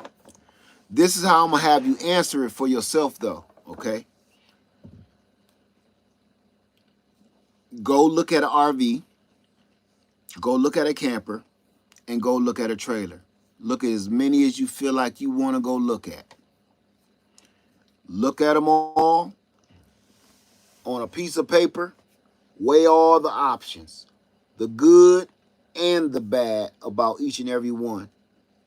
This is how I'm going to have you answer it for yourself, though, okay? Go look at an RV, go look at a camper, and go look at a trailer. Look at as many as you feel like you want to go look at. Look at them all on a piece of paper. Weigh all the options, the good and the bad about each and every one,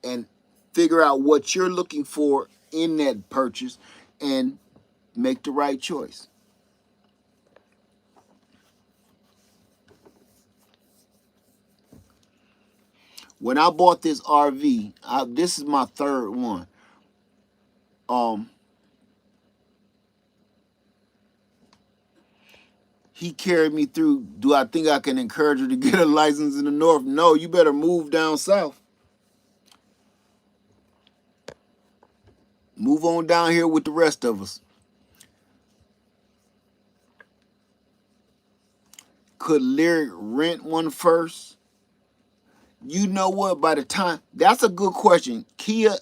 and figure out what you're looking for in that purchase and make the right choice. When I bought this RV, this is my third one. He carried me through. Do I think I can encourage her to get a license in the north? No, you better move down south. Move on down here with the rest of us. Could Lyric rent one first? You know what? By the time, that's a good question. Kia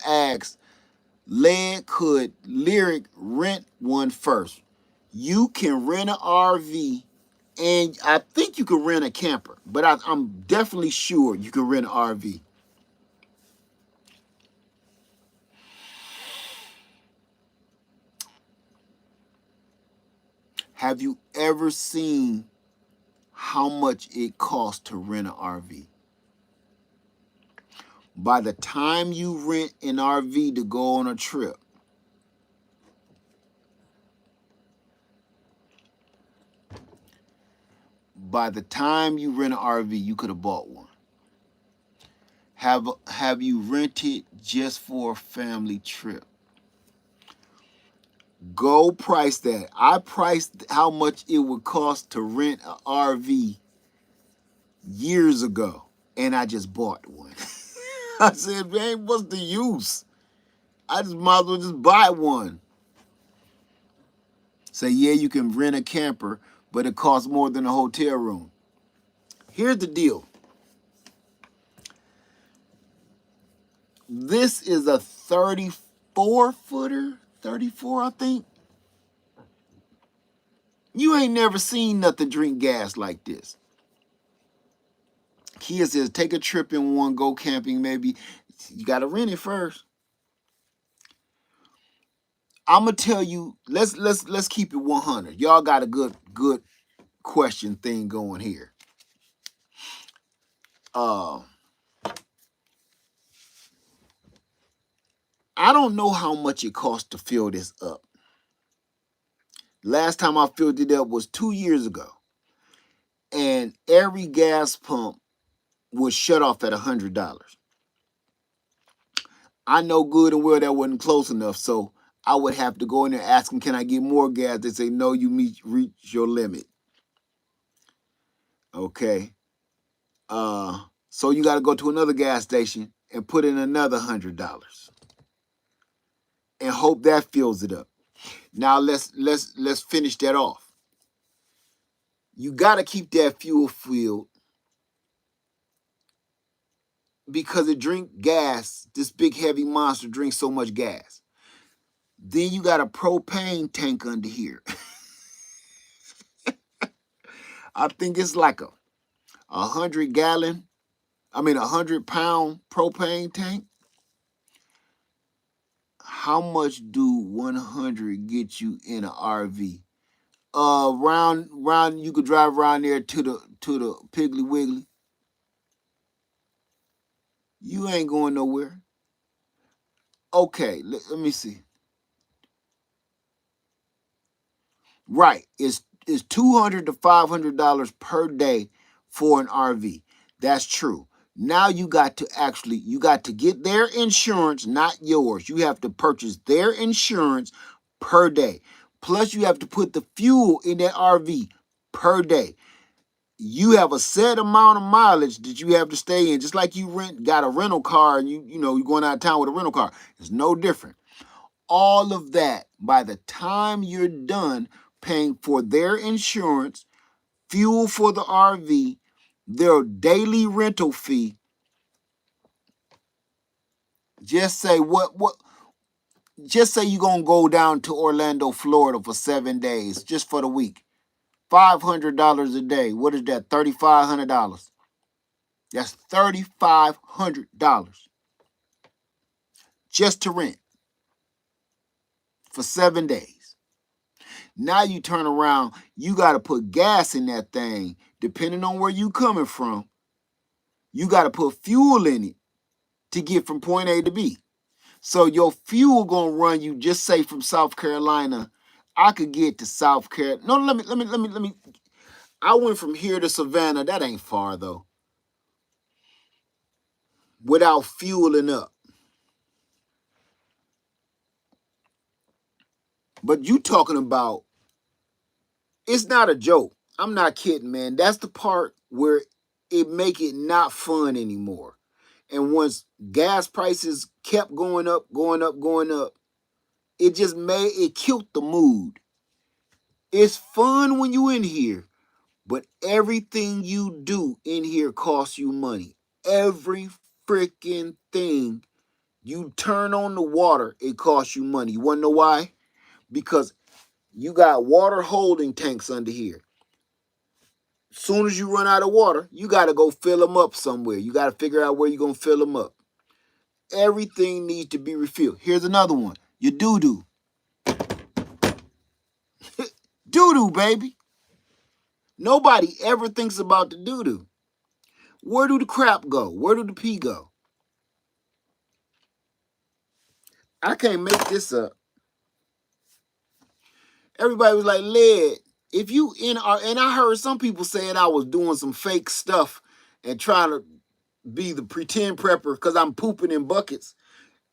asks, could Lyric rent one first? You can rent an RV, and I think you can rent a camper, but I'm definitely sure you can rent an RV. Have you ever seen how much it costs to rent an RV? By the time you rent an RV to go on a trip, by the time you rent an RV, you could have bought one. Have you rented just for a family trip? Go price that. I priced how much it would cost to rent an RV years ago, and I just bought one. I said, man, what's the use? I just might as well just buy one. Say, yeah, you can rent a camper, but it costs more than a hotel room. Here's the deal. This is a 34-footer, 34, I think. You ain't never seen nothing drink gas like this. Kia says, take a trip in one, go camping, maybe. You got to rent it first. I'm gonna tell you, let's keep it 100. Y'all got a good question thing going here. I don't know how much it costs to fill this up. Last time I filled it up was 2 years ago, and every gas pump was shut off at $100. I know good and well that wasn't close enough, so I would have to go in there and ask them, can I get more gas? They say, no, you reach your limit. Okay. So you got to go to another gas station and put in another $100 and hope that fills it up. Now let's finish that off. You got to keep that fuel filled because it drink gas. This big heavy monster drinks so much gas. Then you got a propane tank under here. I think it's like a 100-pound propane tank. How much do 100 get you in an RV? Round you could drive around there to the Piggly Wiggly. You ain't going nowhere. Okay, let me see. Right, it's $200 to $500 per day for an RV. That's true. Now you got to get their insurance, not yours. You have to purchase their insurance per day. Plus you have to put the fuel in that RV per day. You have a set amount of mileage that you have to stay in, just like you got a rental car and you're going out of town with a rental car. It's no different. All of that, by the time you're done paying for their insurance, fuel for the RV, their daily rental fee, just say just say you're gonna go down to Orlando, Florida for 7 days, just for the week. $500 a day. What is that? $3,500. That's $3,500 just to rent for 7 days. Now you turn around, you got to put gas in that thing, depending on where you coming from. You got to put fuel in it to get from point A to B. So your fuel gonna run you, just say from South Carolina. I could get to South Carolina. No, let me. I went from here to Savannah. That ain't far though. Without fueling up. But you talking about, it's not a joke. I'm not kidding, man. That's the part where it make it not fun anymore. And once gas prices kept going up, it killed the mood. It's fun when you in here, but everything you do in here costs you money. Every freaking thing. You turn on the water, it costs you money. You want to know why? Because you got water holding tanks under here. Soon as you run out of water, you got to go fill them up somewhere. You got to figure out where you're going to fill them up. Everything needs to be refilled. Here's another one. Your doo-doo. Doo-doo, baby. Nobody ever thinks about the doo-doo. Where do the crap go? Where do the pee go? I can't make this up. Everybody was like, lead. If you in our, and I heard some people saying I was doing some fake stuff and trying to be the pretend prepper because I'm pooping in buckets.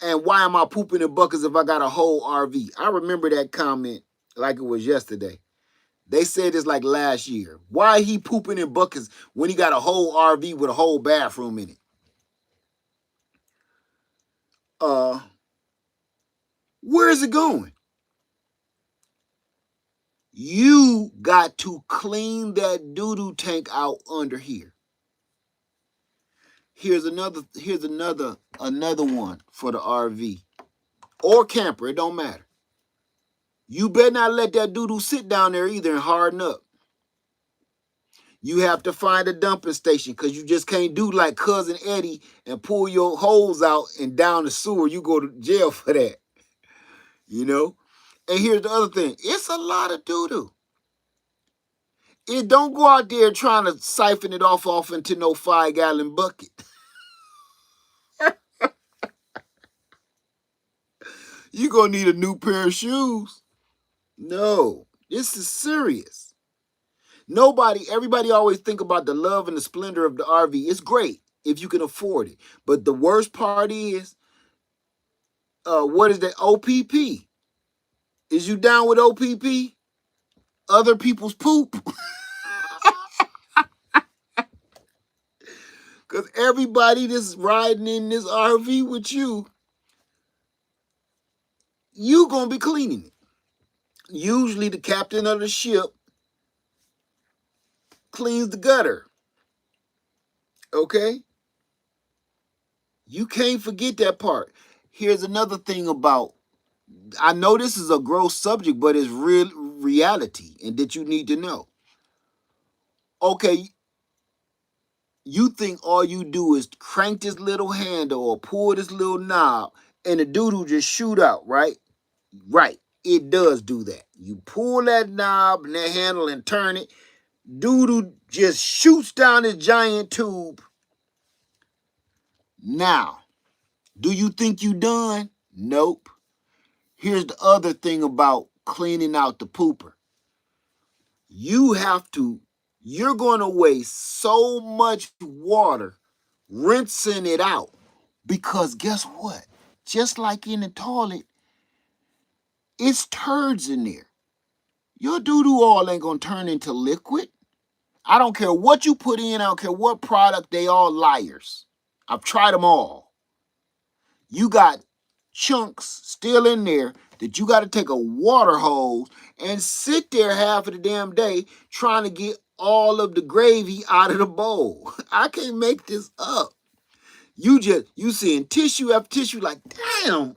And why am I pooping in buckets if I got a whole RV? I remember that comment like it was yesterday. They said this like last year. Why he pooping in buckets when he got a whole RV with a whole bathroom in it? Uh, where is it going? You got to clean that doo-doo tank out under here. Here's another one for the RV or camper. It don't matter. You better not let that doo-doo sit down there either and harden up. You have to find a dumping station because you just can't do like Cousin Eddie and pull your hose out and down the sewer. You go to jail for that, you know? And here's the other thing. It's a lot of doo-doo. It don't go out there trying to siphon it off into no 5-gallon bucket. You're going to need a new pair of shoes. No, this is serious. Everybody always think about the love and the splendor of the RV. It's great if you can afford it. But the worst part is, what is that, OPP? Is you down with OPP? Other people's poop? Because everybody that's riding in this RV with you going to be cleaning it. Usually the captain of the ship cleans the gutter. Okay? You can't forget that part. Here's another thing about, I know this is a gross subject, but it's real reality and that you need to know. Okay, you think all you do is crank this little handle or pull this little knob and the doo-doo just shoot out, right? Right. It does do that. You pull that knob and that handle and turn it, doo-doo just shoots down this giant tube. Now, do you think you done? Nope. Here's the other thing about cleaning out the pooper. You're going to waste so much water rinsing it out because guess what? Just like in the toilet, it's turds in there. Your doo-doo all ain't going to turn into liquid. I don't care what you put in. I don't care what product. They all liars. I've tried them all. You got chunks still in there that you got to take a water hose and sit there half of the damn day trying to get all of the gravy out of the bowl. I can't make this up. You seeing tissue after tissue like, damn,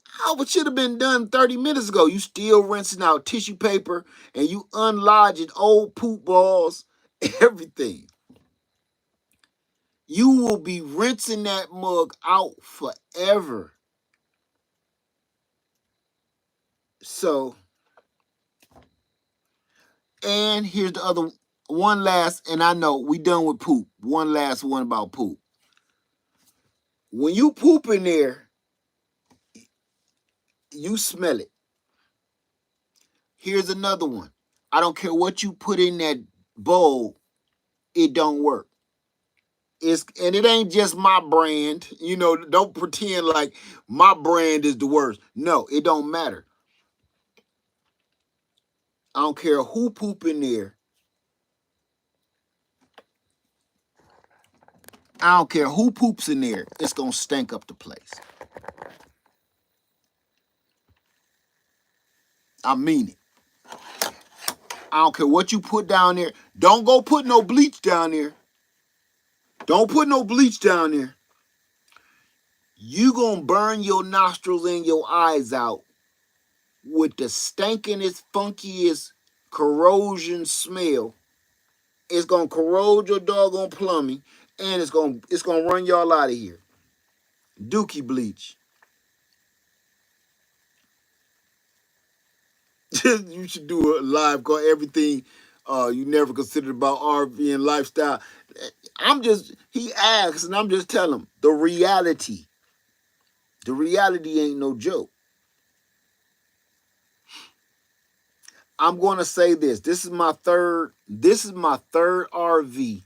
how it should have been done 30 minutes ago. You still rinsing out tissue paper and you unlodging old poop balls, everything. You will be rinsing that mug out forever. So, and here's the other one last, and I know we done with poop. One last one about poop. When you poop in there, you smell it. Here's another one. I don't care what you put in that bowl, it don't work. And it ain't just my brand. Don't pretend like my brand is the worst. No, it don't matter. I don't care who poop in there. I don't care who poops in there. It's going to stink up the place. I mean it. I don't care what you put down there. Don't go put no bleach down there. Don't put no bleach down there. You gonna burn your nostrils and your eyes out with the stinkingest, funkiest corrosion smell. It's gonna corrode your doggone plumbing, and it's gonna run y'all out of here. Dookie bleach. You should do a live called Everything You Never Considered About RV and Lifestyle. He asks, and I'm just telling him the reality. The reality ain't no joke. I'm going to say this. This is my third. This is my third RV,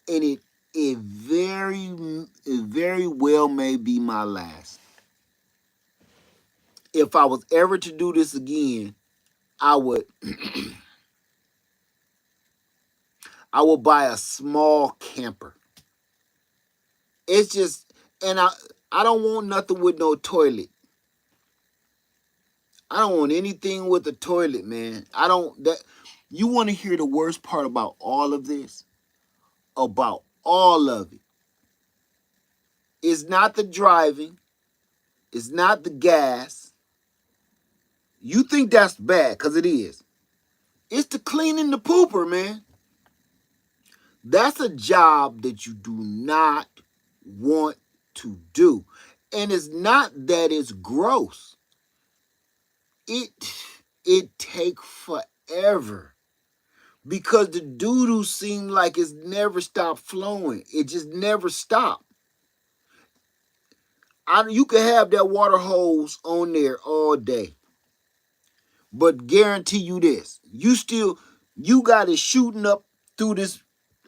and it very well may be my last. If I was ever to do this again, I would I would buy a small camper. It's just, and I don't want nothing with no toilet. I don't want anything with a toilet, man. I don't that You want to hear the worst part about all of this? About all of it. It's not the driving, it's not the gas. You think that's bad, because it is. It's the cleaning the pooper, man. That's a job that you do not want to do. And it's not that it's gross. It take forever. Because the doo-doo seemed like it's never stopped flowing. It just never stopped. You can have that water hose on there all day. But guarantee you this. You got it shooting up through this.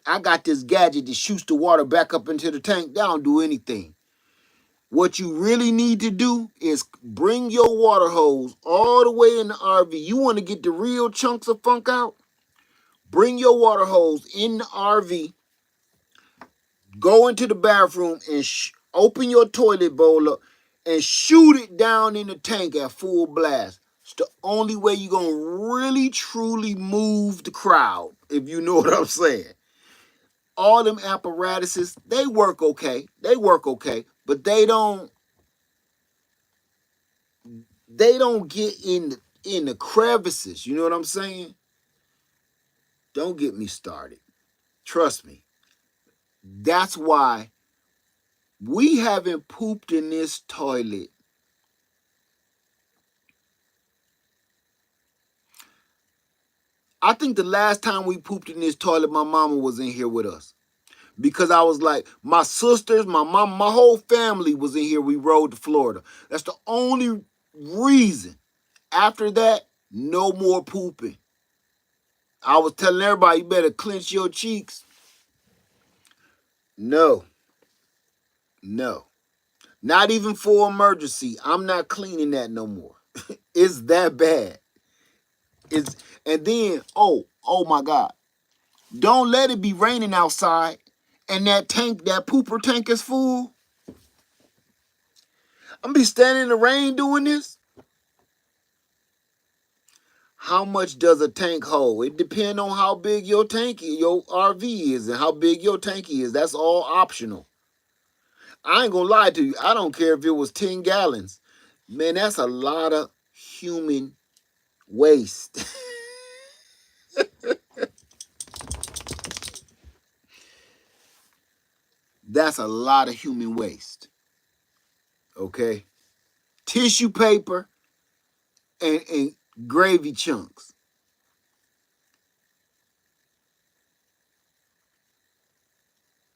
I got this gadget that shoots the water back up into the tank. That don't do anything. What you really need to do is bring your water hose all the way in the RV. You want to get the real chunks of funk out? Bring your water hose in the RV, go into the bathroom and open your toilet bowl up and shoot it down in the tank at full blast. It's the only way you're going to really, truly move the crowd, if you know what I'm saying. All them apparatuses, they work okay. They work okay, but they don't get in the crevices. You know what I'm saying? Don't get me started. Trust me. That's why we haven't pooped in this toilet. I think the last time we pooped in this toilet, my mama was in here with us. Because I was like, my sisters, my mom, my whole family was in here. We rode to Florida. That's the only reason. After that, no more pooping. I was telling everybody, you better clench your cheeks. No. No. Not even for emergency. I'm not cleaning that no more. It's that bad. And then, oh my God. Don't let it be raining outside and that pooper tank is full. I'm gonna be standing in the rain doing this. How much does a tank hold? It depends on how big your RV is, and how big your tank is. That's all optional. I ain't gonna lie to you. I don't care if it was 10 gallons. Man, that's a lot of human waste. That's a lot of human waste. Okay? Tissue paper and gravy chunks.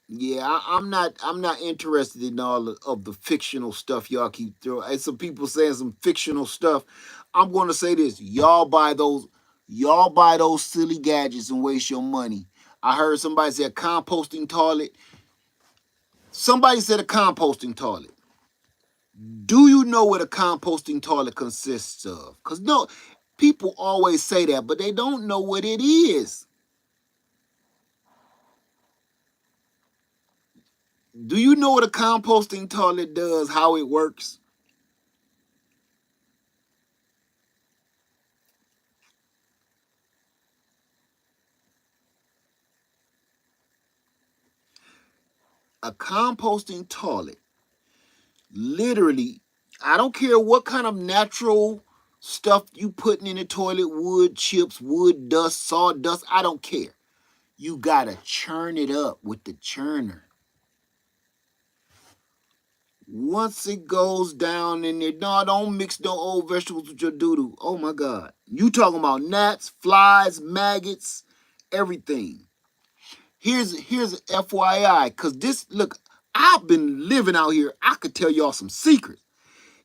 Yeah, I'm not interested in all of the fictional stuff y'all keep throwing. And some people saying some fictional stuff. I'm gonna say this. Y'all buy those silly gadgets and waste your money. I heard somebody say a composting toilet. Somebody said a composting toilet. Do you know what a composting toilet consists of? Because no, people always say that, but they don't know what it is. Do you know what a composting toilet does, how it works? A composting toilet, literally, I don't care what kind of natural stuff you putting in the toilet, wood chips, wood dust, sawdust, I don't care. You gotta churn it up with the churner. Once it goes down in there, no, don't mix no old vegetables with your doo-doo. Oh my God. You talking about gnats, flies, maggots, everything. Here's an FYI, because look, I've been living out here. I could tell y'all some secrets.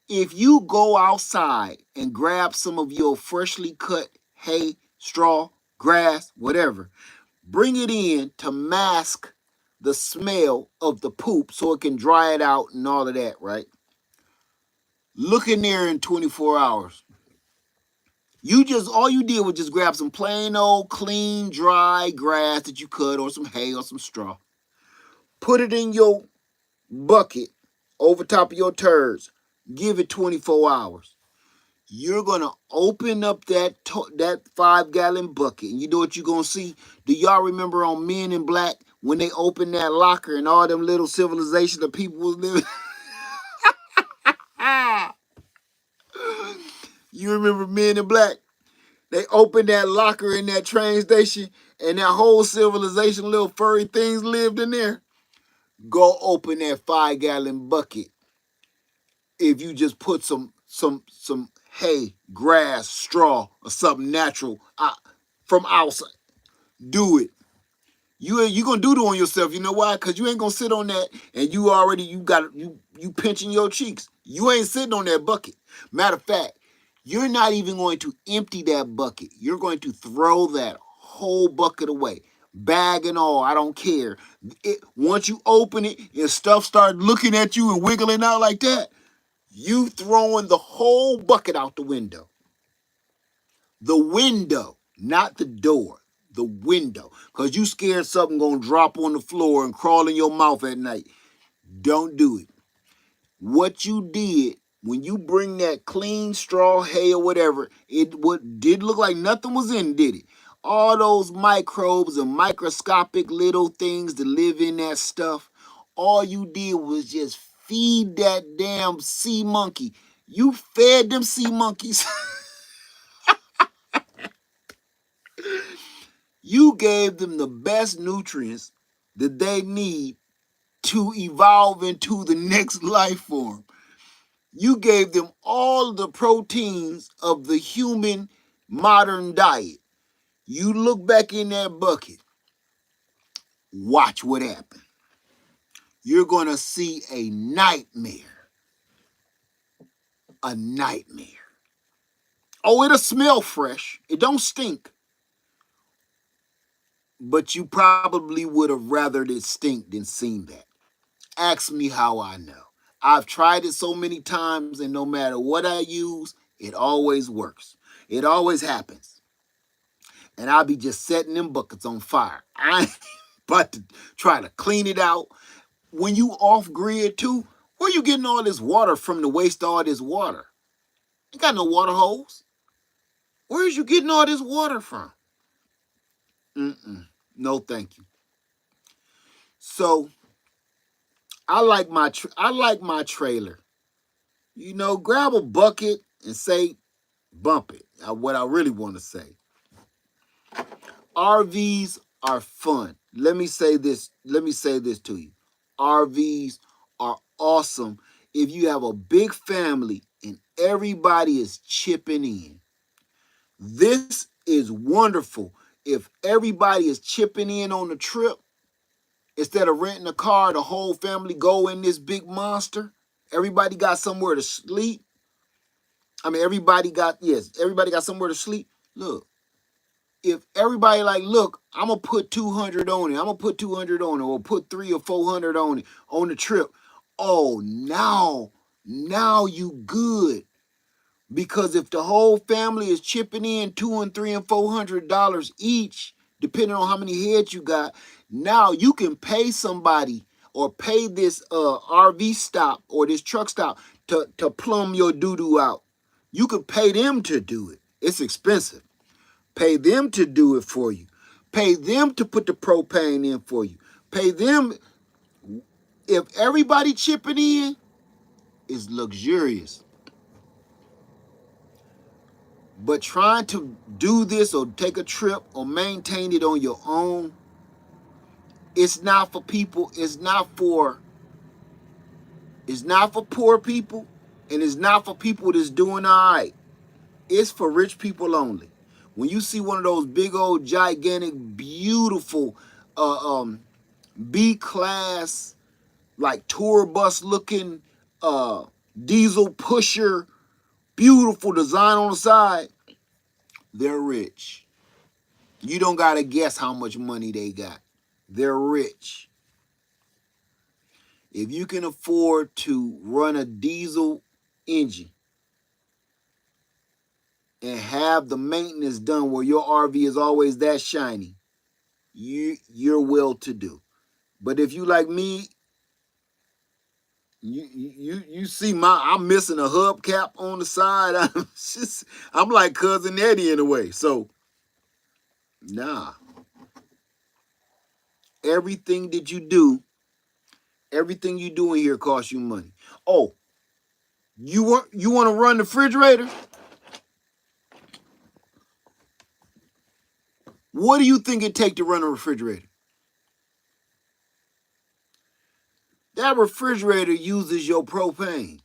If you go outside and grab some of your freshly cut hay straw, grass, whatever. Bring it in to mask the smell of the poop so it can dry it out and all of that, right? Look in there in 24 hours. All you did was just grab some plain old clean dry grass that you cut or some hay or some straw. Put it in your bucket over top of your turds. Give it 24 hours. You're gonna open up that 5-gallon bucket, and you know what you're gonna see? Do y'all remember on Men in Black when they opened that locker and all them little civilization of people was living? You remember Men in Black? They opened that locker in that train station, and that whole civilization, little furry things lived in there. Go open that 5-gallon bucket. If you just put some hay, grass, straw, or something natural from outside, do it. You gonna do it on yourself. You know why? Because you ain't gonna sit on that and you pinching your cheeks. You ain't sitting on that bucket. Matter of fact, you're not even going to empty that bucket. You're going to throw that whole bucket away. Bag and all, I don't care. Once you open it and stuff start looking at you and wiggling out like that, you throwing the whole bucket out the window. The window, not the door. The window. Because you scared something going to drop on the floor and crawl in your mouth at night. Don't do it. What you did, when you bring that clean straw, hay, or whatever, did look like nothing was in, did it? All those microbes and microscopic little things that live in that stuff, all you did was just feed that damn sea monkey. You fed them sea monkeys. You gave them the best nutrients that they need to evolve into the next life form. You gave them all the proteins of the human modern diet. You look back in that bucket, watch what happened. You're going to see a nightmare. A nightmare. Oh, it'll smell fresh. It don't stink. But you probably would have rathered it stink than seen that. Ask me how I know. I've tried it so many times, and no matter what I use, it always works. It always happens. And I'll be just setting them buckets on fire. I ain't about to try to clean it out. When you off grid too, where you getting all this water from to waste all this water? You got no water hose. Where is you getting all this water from? No, thank you. So I like my trailer. You know, grab a bucket and say, bump it. What I really want to say. RVs are fun. Let me say this to you. RVs are awesome if you have a big family and everybody is chipping in. This is wonderful if everybody is chipping in on the trip. Instead of renting a car, the whole family go in this big monster. Everybody got somewhere to sleep. Everybody got somewhere to sleep. Look, if everybody look, I'm going to put 200 on it. I'm going to put 200 on it, or put 300 or 400 on it on the trip. Oh, now you good. Because if the whole family is chipping in $200 and $300 and $400 each, depending on how many heads you got, now you can pay somebody or pay this RV stop or this truck stop to plumb your doo-doo out. You could pay them to do it. It's expensive. Pay them to do it for you. Pay them to put the propane in for you. Pay them. If everybody chipping in, it's luxurious. But trying to do this or take a trip or maintain it on your own, it's not for people. It's not for poor people, and it's not for people that's doing all right. It's for rich people only. When you see one of those big old gigantic, beautiful B-class, like tour bus looking diesel pusher, beautiful design on the side, they're rich. You don't got to guess how much money they got. They're rich. If you can afford to run a diesel engine and have the maintenance done where your RV is always that shiny, you're well to do. But if you like me, you see I'm missing a hubcap on the side. I'm like cousin Eddie in a way. So nah, everything that you do, everything you do in here costs you money. Oh, you want to run the refrigerator? What do you think it take to run a refrigerator? That refrigerator uses your propane.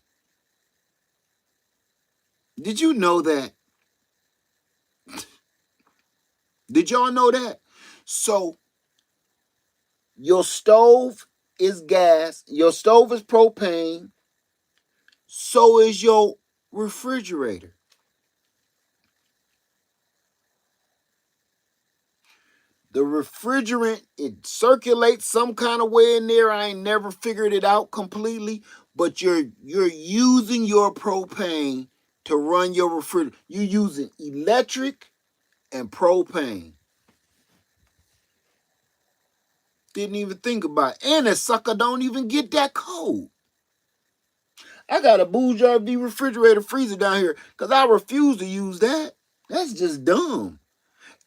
Did you know that? Did y'all know that? So your stove is gas, your stove is propane, so is your refrigerator. The refrigerant, it circulates some kind of way in there. I ain't never figured it out completely, but you're using your propane to run your refrigerator. You're using electric and propane. Didn't even think about it. And that sucker don't even get that cold. I got a Bougie RV refrigerator freezer down here because I refuse to use that. That's just dumb.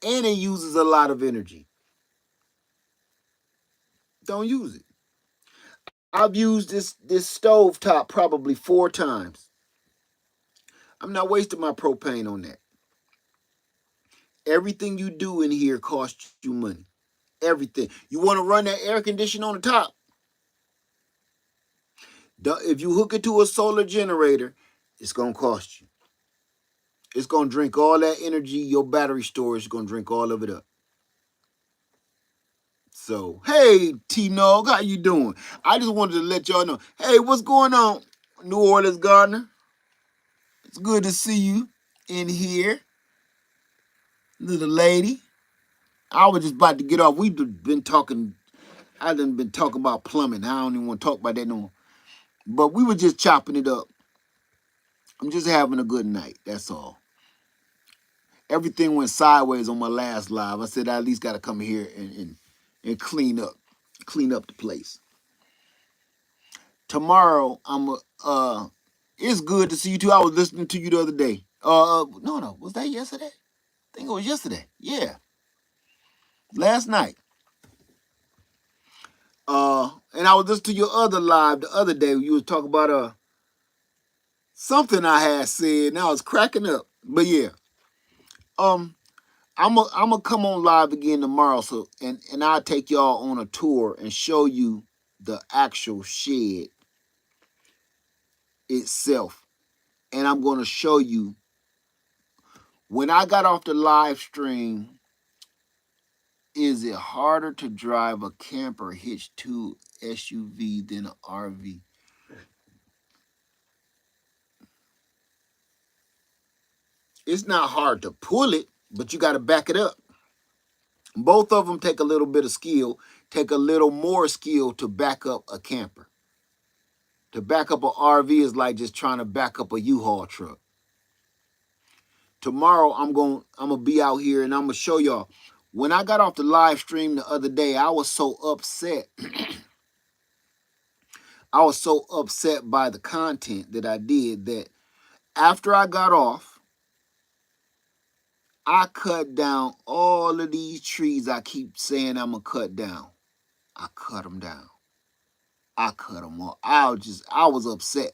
And it uses a lot of energy. Don't use it. I've used this stove top probably 4 times. I'm not wasting my propane on that. Everything you do in here costs you money. Everything. You want to run that air conditioner on the top? If you hook it to a solar generator, it's going to cost you. It's going to drink all that energy. Your battery storage is going to drink all of it up. So, hey, T-Nog, how you doing? I just wanted to let y'all know. Hey, what's going on, New Orleans Gardener? It's good to see you in here, little lady. I was just about to get off. We've been talking. I done been talking about plumbing. I don't even want to talk about that no more. But we were just chopping it up. I'm just having a good night. That's all. Everything went sideways on my last live. I said I at least got to come here and clean up the place. Tomorrow it's good to see you too. I was listening to you the other day. No, was that yesterday? I think it was yesterday. Yeah, last night. And I was listening to your other live the other day. You was talking about something I had said, and I was cracking up. But yeah, I'm gonna come on live again tomorrow. So and I'll take y'all on a tour and show you the actual shed itself. And I'm gonna show you when I got off the live stream. Is it harder to drive a camper hitched to SUV than an RV? It's not hard to pull it, but you got to back it up. Both of them take a little bit of skill, take a little more skill to back up a camper. To back up an RV is like just trying to back up a U-Haul truck. Tomorrow I'm gonna be out here and I'm gonna show y'all. When I got off the live stream the other day, I was so upset. I was so upset by the content that I did that after I got off, I cut down all of these trees I keep saying I'm gonna cut down. I cut them down. I cut them all. I was upset.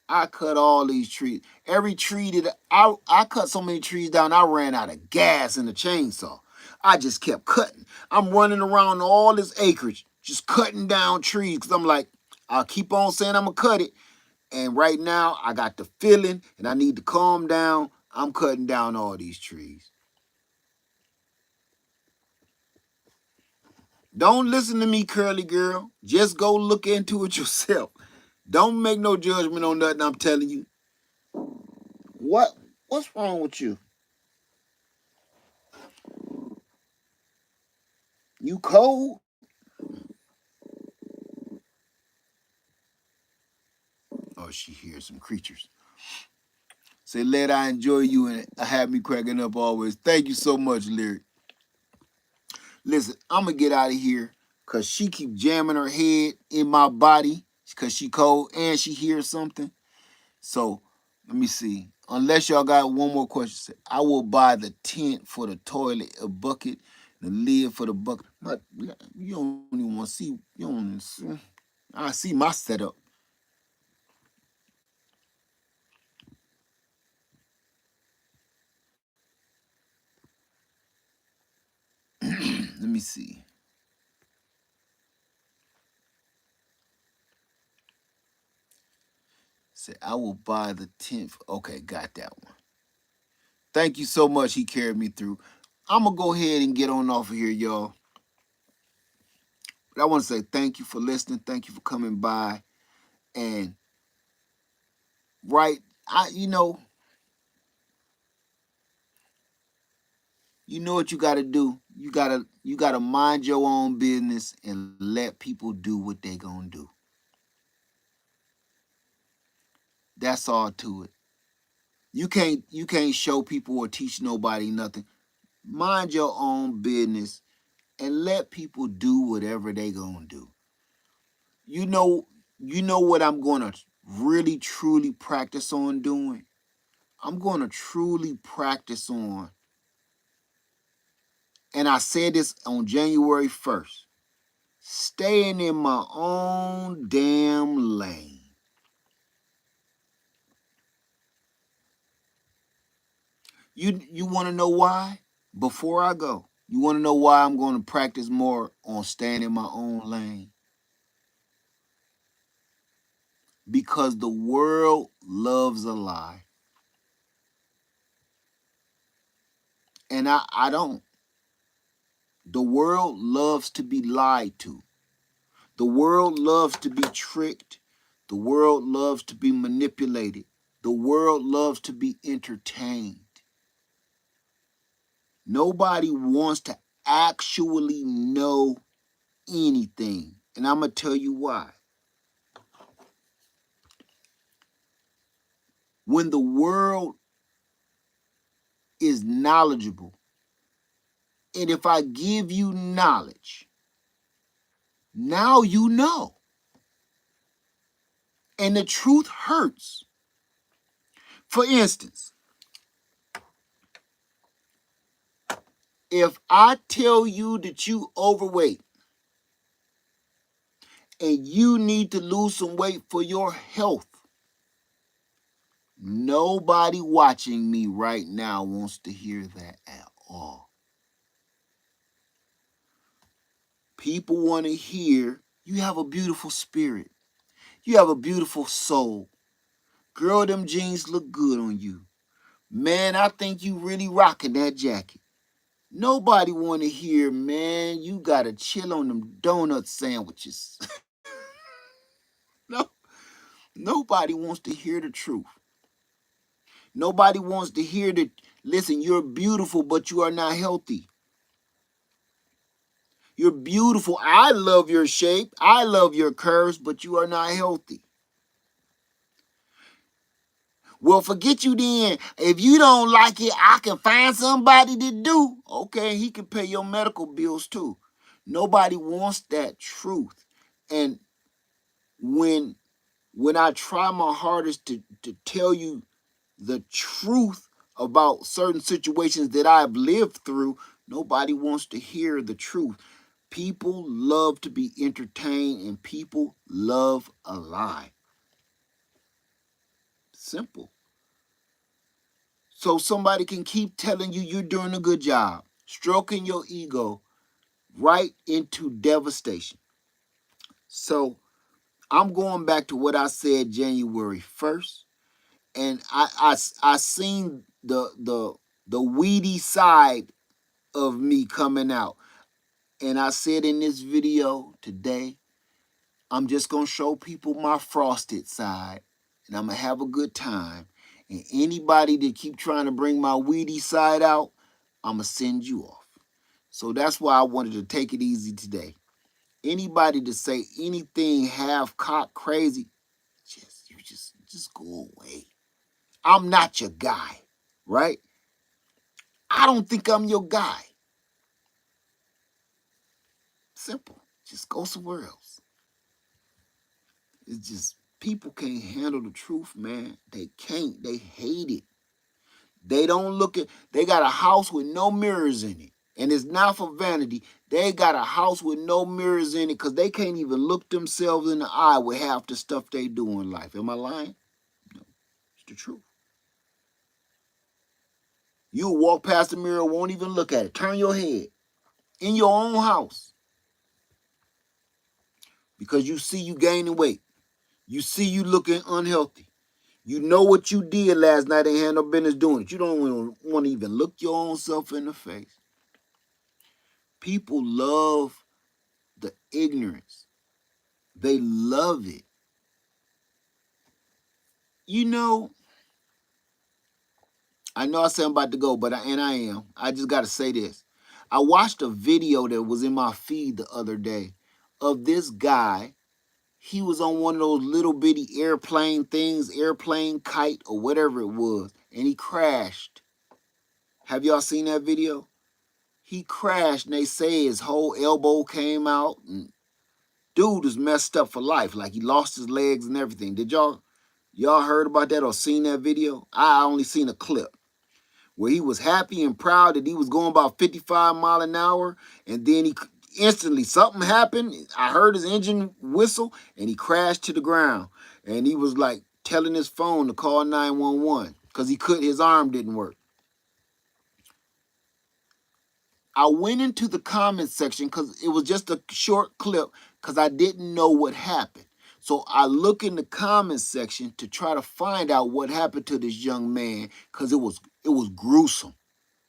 I cut all these trees. Every tree that I cut so many trees down, I ran out of gas in the chainsaw. I just kept cutting. I'm running around all this acreage, just cutting down trees because I'm like, I'll keep on saying I'm gonna cut it. And right now, I got the feeling and I need to calm down. I'm cutting down all these trees. Don't listen to me, curly girl. Just go look into it yourself. Don't make no judgment on nothing I'm telling you. What's wrong with you? You cold? Oh, she hears some creatures. Say, let I enjoy you and have me cracking up always. Thank you so much, Lyric. Listen, I'm gonna get out of here because she keep jamming her head in my body because she cold and she hears something. So let me see. Unless y'all got one more question, I will buy the tent for the toilet, a bucket, the lid for the bucket. But you don't even want to see. You don't even see. I see my setup. Let me see. Say I will buy the tent. Okay, got that one. Thank you so much. He carried me through. I'm gonna go ahead and get on off of here, y'all. But I want to say thank you for listening. Thank you for coming by. And right, you know what you got to do. You gotta mind your own business and let people do what they gonna do. That's all to it. You can't show people or teach nobody nothing. Mind your own business and let people do whatever they gonna do. You know, you know what I'm gonna really truly practice on doing? I'm gonna truly practice on, and I said this on January 1st, staying in my own damn lane. You want to know why? Before I go, you want to know why I'm going to practice more on staying in my own lane? Because the world loves a lie, and I don't. The world loves to be lied to. The world loves to be tricked. The world loves to be manipulated. The world loves to be entertained. Nobody wants to actually know anything. And I'm going to tell you why. When the world is knowledgeable, and if I give you knowledge, now you know. And the truth hurts. For instance, if I tell you that you overweight and you need to lose some weight for your health, nobody watching me right now wants to hear that at all. People want to hear you have a beautiful spirit. You have a beautiful soul. Girl, them jeans look good on you. Man, I think you really rocking that jacket. Nobody want to hear, man, you got to chill on them donut sandwiches. No, nobody wants to hear the truth. Nobody wants to hear that, listen, you're beautiful, but you are not healthy. You're beautiful. I love your shape. I love your curves, but you are not healthy. Well, forget you then. If you don't like it, I can find somebody to do. Okay, he can pay your medical bills too. Nobody wants that truth. And when I try my hardest to tell you the truth about certain situations that I've lived through, nobody wants to hear the truth. People love to be entertained and people love a lie. Simple. So somebody can keep telling you you're doing a good job, stroking your ego right into devastation. So I'm going back to what I said January 1st, and I seen the weedy side of me coming out. And I said in this video today, I'm just going to show people my frosted side, and I'm going to have a good time. And anybody that keep trying to bring my weedy side out, I'm going to send you off. So that's why I wanted to take it easy today. Anybody to say anything half cock crazy, just go away. I'm not your guy, right? I don't think I'm your guy. Simple. Just go somewhere else. It's just people can't handle the truth, man. They can't. They hate it. They don't look at. They got a house with no mirrors in it, and it's not for vanity. They got a house with no mirrors in it because they can't even look themselves in the eye with half the stuff they do in life. Am I lying? No, it's the truth. You'll walk past the mirror, won't even look at it. Turn your head in your own house because you see you gaining weight. You see you looking unhealthy. You know what you did last night and had no business doing it. You don't want to even look your own self in the face. People love the ignorance. They love it. You know, I know I said I'm about to go, but I am. I just got to say this. I watched a video that was in my feed the other day of this guy. He was on one of those little bitty airplane things, airplane kite or whatever it was, and he crashed. Have y'all seen that video? He crashed and they say his whole elbow came out and dude is messed up for life. Like he lost his legs and everything. Did y'all heard about that or seen that video? I only seen a clip where he was happy and proud that he was going about 55 mile an hour, and then he instantly something happened. I heard his engine whistle and he crashed to the ground. And he was like telling his phone to call 911 because his arm didn't work. I went into the comment section because it was just a short clip because I didn't know what happened. So I look in the comment section to try to find out what happened to this young man because it was gruesome.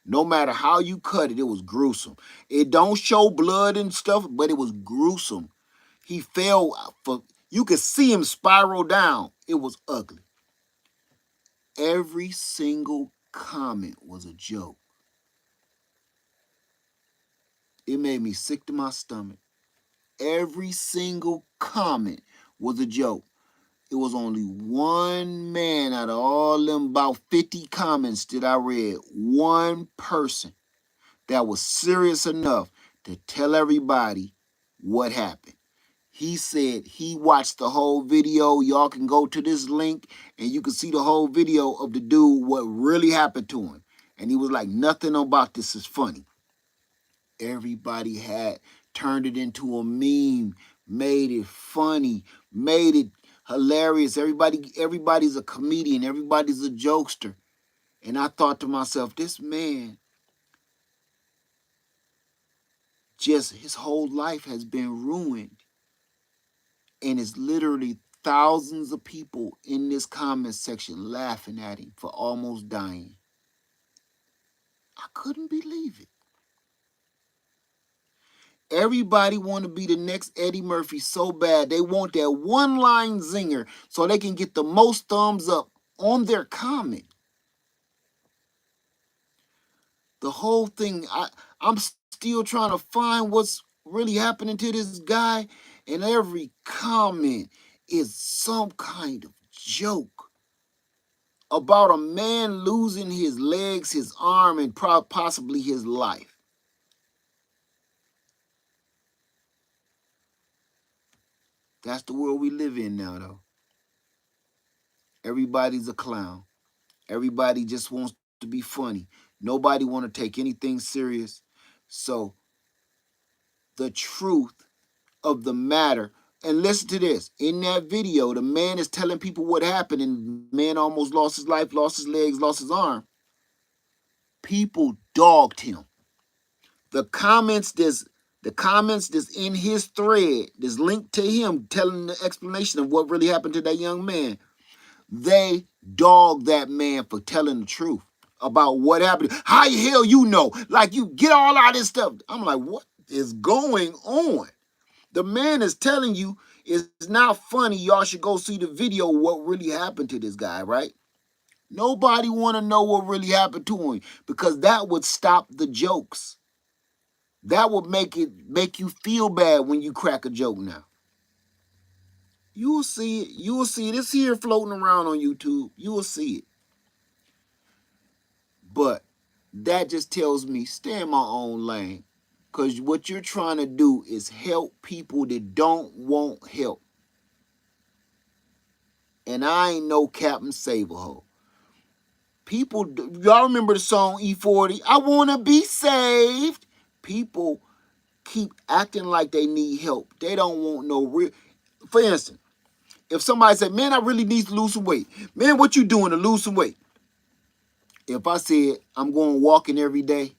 No matter how you cut it, it was gruesome. It don't show blood and stuff, but it was gruesome. He fell for you could see him spiral down. It was ugly. Every single comment was a joke. It made me sick to my stomach. Every single comment was a joke. It was only one man out of all them about 50 comments that I read, one person that was serious enough to tell everybody what happened. He said he watched the whole video. Y'all can go to this link and you can see the whole video of the dude, what really happened to him. And he was like, nothing about this is funny. Everybody had turned it into a meme, made it funny, made it hilarious. Everybody's a comedian, everybody's a jokester. And I thought to myself, this man just his whole life has been ruined. And it's literally thousands of people in this comment section laughing at him for almost dying. I couldn't believe it. Everybody want to be the next Eddie Murphy so bad. They want that one-line zinger so they can get the most thumbs up on their comment. The whole thing, I'm still trying to find what's really happening to this guy, and every comment is some kind of joke about a man losing his legs, his arm, and possibly his life. That's the world we live in now, though. Everybody's a clown. Everybody just wants to be funny. Nobody want to take anything serious. So the truth of the matter, and listen to this. In that video, the man is telling people what happened, and the man almost lost his life, lost his legs, lost his arm. People dogged him. The comments that's in his thread, that's linked to him telling the explanation of what really happened to that young man, they dogged that man for telling the truth about what happened. How the hell you know? Like you get all out of this stuff. I'm like, what is going on? The man is telling you it's not funny. Y'all should go see the video what really happened to this guy, right? Nobody want to know what really happened to him because that would stop the jokes. That would make you feel bad when you crack a joke now. You will see it. You will see it. It's here floating around on YouTube. You will see it. But that just tells me stay in my own lane. Because what you're trying to do is help people that don't want help. And I ain't no Captain Saberho. People, y'all remember the song E40? I want to be saved. People keep acting like they need help. They don't want no real. For instance, if somebody said, man, I really need to lose some weight. Man, what you doing to lose some weight? If I said, I'm going walking every day,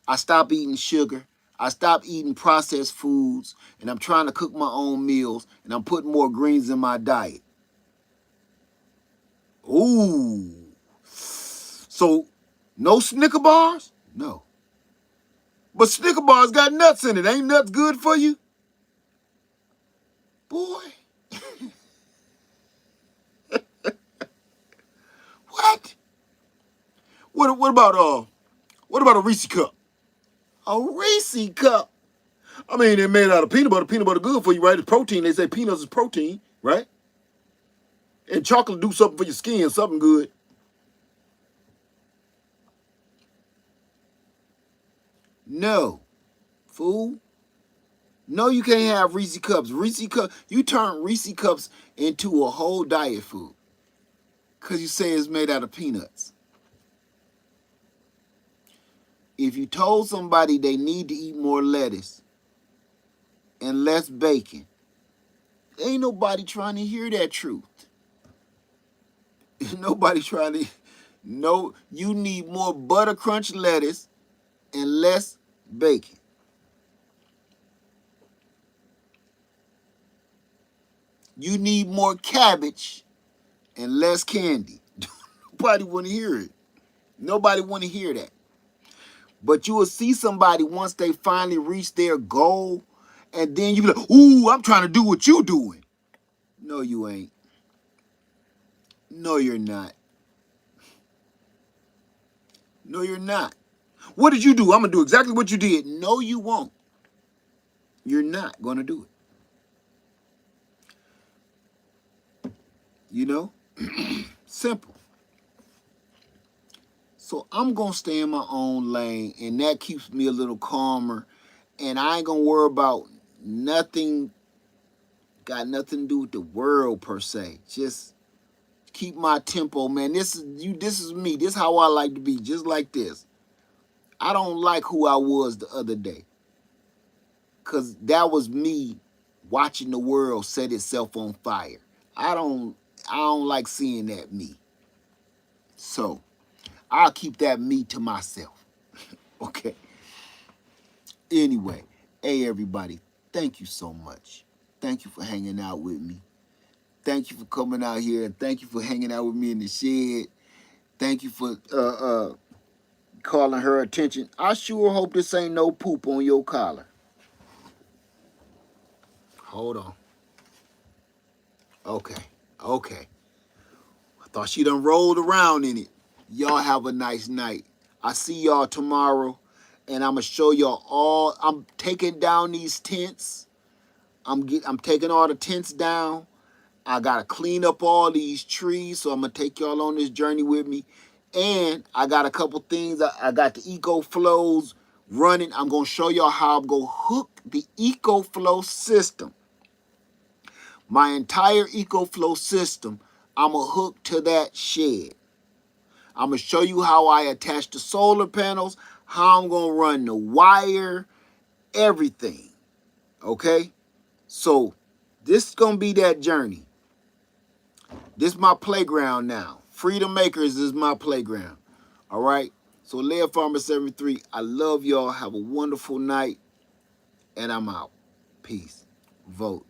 I stop eating sugar, I stop eating processed foods, and I'm trying to cook my own meals, and I'm putting more greens in my diet. Ooh. So, no Snicker bars? No. But Snicker bars got nuts in it. Ain't nuts good for you? Boy. What? What about a Reese cup? A Reese cup? I mean, they're made out of peanut butter. Peanut butter good for you, right? It's protein. They say peanuts is protein, right? And chocolate do something for your skin, something good. No, fool. No, you can't have Reese cups. Reese cup, you turn Reese cups into a whole diet food because you say it's made out of peanuts. If you told somebody they need to eat more lettuce and less bacon, ain't nobody trying to hear that truth. Nobody trying to. No, you need more butter crunch lettuce and less bacon. You need more cabbage and less candy. Nobody want to hear it. Nobody want to hear that. But you will see somebody once they finally reach their goal, and then you be like, ooh, I'm trying to do what you doing. No, you ain't. No, you're not. No, you're not. What did you do? I'm going to do exactly what you did. No, you won't. You're not going to do it. You know? Simple. So I'm going to stay in my own lane, and that keeps me a little calmer. And I ain't going to worry about nothing, got nothing to do with the world per se. Just keep my tempo, man. This is you. This is me. This is how I like to be, just like this. I don't like who I was the other day, cause that was me watching the world set itself on fire. I don't like seeing that me. So I'll keep that me to myself. Okay. Anyway, hey everybody, thank you so much. Thank you for hanging out with me. Thank you for coming out here, and thank you for hanging out with me in the shed. Thank you for calling her attention. I sure hope this ain't no poop on your collar. Hold on. Okay. Okay. I thought she done rolled around in it. Y'all have a nice night. I see y'all tomorrow, and I'm gonna show y'all all. I'm taking down these tents. I'm taking all the tents down. I gotta clean up all these trees, so I'm gonna take y'all on this journey with me. And I got a couple things. I got the EcoFlows running. I'm gonna show y'all how I'm gonna hook the EcoFlow system. My entire EcoFlow system, I'm gonna hook to that shed. I'm gonna show you how I attach the solar panels, how I'm gonna run the wire, everything. Okay? So this is gonna be that journey. This is my playground now. Freedom Makers is my playground. All right? So Lead Farmer 73, I love y'all. Have a wonderful night. And I'm out. Peace. Vote.